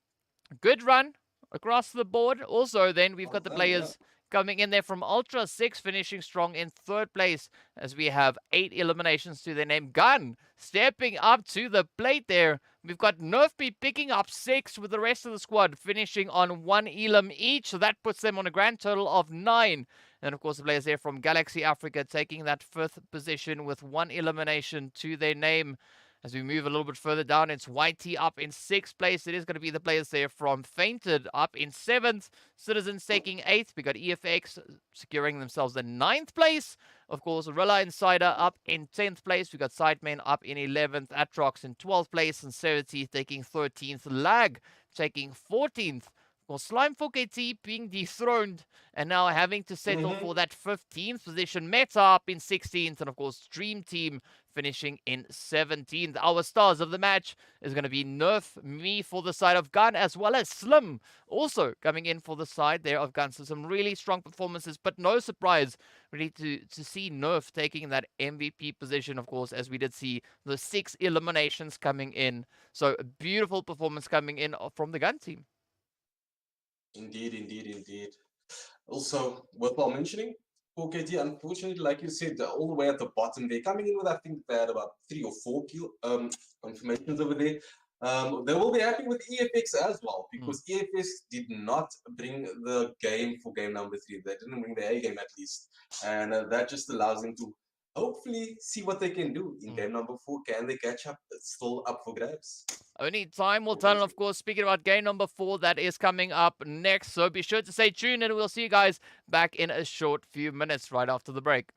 good run across the board. Also, then we've got the players Coming in there from Ultra 6, finishing strong in 3rd place, as we have 8 eliminations to their name. Gun stepping up to the plate there. We've got Nerfby picking up 6 with the rest of the squad, finishing on 1 elim each. So that puts them on a grand total of 9. And of course, the players there from Galaxy Africa taking that 5th position with 1 elimination to their name. As we move a little bit further down, it's YT up in 6th place. It is going to be the players there from Feinted up in 7th. Sidizens taking 8th. We got EFX securing themselves the 9th place. Of course, Rila Insider up in 10th place. We got SIDEMEN up in 11th. ATROX in 12th place. Sincerity taking 13th. Lag taking 14th. Well, Slime 4KT being dethroned and now having to settle for that 15th position. Meta up in 16th, and of course, DreamTeam finishing in 17th. Our stars of the match is going to be Nerf, me for the side of Gun, as well as Slim also coming in for the side there of Gun. So some really strong performances, but no surprise really to see Nerf taking that MVP position, of course, as we did see the 6 eliminations coming in. So a beautiful performance coming in from the Gun team. Indeed, indeed, indeed. Also, worthwhile mentioning, 4KT, unfortunately, like you said, all the way at the bottom, they're coming in with, I think, they had about 3 or 4 confirmations over there. They will be happy with EFX as well, because EFX did not bring the game for game number 3. They didn't bring the A game at least. And that just allows them to hopefully see what they can do in game number 4. Can they catch up? It's still up for grabs. Only time will tell, and of course, speaking about game number 4, that is coming up next. So be sure to stay tuned, and we'll see you guys back in a short few minutes right after the break.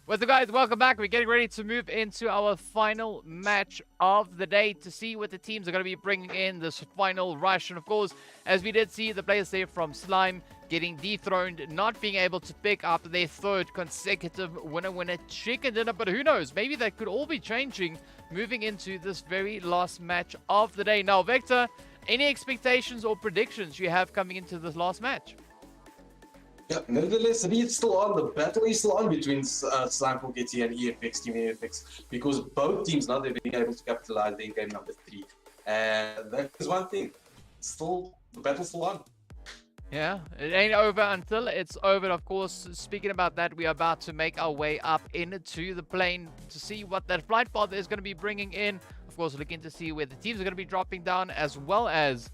What's up, guys? Welcome back. We're getting ready to move into our final match of the day to see what the teams are going to be bringing in this final rush. And of course, as we did see the players there from Slime getting dethroned, not being able to pick up their third consecutive winner chicken dinner. But who knows? Maybe that could all be changing moving into this very last match of the day. Now, Vector, any expectations or predictions you have coming into this last match? Yeah, nevertheless, it's still on. The battle is still on between Slime Forgetty and EFX, Team EFX, because both teams now they've been able to capitalize in game number 3. And that is one thing. Still, the battle's still on. Yeah, it ain't over until it's over. Of course, speaking about that, we are about to make our way up into the plane to see what that flight path is going to be bringing in. Of course, looking to see where the teams are going to be dropping down, as well as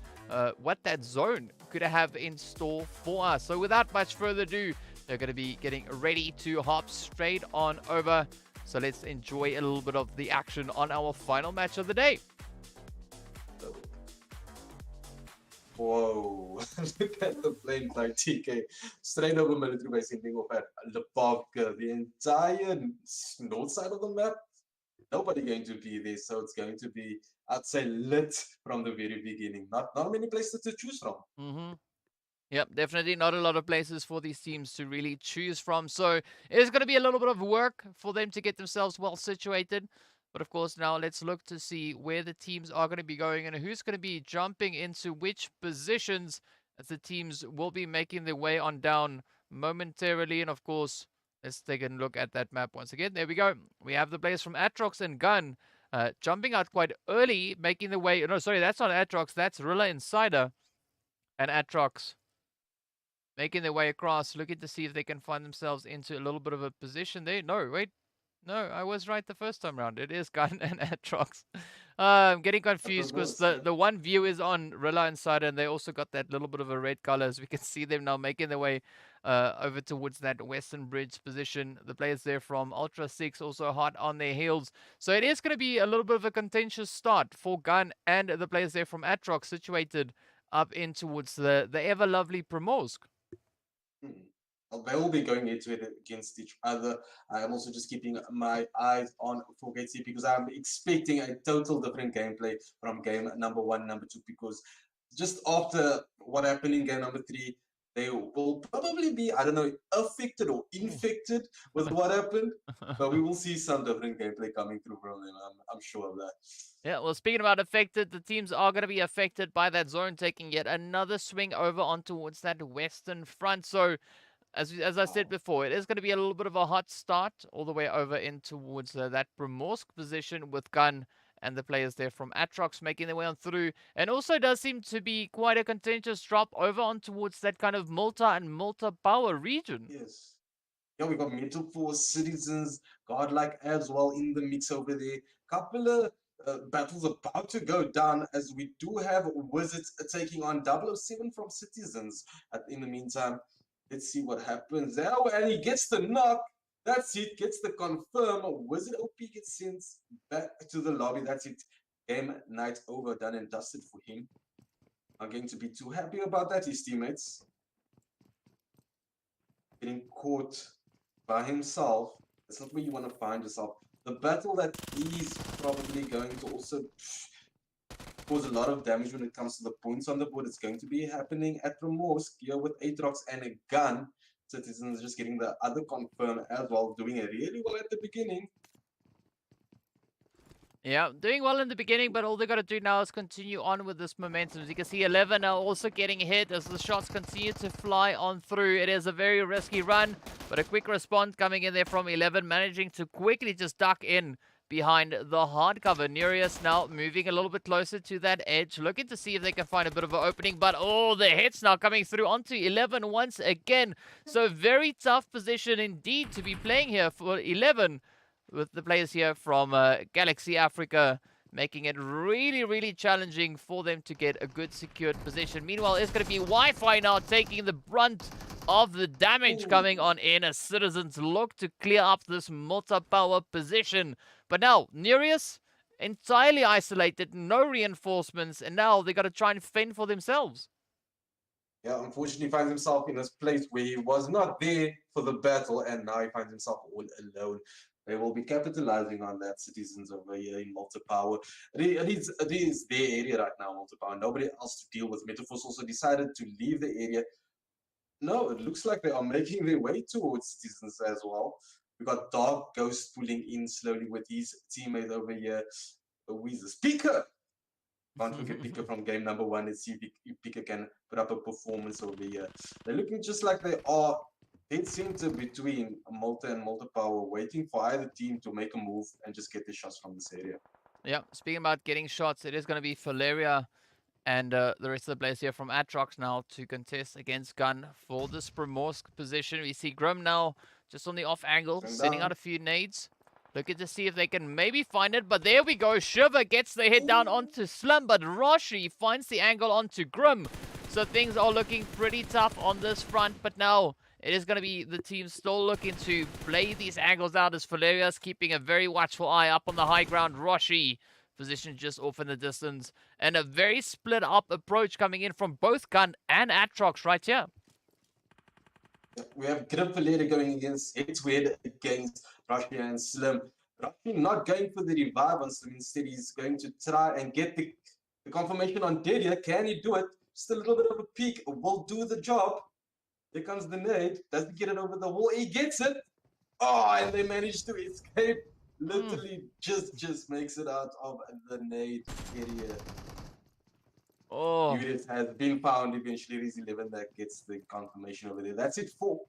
what that zone could have in store for us. So without much further ado, they're going to be getting ready to hop straight on over. So let's enjoy a little bit of the action on our final match of the day. Whoa, look at the plane like TK. Straight over military base ending off at Lebovka. The entire north side of the map, nobody going to be there. So it's going to be, I'd say, lit from the very beginning. Not many places to choose from. Yep, definitely not a lot of places for these teams to really choose from. So it's going to be a little bit of work for them to get themselves well situated. But of course, now let's look to see where the teams are going to be going and who's going to be jumping into which positions, as the teams will be making their way on down momentarily. And of course, let's take a look at that map once again. There we go. We have the players from ATROX and Gun jumping out quite early, making the way. No, sorry, that's not ATROX. That's Rila Insider and ATROX making their way across, looking to see if they can find themselves into a little bit of a position there. No, wait. No, I was right the first time around. It is Gun and ATROX. I'm getting confused because the one view is on Rila Insider, and they also got that little bit of a red color, as we can see them now making their way over towards that western bridge position. The players there from Ultra 6 also hot on their heels. So it is going to be a little bit of a contentious start for Gun and the players there from ATROX, situated up in towards the ever lovely Primorsk. They will be going into it against each other. I am also just keeping my eyes on Forgetty because I'm expecting a total different gameplay from game number 1, number 2, because just after what happened in game number 3, they will probably be, I don't know, affected or infected with what happened, but we will see some different gameplay coming through from them. I'm sure of that. Yeah, well, speaking about affected, the teams are going to be affected by that zone taking yet another swing over on towards that western front. So as I said before, it is going to be a little bit of a hot start all the way over in towards that Primorsk position with Gun and the players there from ATROX making their way on through. And also does seem to be quite a contentious drop over on towards that kind of Malta and Malta power region. Yes. Yeah, we got MetaForce, Sidizens, Godlike as well in the mix over there. Couple of battles about to go down, as we do have Wizards taking on 007 from Sidizens. In the meantime, let's see what happens there. And he gets the knock. That's it. Gets the confirm. Wizard OP gets sent back to the lobby. That's it. Game night over. Done and dusted for him. Not going to be too happy about that. His teammates getting caught by himself. That's not where you want to find yourself. The battle that he's probably going to also cause a lot of damage when it comes to the points on the board. It's going to be happening at Primorsk here with ATROX and a gun. Citizens just getting the other confirm as well, doing it really well at the beginning. Yeah, doing well in the beginning, but all they got to do now is continue on with this momentum. As you can see, 11 now also getting hit as the shots continue to fly on through. It is a very risky run, but a quick response coming in there from 11, managing to quickly just duck in behind the hard cover. Nereus now moving a little bit closer to that edge, looking to see if they can find a bit of an opening, but the hits now coming through onto 11 once again. So very tough position indeed to be playing here for 11, with the players here from Galaxy Africa, making it really, really challenging for them to get a good secured position. Meanwhile, it's going to be Wi-Fi now taking the brunt of the damage coming on in as Citizens look to clear up this multi-power position. But now, Nereus entirely isolated, no reinforcements, and now they got to try and fend for themselves. Yeah, unfortunately finds himself in this place where he was not there for the battle, and now he finds himself all alone. They will be capitalizing on that, Citizens over here in multi-power. It is their area right now, multi-power. Nobody else to deal with. MetaForce also decided to leave the area. No, it looks like they are making their way towards Citizens as well. We got Dark Ghost pulling in slowly with his teammate over here. Who is the speaker? Can't forget Pika from game number 1 and see if Pika can put up a performance over here. They're looking just like they are dead center between Multi and Multi-Power, waiting for either team to make a move and just get the shots from this area. Yeah, speaking about getting shots, it is going to be Valeria and the rest of the players here from ATROX now to contest against Gun for this Primorsk position. We see Grim now just on the off angle, sending out a few nades. Looking to see if they can maybe find it, but there we go. Shiver gets the hit down onto Slim, but Roshi finds the angle onto Grim. So things are looking pretty tough on this front, but now it is going to be the team still looking to play these angles out as Valeria's keeping a very watchful eye up on the high ground. Roshi positioned just off in the distance, and a very split up approach coming in from both Gun and ATROX right here. We have Grip Valeria going against Headsweird against Rashi and Slim. Rashi not going for the revive on Slim, instead he's going to try and get the confirmation on Delia. Can he do it? Just a little bit of a peek will do the job. Here comes the nade. Doesn't get it over the wall. He gets it. Oh, and they managed to escape. Literally just makes it out of the nade area. Oh, Unit has been found. Eventually, it is 11 that gets the confirmation over there. That's it for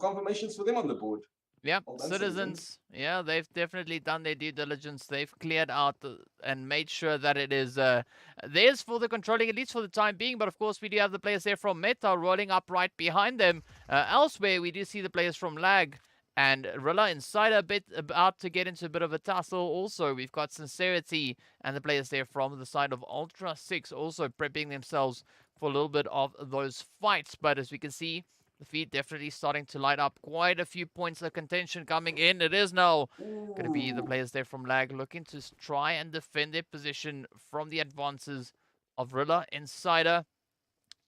confirmations for them on the board. yeah, Citizens, yeah, they've definitely done their due diligence. They've cleared out and made sure that it is theirs for the controlling, at least for the time being. But of course, we do have the players there from Meta rolling up right behind them. Elsewhere, we do see the players from Lag and Rila Insider a bit about to get into a bit of a tussle. Also, we've got Sincerity and the players there from the side of Ultra 6 also prepping themselves for a little bit of those fights. But as we can see, the feed definitely starting to light up. Quite a few points of contention coming in. It is now going to be the players there from Lag looking to try and defend their position from the advances of Rila Insider.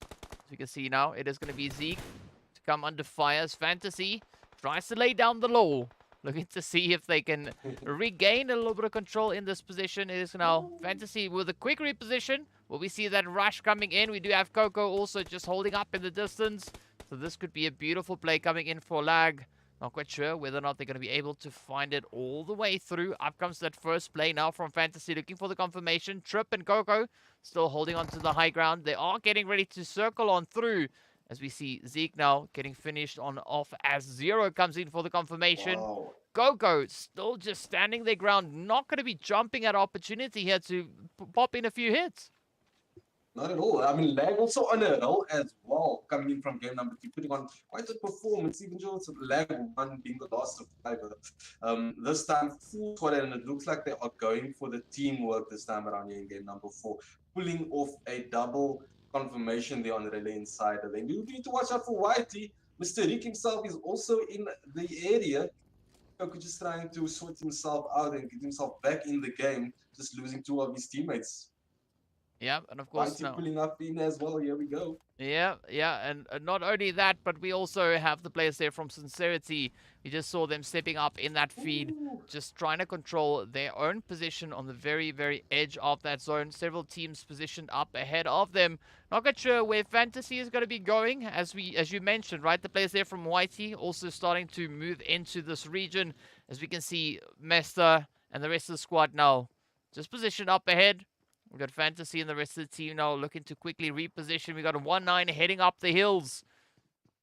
As we can see now, it is going to be Zeke to come under fire as Fantasy tries to lay down the law, looking to see if they can regain a little bit of control in this position. It is now Fantasy with a quick reposition. Will we see that rush coming in? We do have Coco also just holding up in the distance. So this could be a beautiful play coming in for Lag. Not quite sure whether or not they're going to be able to find it all the way through. Up comes that first play now from Fantasy, looking for the confirmation. Trip and Coco still holding on to the high ground. They are getting ready to circle on through, as we see Zeke now getting finished on off as Zero comes in for the confirmation. Wow. Coco still just standing their ground, not going to be jumping at opportunity here to pop in a few hits. Not at all. I mean, Lag also on a roll as well, coming in from game number 2, putting on quite a performance, even though it's Lag 1 being the last survivor. This time, full squad, and it looks like they are going for the teamwork this time around here in game number 4, pulling off a double confirmation there on Rila Insider. They do need to watch out for Whitey. Mr. Rick himself is also in the area. Coco just trying to sort himself out and get himself back in the game, just losing 2 of his teammates. Yeah, and of course YT now. pulling up in as well. Here we go. Yeah, yeah, and not only that, but we also have the players there from Sincerity. We just saw them stepping up in that feed, Ooh. just trying to control their own position on the very, very edge of that zone. Several teams positioned up ahead of them. Not quite sure where Fantasy is going to be going, as you mentioned, right? The players there from Whitey also starting to move into this region, as we can see Mester and the rest of the squad now just positioned up ahead. We've got Fantasy and the rest of the team now looking to quickly reposition. We got a 1-9 heading up the hills.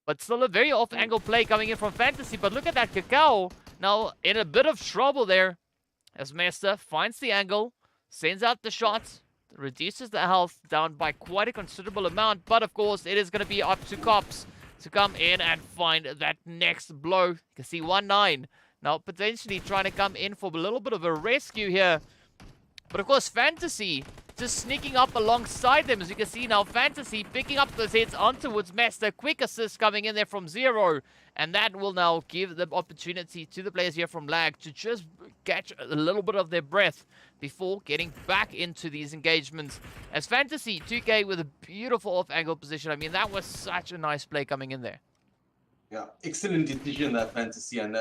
But still a very off-angle play coming in from Fantasy. But look at that Cacao now in a bit of trouble there. As Mester finds the angle, sends out the shots, reduces the health down by quite a considerable amount. But of course, it is going to be up to Cops to come in and find that next blow. You can see 1-9 now potentially trying to come in for a little bit of a rescue here. But of course, Fantasy just sneaking up alongside them. As you can see now, Fantasy picking up those hits ontowards Mester. Quick assist coming in there from Zero. And that will now give the opportunity to the players here from Lag to just catch a little bit of their breath before getting back into these engagements. As Fantasy, 2K with a beautiful off-angle position. I mean, that was such a nice play coming in there. Yeah, excellent decision that Fantasy and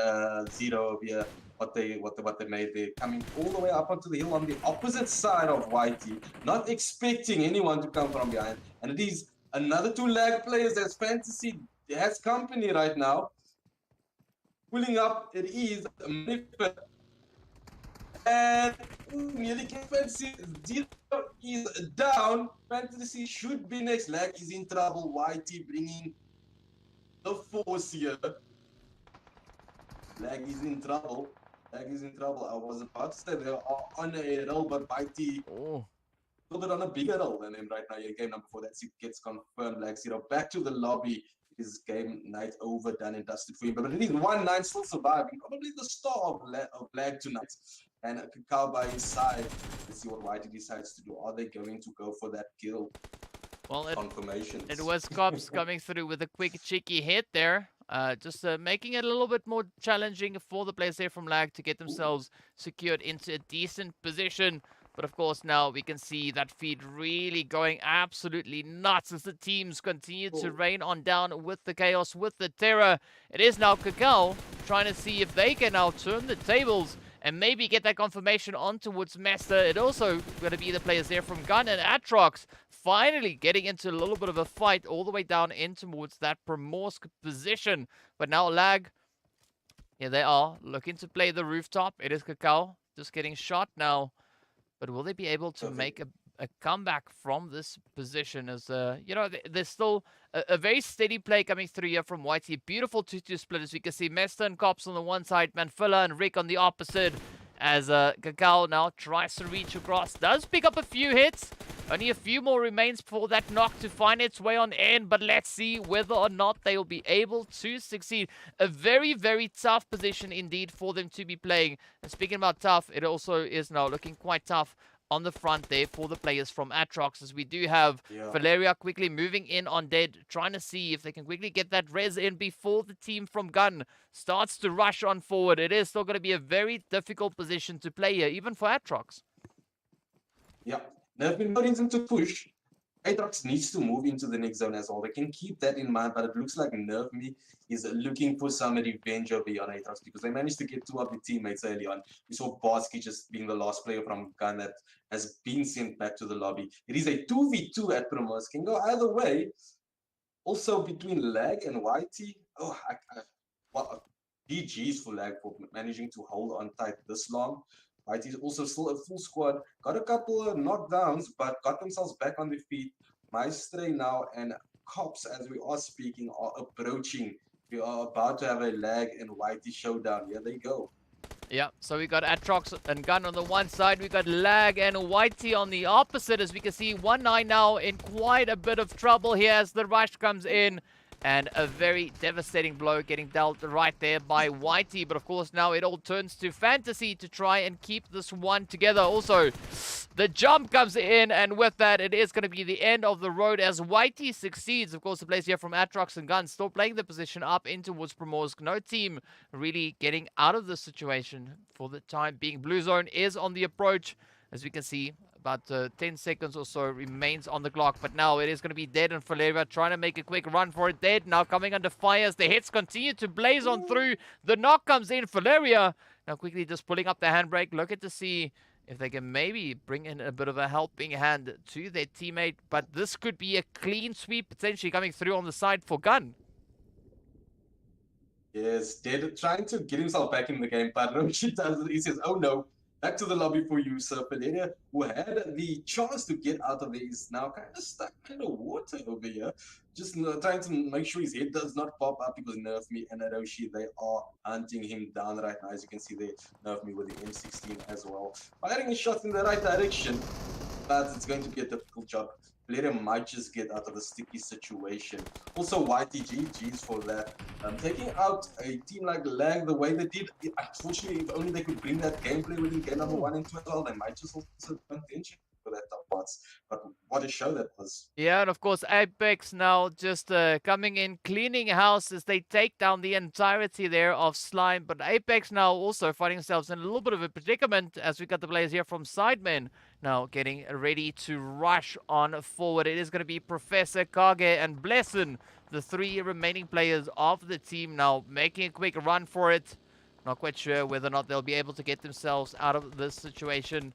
Zero here. What they made, they're coming all the way up onto the hill on the opposite side of Whitey, not expecting anyone to come from behind. And it is another 2 Lag players as Fantasy has company right now. Pulling up, it is a Manifest. And nearly Fantasy, Zero is down. Fantasy should be next. Lag is in trouble. Whitey bringing the force here. Lag is in trouble. Lag is in trouble. I was about to say they are on a roll, but Whitey a little bit on a bigger roll than him right now. Yeah, game number 4. That gets confirmed. Lag 0 back to the lobby. His game night over, done and dusted for him. But it is 1-9 still surviving. Probably the star of Lag tonight. And Cacao by his side. Let's see what Whitey decides to do. Are they going to go for that kill? Well, Confirmations. it was Cops coming through with a quick cheeky hit there. Just making it a little bit more challenging for the players there from Lag to get themselves secured into a decent position. But of course, now we can see that feed really going absolutely nuts as the teams continue to rain on down with the chaos, with the terror. It is now Cacao trying to see if they can now turn the tables and maybe get that confirmation on towards Mester. It also going to be the players there from Gun and Atrox finally getting into a little bit of a fight all the way down in towards that Primorsk position. But now Lag, here they are, looking to play the rooftop. It is Cacao just getting shot now. But will they be able to make a comeback from this position? As you know, there's still a very steady play coming through here from Whitey. Beautiful 2-2 split, as we can see Mester and Cops on the one side, Manfilla and Rick on the opposite. As Cacao now tries to reach across, does pick up a few hits. Only a few more remains for that knock to find its way on in, but let's see whether or not they will be able to succeed. A very, very tough position indeed for them to be playing. And speaking about tough, it also is now looking quite tough on the front there for the players from Atrox, as we do have Valeria quickly moving in on Dead, trying to see if they can quickly get that res in before the team from Gun starts to rush on forward. It is still going to be a very difficult position to play here, even for Atrox. Yeah, there's been no reason to push. ATROX needs to move into the next zone as well. They can keep that in mind, but it looks like NervMe is looking for some revenge over on ATROX because they managed to get 2 of the teammates early on. We saw Barsky just being the last player from Gun that has been sent back to the lobby. It is a 2v2 at Primorsk. Can go either way. Also between Lag and Whitey. Oh, GG's for Lag for managing to hold on tight this long. Whitey is also still a full squad. Got a couple of knockdowns, but got themselves back on their feet. Maestre now and Cops, as we are speaking, are approaching. We are about to have a Lag and Whitey showdown. Here they go. Yeah, so we got Atrox and Gun on the one side. We got Lag and Whitey on the opposite. As we can see, 1-9 now in quite a bit of trouble here as the rush comes in. And a very devastating blow getting dealt right there by Whitey. But of course, now it all turns to Fantasy to try and keep this one together. Also, the jump comes in, and with that, it is going to be the end of the road as Whitey succeeds. Of course, the players here from Atrox and Gun still playing the position up in towards Primorsk. No team really getting out of the situation for the time being. Blue Zone is on the approach. As we can see, About 10 seconds or so remains on the clock. But now it is going to be Dead and Valeria trying to make a quick run for it. Dead now coming under fire as the hits continue to blaze on through. The knock comes in. Valeria now quickly just pulling up the handbrake. Looking to see if they can maybe bring in a bit of a helping hand to their teammate. But this could be a clean sweep potentially coming through on the side for Gun. Yes, Dead trying to get himself back in the game, but no, she does it. He says, oh no, back to the lobby for you. So Valeria, who had the chance to get out of there, is now kind of stuck in the water over here. Just trying to make sure his head does not pop up because Nerf Me and Aroshi, they are hunting him down right now. As you can see there, Nerf Me with the M16 as well. Firing a shot in the right direction, but it's going to be a difficult job. Valeria might just get out of the sticky situation. Also, YTGG's for that. Taking out a team like Lag the way they did, unfortunately, if only they could bring that gameplay within game number 1 and 2 as well, they might just also contention for that top parts. But what a show that was. Yeah, and of course, Apex now just coming in, cleaning house as they take down the entirety there of Slime. But Apex now also finding themselves in a little bit of a predicament as we got the players here from SIDEMEN now getting ready to rush on forward. It is going to be Professor, Kage, and Blessin, the 3 remaining players of the team now making a quick run for it. Not quite sure whether or not they'll be able to get themselves out of this situation.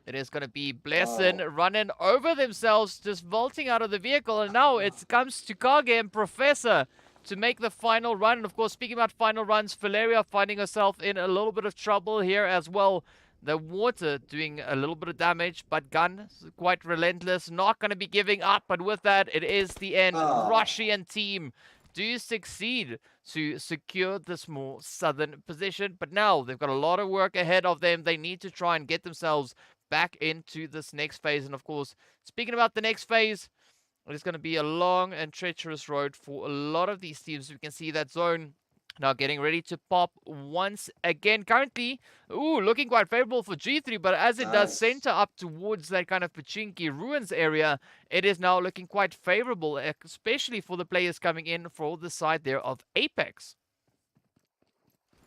It is going to be Blessin running over themselves, just vaulting out of the vehicle. And now it comes to Kage and Professor to make the final run. And of course, speaking about final runs, Valeria finding herself in a little bit of trouble here as well. The water doing a little bit of damage, but Gun quite relentless, not going to be giving up. But with that, it is the end. Russian team do succeed to secure this more southern position. But now they've got a lot of work ahead of them. They need to try and get themselves back into this next phase. And of course, speaking about the next phase, it is going to be a long and treacherous road for a lot of these teams. We can see that zone now getting ready to pop once again. Currently, looking quite favorable for G3, but as it does center up towards that kind of Pachinki Ruins area, it is now looking quite favorable, especially for the players coming in for the side there of Apex.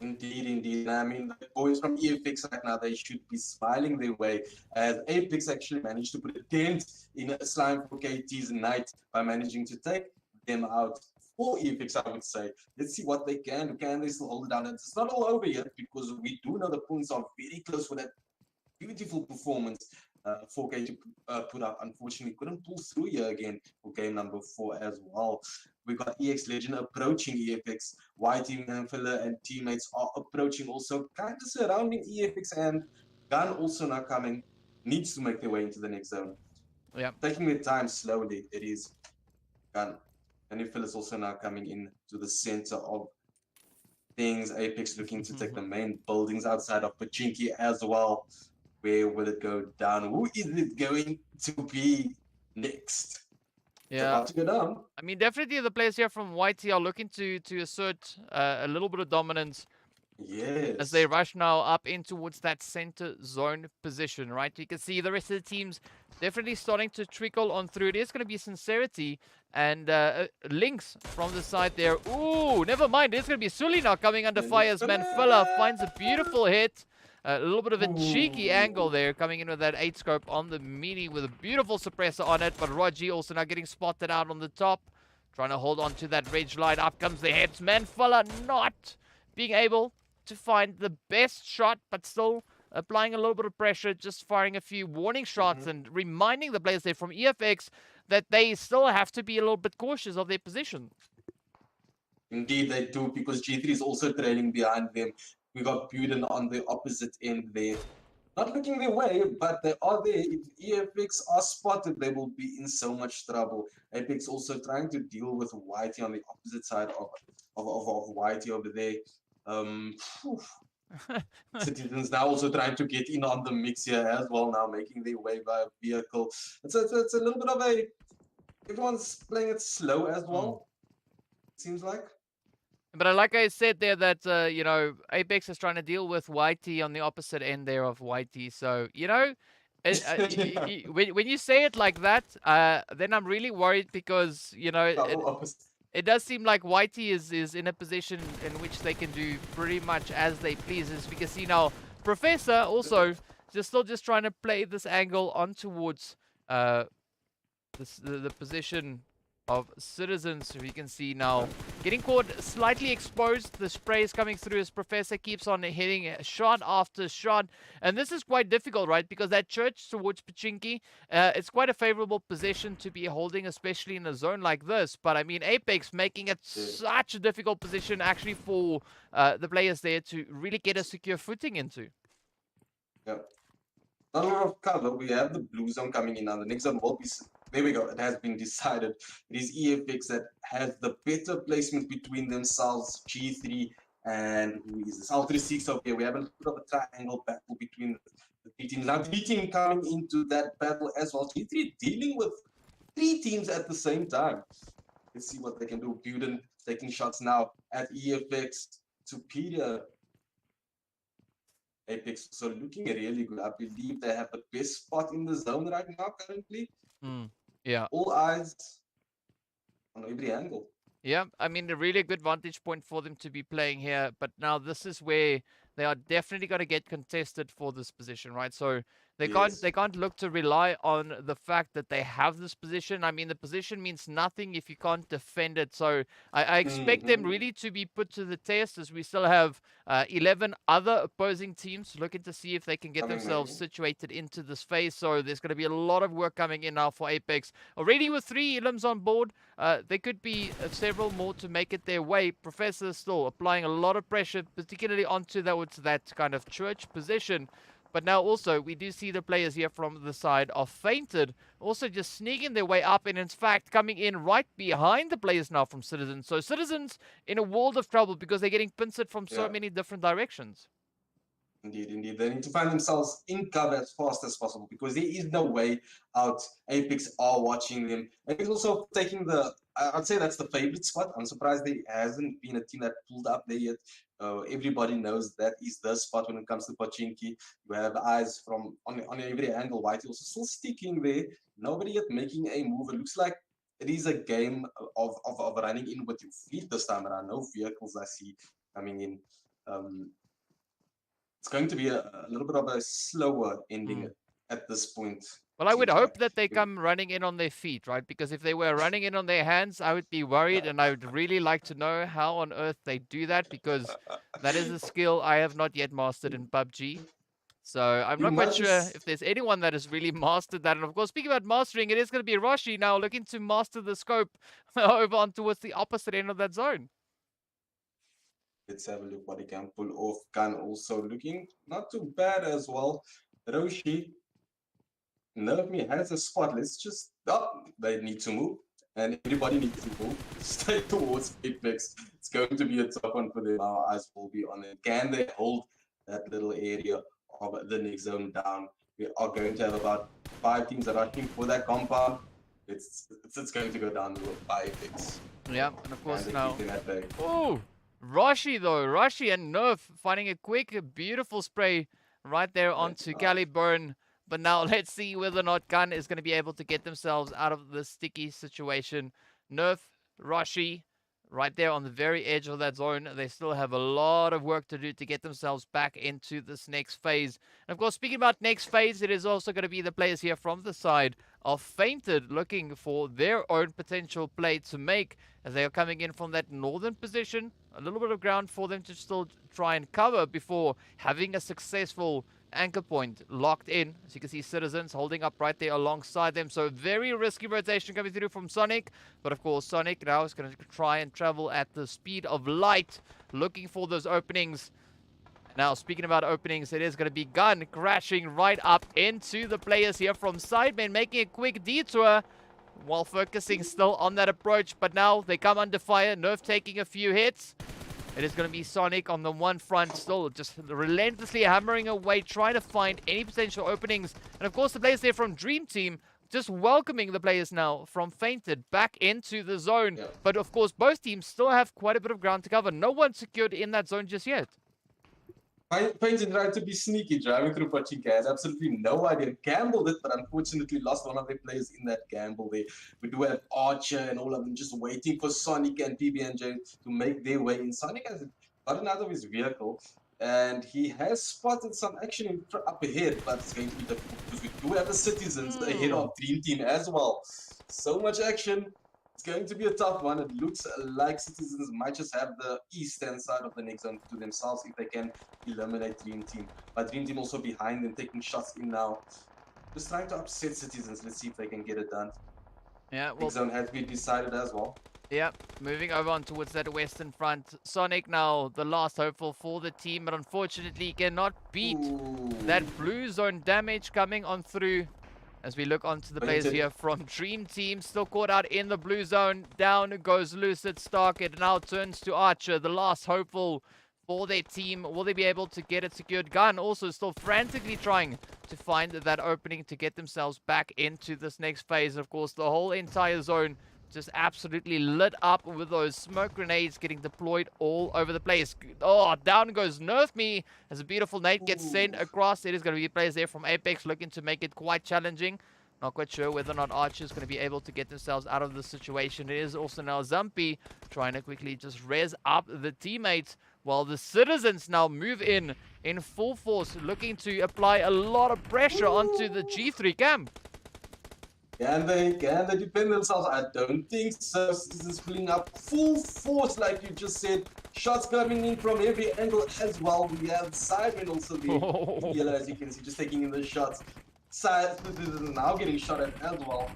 Indeed, indeed. I mean, the boys from EFX right now, they should be smiling their way as Apex actually managed to put a dent in Slime for KT's night by managing to take them out. For EFX, I would say. Let's see what they can. Can they still hold it down? And it's not all over yet because we do know the points are very close for that beautiful performance 4K to put up. Unfortunately, couldn't pull through here again for game number 4 as well. We got EX Legend approaching EFX. YT Manfiller and teammates are approaching also, kind of surrounding EFX, and Gun also now coming. Needs to make their way into the next zone. Yeah. Taking their time slowly, it is Gun. And Manfiller is also now coming in to the center of things. Apex looking to take the main buildings outside of Pachinki as well. Where will it go down? Who is it going to be next? Yeah, about to go down. I mean, definitely the players here from YT are looking to assert a little bit of dominance. Yes. As they rush now up in towards that center zone position, right? You can see the rest of the teams definitely starting to trickle on through. It is going to be Sincerity and Lynx from the side there. Ooh, never mind. It's going to be Sully now coming under fire as Manfiller finds a beautiful hit. A little bit of a cheeky angle there, coming in with that 8-scope on the Mini with a beautiful suppressor on it. But Roger also now getting spotted out on the top, trying to hold on to that ridge line. Up comes the hits. Manfiller not being able to find the best shot, but still applying a little bit of pressure, just firing a few warning shots and reminding the players there from EFX that they still have to be a little bit cautious of their position. Indeed, they do, because G3 is also trailing behind them. We got Buden on the opposite end there. Not looking their way, but they are there. If EFX are spotted, they will be in so much trouble. Apex also trying to deal with YT on the opposite side of YT over there. Citizens now also trying to get in on the mix here as well, now making their way by vehicle. It's a little bit of a... Everyone's playing it slow as well, it seems like. But like I said there, that, you know, Apex is trying to deal with YT on the opposite end there of YT. So, you know, when you say it like that, then I'm really worried because, you know, it does seem like YT is in a position in which they can do pretty much as they please. As we can see now, Professor also just trying to play this angle on towards the position of Citizens. So you can see now getting caught slightly exposed. The spray is coming through as Professor keeps on hitting shot after shot. And this is quite difficult, right? Because that church towards Pachinki, it's quite a favorable position to be holding, especially in a zone like this. But I mean, Apex making it such a difficult position actually for the players there to really get a secure footing into. Yeah. Not a lot of cover. We have the blue zone coming in now. The next zone will be. There we go. It has been decided. It is EFX that has the better placement between themselves. G3 and who is this? Ultra 6. Okay, we have a little bit of a triangle battle between the three teams. Now, DreamTeam coming into that battle as well. G3 dealing with 3 teams at the same time. Let's see what they can do. Buden taking shots now at EFX. Superior. Apex so looking really good. I believe they have the best spot in the zone right now currently. Yeah. All eyes on every angle. Yeah, I mean, a really good vantage point for them to be playing here. But now this is where they are definitely going to get contested for this position, right? So they can't look to rely on the fact that they have this position. I mean, the position means nothing if you can't defend it. So I expect them really to be put to the test, as we still have 11 other opposing teams looking to see if they can get themselves situated into this phase. So there's going to be a lot of work coming in now for Apex. Already with 3 elims on board, there could be several more to make it their way. Professor still applying a lot of pressure, particularly onto that kind of church position. But now also, we do see the players here from the side of Feinted also just sneaking their way up and in fact coming in right behind the players now from Citizens. So Citizens in a world of trouble because they're getting pincered from so many different directions. Indeed, indeed. They need to find themselves in cover as fast as possible because there is no way out. Apex are watching them. Apex also taking the, I'd say that's the favorite spot. I'm surprised there hasn't been a team that pulled up there yet. Everybody knows that is the spot when it comes to Pachinki. You have eyes from on every angle. White also still sticking there. Nobody yet making a move. It looks like it is a game of running in with your feet this time around. No vehicles I see coming in. It's going to be a little bit of a slower ending at this point. Well, I would hope that they come running in on their feet, right? Because if they were running in on their hands, I would be worried, and I would really like to know how on earth they do that, because that is a skill I have not yet mastered in PUBG. So I'm not quite sure if there's anyone that has really mastered that. And of course, speaking about mastering, it is going to be Rashi now looking to master the scope over on towards the opposite end of that zone. Let's have a look what he can pull off. Gun also looking not too bad as well. Roshi, Nerve Me has a spot. Let's just, they need to move. And everybody needs to move. Stay towards Apex. It's going to be a tough one for them. Our eyes will be on it. Can they hold that little area of the next zone down? We are going to have about 5 teams rushing for that compound. It's going to go down the road by Apex. Yeah, and of course now. Oh! Rashi though, Rashi and Nerf finding a quick, beautiful spray right there onto Caliburn. But now let's see whether or not Gun is going to be able to get themselves out of this sticky situation. Nerf, Rashi, right there on the very edge of that zone. They still have a lot of work to do to get themselves back into this next phase. And of course, speaking about next phase, it is also going to be the players here from the side of Feinted looking for their own potential play to make as they are coming in from that northern position. A little bit of ground for them to still try and cover before having a successful anchor point locked in. As you can see, Citizens holding up right there alongside them. So very risky rotation coming through from Sonic. But of course, Sonic now is going to try and travel at the speed of light, looking for those openings. Now, speaking about openings, it is going to be Gun crashing right up into the players here from SIDEMEN, making a quick detour while focusing still on that approach. But now they come under fire. Nerf taking a few hits. It is going to be Sonic on the one front, still just relentlessly hammering away, trying to find any potential openings. And of course, the players there from DreamTeam just welcoming the players now from Feinted back into the zone. Yeah. But of course, both teams still have quite a bit of ground to cover. No one secured in that zone just yet. Feinted tried to be sneaky, driving through Pachinki. Has absolutely no idea. Gambled it, but unfortunately lost one of their players in that gamble there. We do have Archer and all of them just waiting for Sonic and PB&J to make their way in. Sonic has gotten out of his vehicle. And he has spotted some action up ahead, but it's going to be difficult because we do have the Citizens ahead of Dream Team as well. So much action. It's going to be a tough one. It looks like Citizens might just have the eastern side of the next zone to themselves if they can eliminate Dream Team. But Dream Team also behind and taking shots in now. Just trying to upset Citizens. Let's see if they can get it done. Yeah, well, Next zone has been decided as well. Yep, moving over on towards that western front. Sonic now the last hopeful for the team, but unfortunately cannot beat that blue zone damage coming on through. As we look onto the players here from Dream Team, still caught out in the blue zone. Down goes Lucid Stark. It now turns to Archer, the last hopeful for their team. Will they be able to get it secured? Gun also still frantically trying to find that opening to get themselves back into this next phase. Of course, the whole entire zone just absolutely lit up with those smoke grenades getting deployed all over the place. Oh, down goes Nerf Me as a beautiful nade gets sent across. It is going to be players there from Apex looking to make it quite challenging. Not quite sure whether or not Archer is going to be able to get themselves out of the situation. It is also now Zumpy trying to quickly just res up the teammates, while the Citizens now move in full force, looking to apply a lot of pressure onto the G3 camp. Can they defend themselves? I don't think so. Citizens pulling up full force, like you just said. Shots coming in from every angle as well. We have SIDEMEN also there. Yellow, as you can see, just taking in the shots. Citizens now getting shot at as well.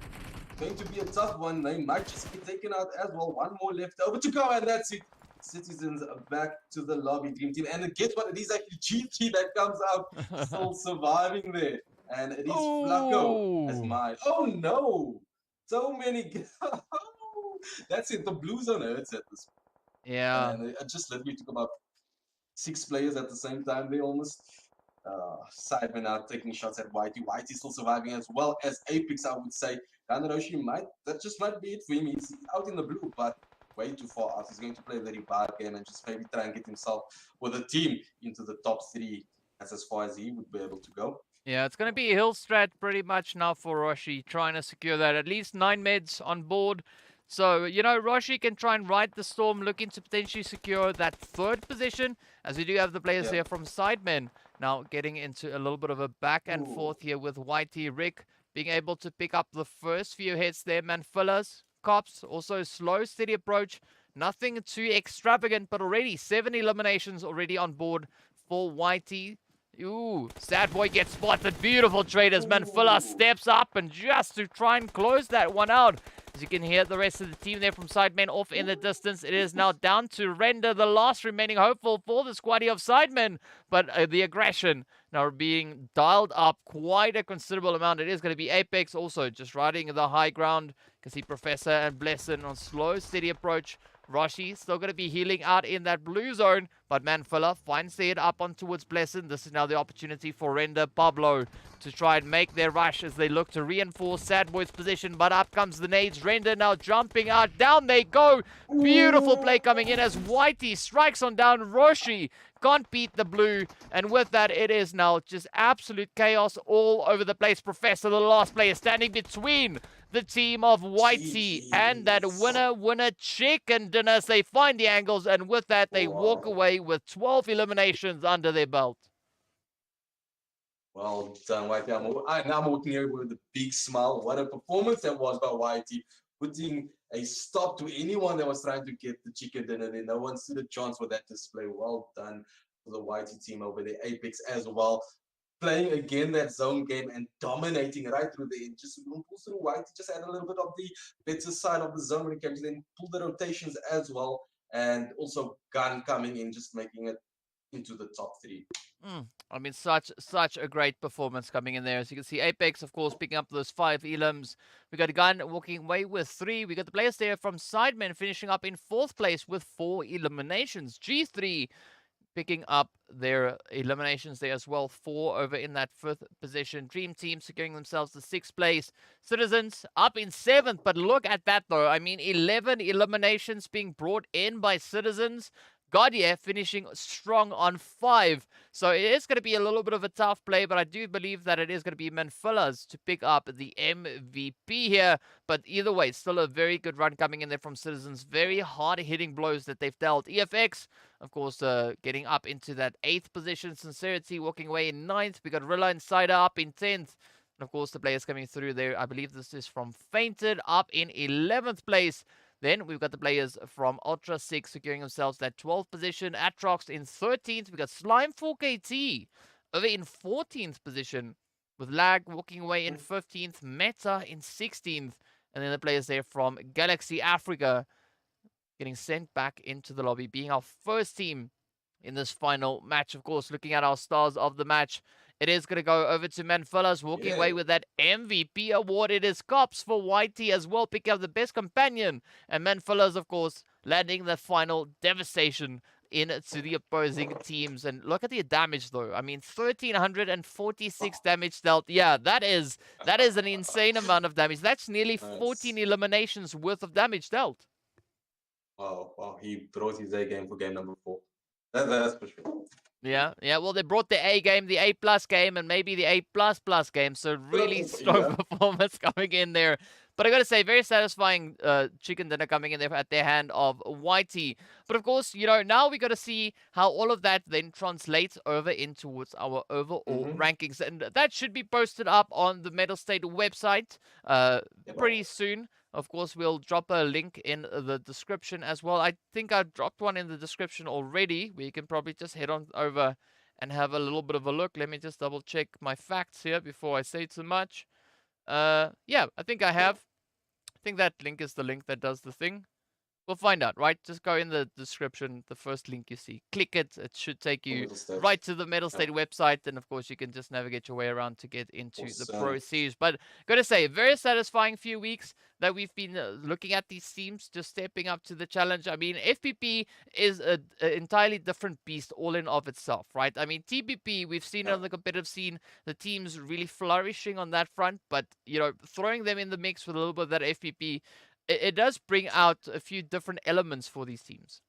Going to be a tough one. They might just be taken out as well. One more left over to go, and that's it. Citizens back to the lobby. Dream Team, and guess what? It is actually GT that comes out, still surviving there. And it is Flacco as mine. Oh no! So many. That's it. The blue zone hurts at this point. Yeah. And it just literally took about 6 players at the same time. They almost. SIDEMEN out taking shots at Whitey. Whitey still surviving as well as Apex, I would say. Dandaroshi that just might be it for him. He's out in the blue, but way too far out. He's going to play the revive game and just maybe try and get himself with a team into the top 3. That's as far as he would be able to go. Yeah, it's going to be a hill strat pretty much now for Roshi, trying to secure that. At least 9 meds on board. So, you know, Roshi can try and ride the storm, looking to potentially secure that 3rd position, as we do have the players here from SIDEMEN now getting into a little bit of a back and forth here with Whitey. Rick being able to pick up the first few hits there. Manfillas, Cops, also slow, steady approach. Nothing too extravagant, but already 7 eliminations already on board for Whitey. Ooh, Sad Boy gets spotted. Beautiful trade as Manfilla steps up and just to try and close that one out. As you can hear the rest of the team there from SIDEMEN off in the distance. It is now down to Render, the last remaining hopeful for the squaddy of SIDEMEN. But the aggression now being dialed up quite a considerable amount. It is going to be Apex also just riding the high ground. You can see Professor and Blessin on slow, steady approach. Roshi still going to be healing out in that blue zone, but Manfilla finds the head up on towards Blessin. This is now the opportunity for Render Pablo to try and make their rush as they look to reinforce Sad Boy's position, but up comes the nades. Render now jumping out. Down they go. Beautiful play coming in as Whitey strikes on down. Roshi can't beat the blue, and with that, it is now just absolute chaos all over the place. Professor, the last player, standing between the team of Whitey and that winner chicken dinner as they find the angles, and with that, they walk away with 12 eliminations under their belt. Well done, Whitey. I'm walking here with a big smile. What a performance that was by Whitey, putting a stop to anyone that was trying to get the chicken dinner there. No one stood a chance for that display. Well done for the Whitey team over there. Apex as well, playing again that zone game and dominating right through the end. Just pull through Whitey, just had a little bit of the better side of the zone when it comes in, pull the rotations as well, and also Gun coming in, just making it into the top 3. I mean, such a great performance coming in there. As you can see, Apex, of course, picking up those 5 elims. We got a Gun walking away with 3. We got the players there from SIDEMEN finishing up in 4th place with 4 eliminations. G3 picking up their eliminations there as well. 4 over in that 5th position. Dream Team securing themselves the 6th place. Citizens up in 7th, but look at that though. I mean, 11 eliminations being brought in by Citizens. Gaudier finishing strong on 5. So it is going to be a little bit of a tough play, but I do believe that it is going to be Manfilas to pick up the MVP here. But either way, still a very good run coming in there from Sidizens. Very hard-hitting blows that they've dealt. EFX, of course, getting up into that 8th position. Sincerity walking away in 9th. We got Rila Insider up in 10th. And of course, the players coming through there. I believe this is from Feinted up in 11th place. Then we've got the players from Ultra 6 securing themselves that 12th position. ATROX in 13th. We got Slime 4KT over in 14th position, with Lag walking away in 15th. Meta in 16th. And then the players there from Galaxy Africa getting sent back into the lobby, being our first team in this final match. Of course, looking at our stars of the match, it is going to go over to Manfilas, walking away with that MVP award. It is Cops for YT as well, picking up the best companion. And Manfilas, of course, landing the final devastation into the opposing teams. And look at the damage, though. I mean, 1,346 damage dealt. Yeah, that is an insane amount of damage. That's nearly 14 eliminations worth of damage dealt. Wow, he brought his A game for game number 4. That's for sure. Yeah. Well, they brought the A game, the A+ game, and maybe the A++ game. So really strong performance coming in there. But I got to say, very satisfying chicken dinner coming in there at their hand of YT. But of course, now we got to see how all of that then translates over in towards our overall rankings. And that should be posted up on the Mettlestate website pretty soon. Of course, we'll drop a link in the description as well. I think I dropped one in the description already, where you can probably just head on over and have a little bit of a look. Let me just double check my facts here before I say too much. Yeah, I think I have. I think that link is the link that does the thing. We'll find out, right? Just go in the description, the first link you see. Click it. It should take you right to the Mettlestate website. And, of course, you can just navigate your way around to get into the Pro Series. But gotta say, very satisfying few weeks that we've been looking at these teams just stepping up to the challenge. I mean, FPP is an entirely different beast all in of itself, right? I mean, TPP, we've seen on the competitive scene, the teams really flourishing on that front. But, throwing them in the mix with a little bit of that FPP, it does bring out a few different elements for these teams.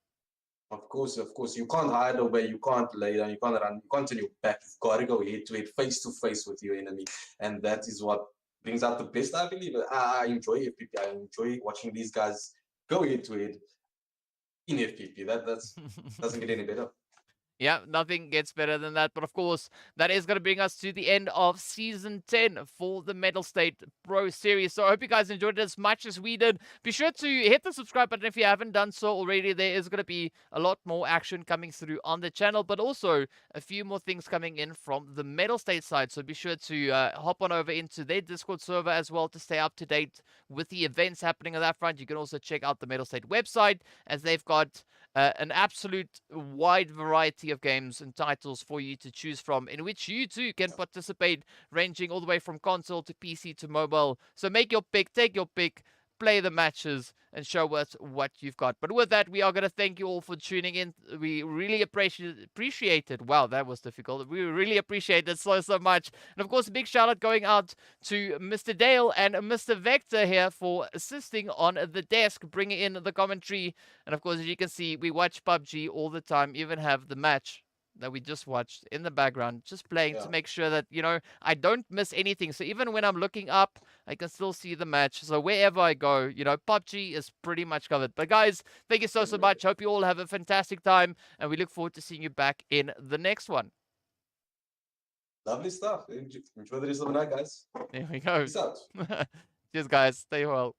Of course. You can't hide away, you can't lay down, you can't run, you can't turn your back. You've got to go head to head, face to face with your enemy. And that is what brings out the best, I believe. I enjoy FPP. I enjoy watching these guys go head to head in FPP. That doesn't get any better. Yeah, nothing gets better than that. But of course, that is going to bring us to the end of Season 10 for the Mettlestate Pro Series. So I hope you guys enjoyed it as much as we did. Be sure to hit the subscribe button if you haven't done so already. There is going to be a lot more action coming through on the channel, but also a few more things coming in from the Mettlestate side. So be sure to hop on over into their Discord server as well to stay up to date with the events happening on that front. You can also check out the Mettlestate website, as they've got an absolute wide variety of games and titles for you to choose from, in which you too can participate, ranging all the way from console to PC to mobile. So make your pick, take your pick, play the matches, and show us what you've got. But with that, we are going to thank you all for tuning in. We really appreciate it. Wow, that was difficult. We really appreciate it so much. And of course, a big shout out going out to Mr. Dale and Mr. Vector here for assisting on the desk, bringing in the commentary. And of course, as you can see, we watch PUBG all the time, even have the match that we just watched in the background, just playing to make sure that, I don't miss anything. So even when I'm looking up, I can still see the match. So wherever I go, PUBG is pretty much covered. But guys, thank you so much. Hope you all have a fantastic time, and we look forward to seeing you back in the next one. Lovely stuff. Enjoy the rest of the night, guys. There we go. Peace out. Cheers, guys. Stay well.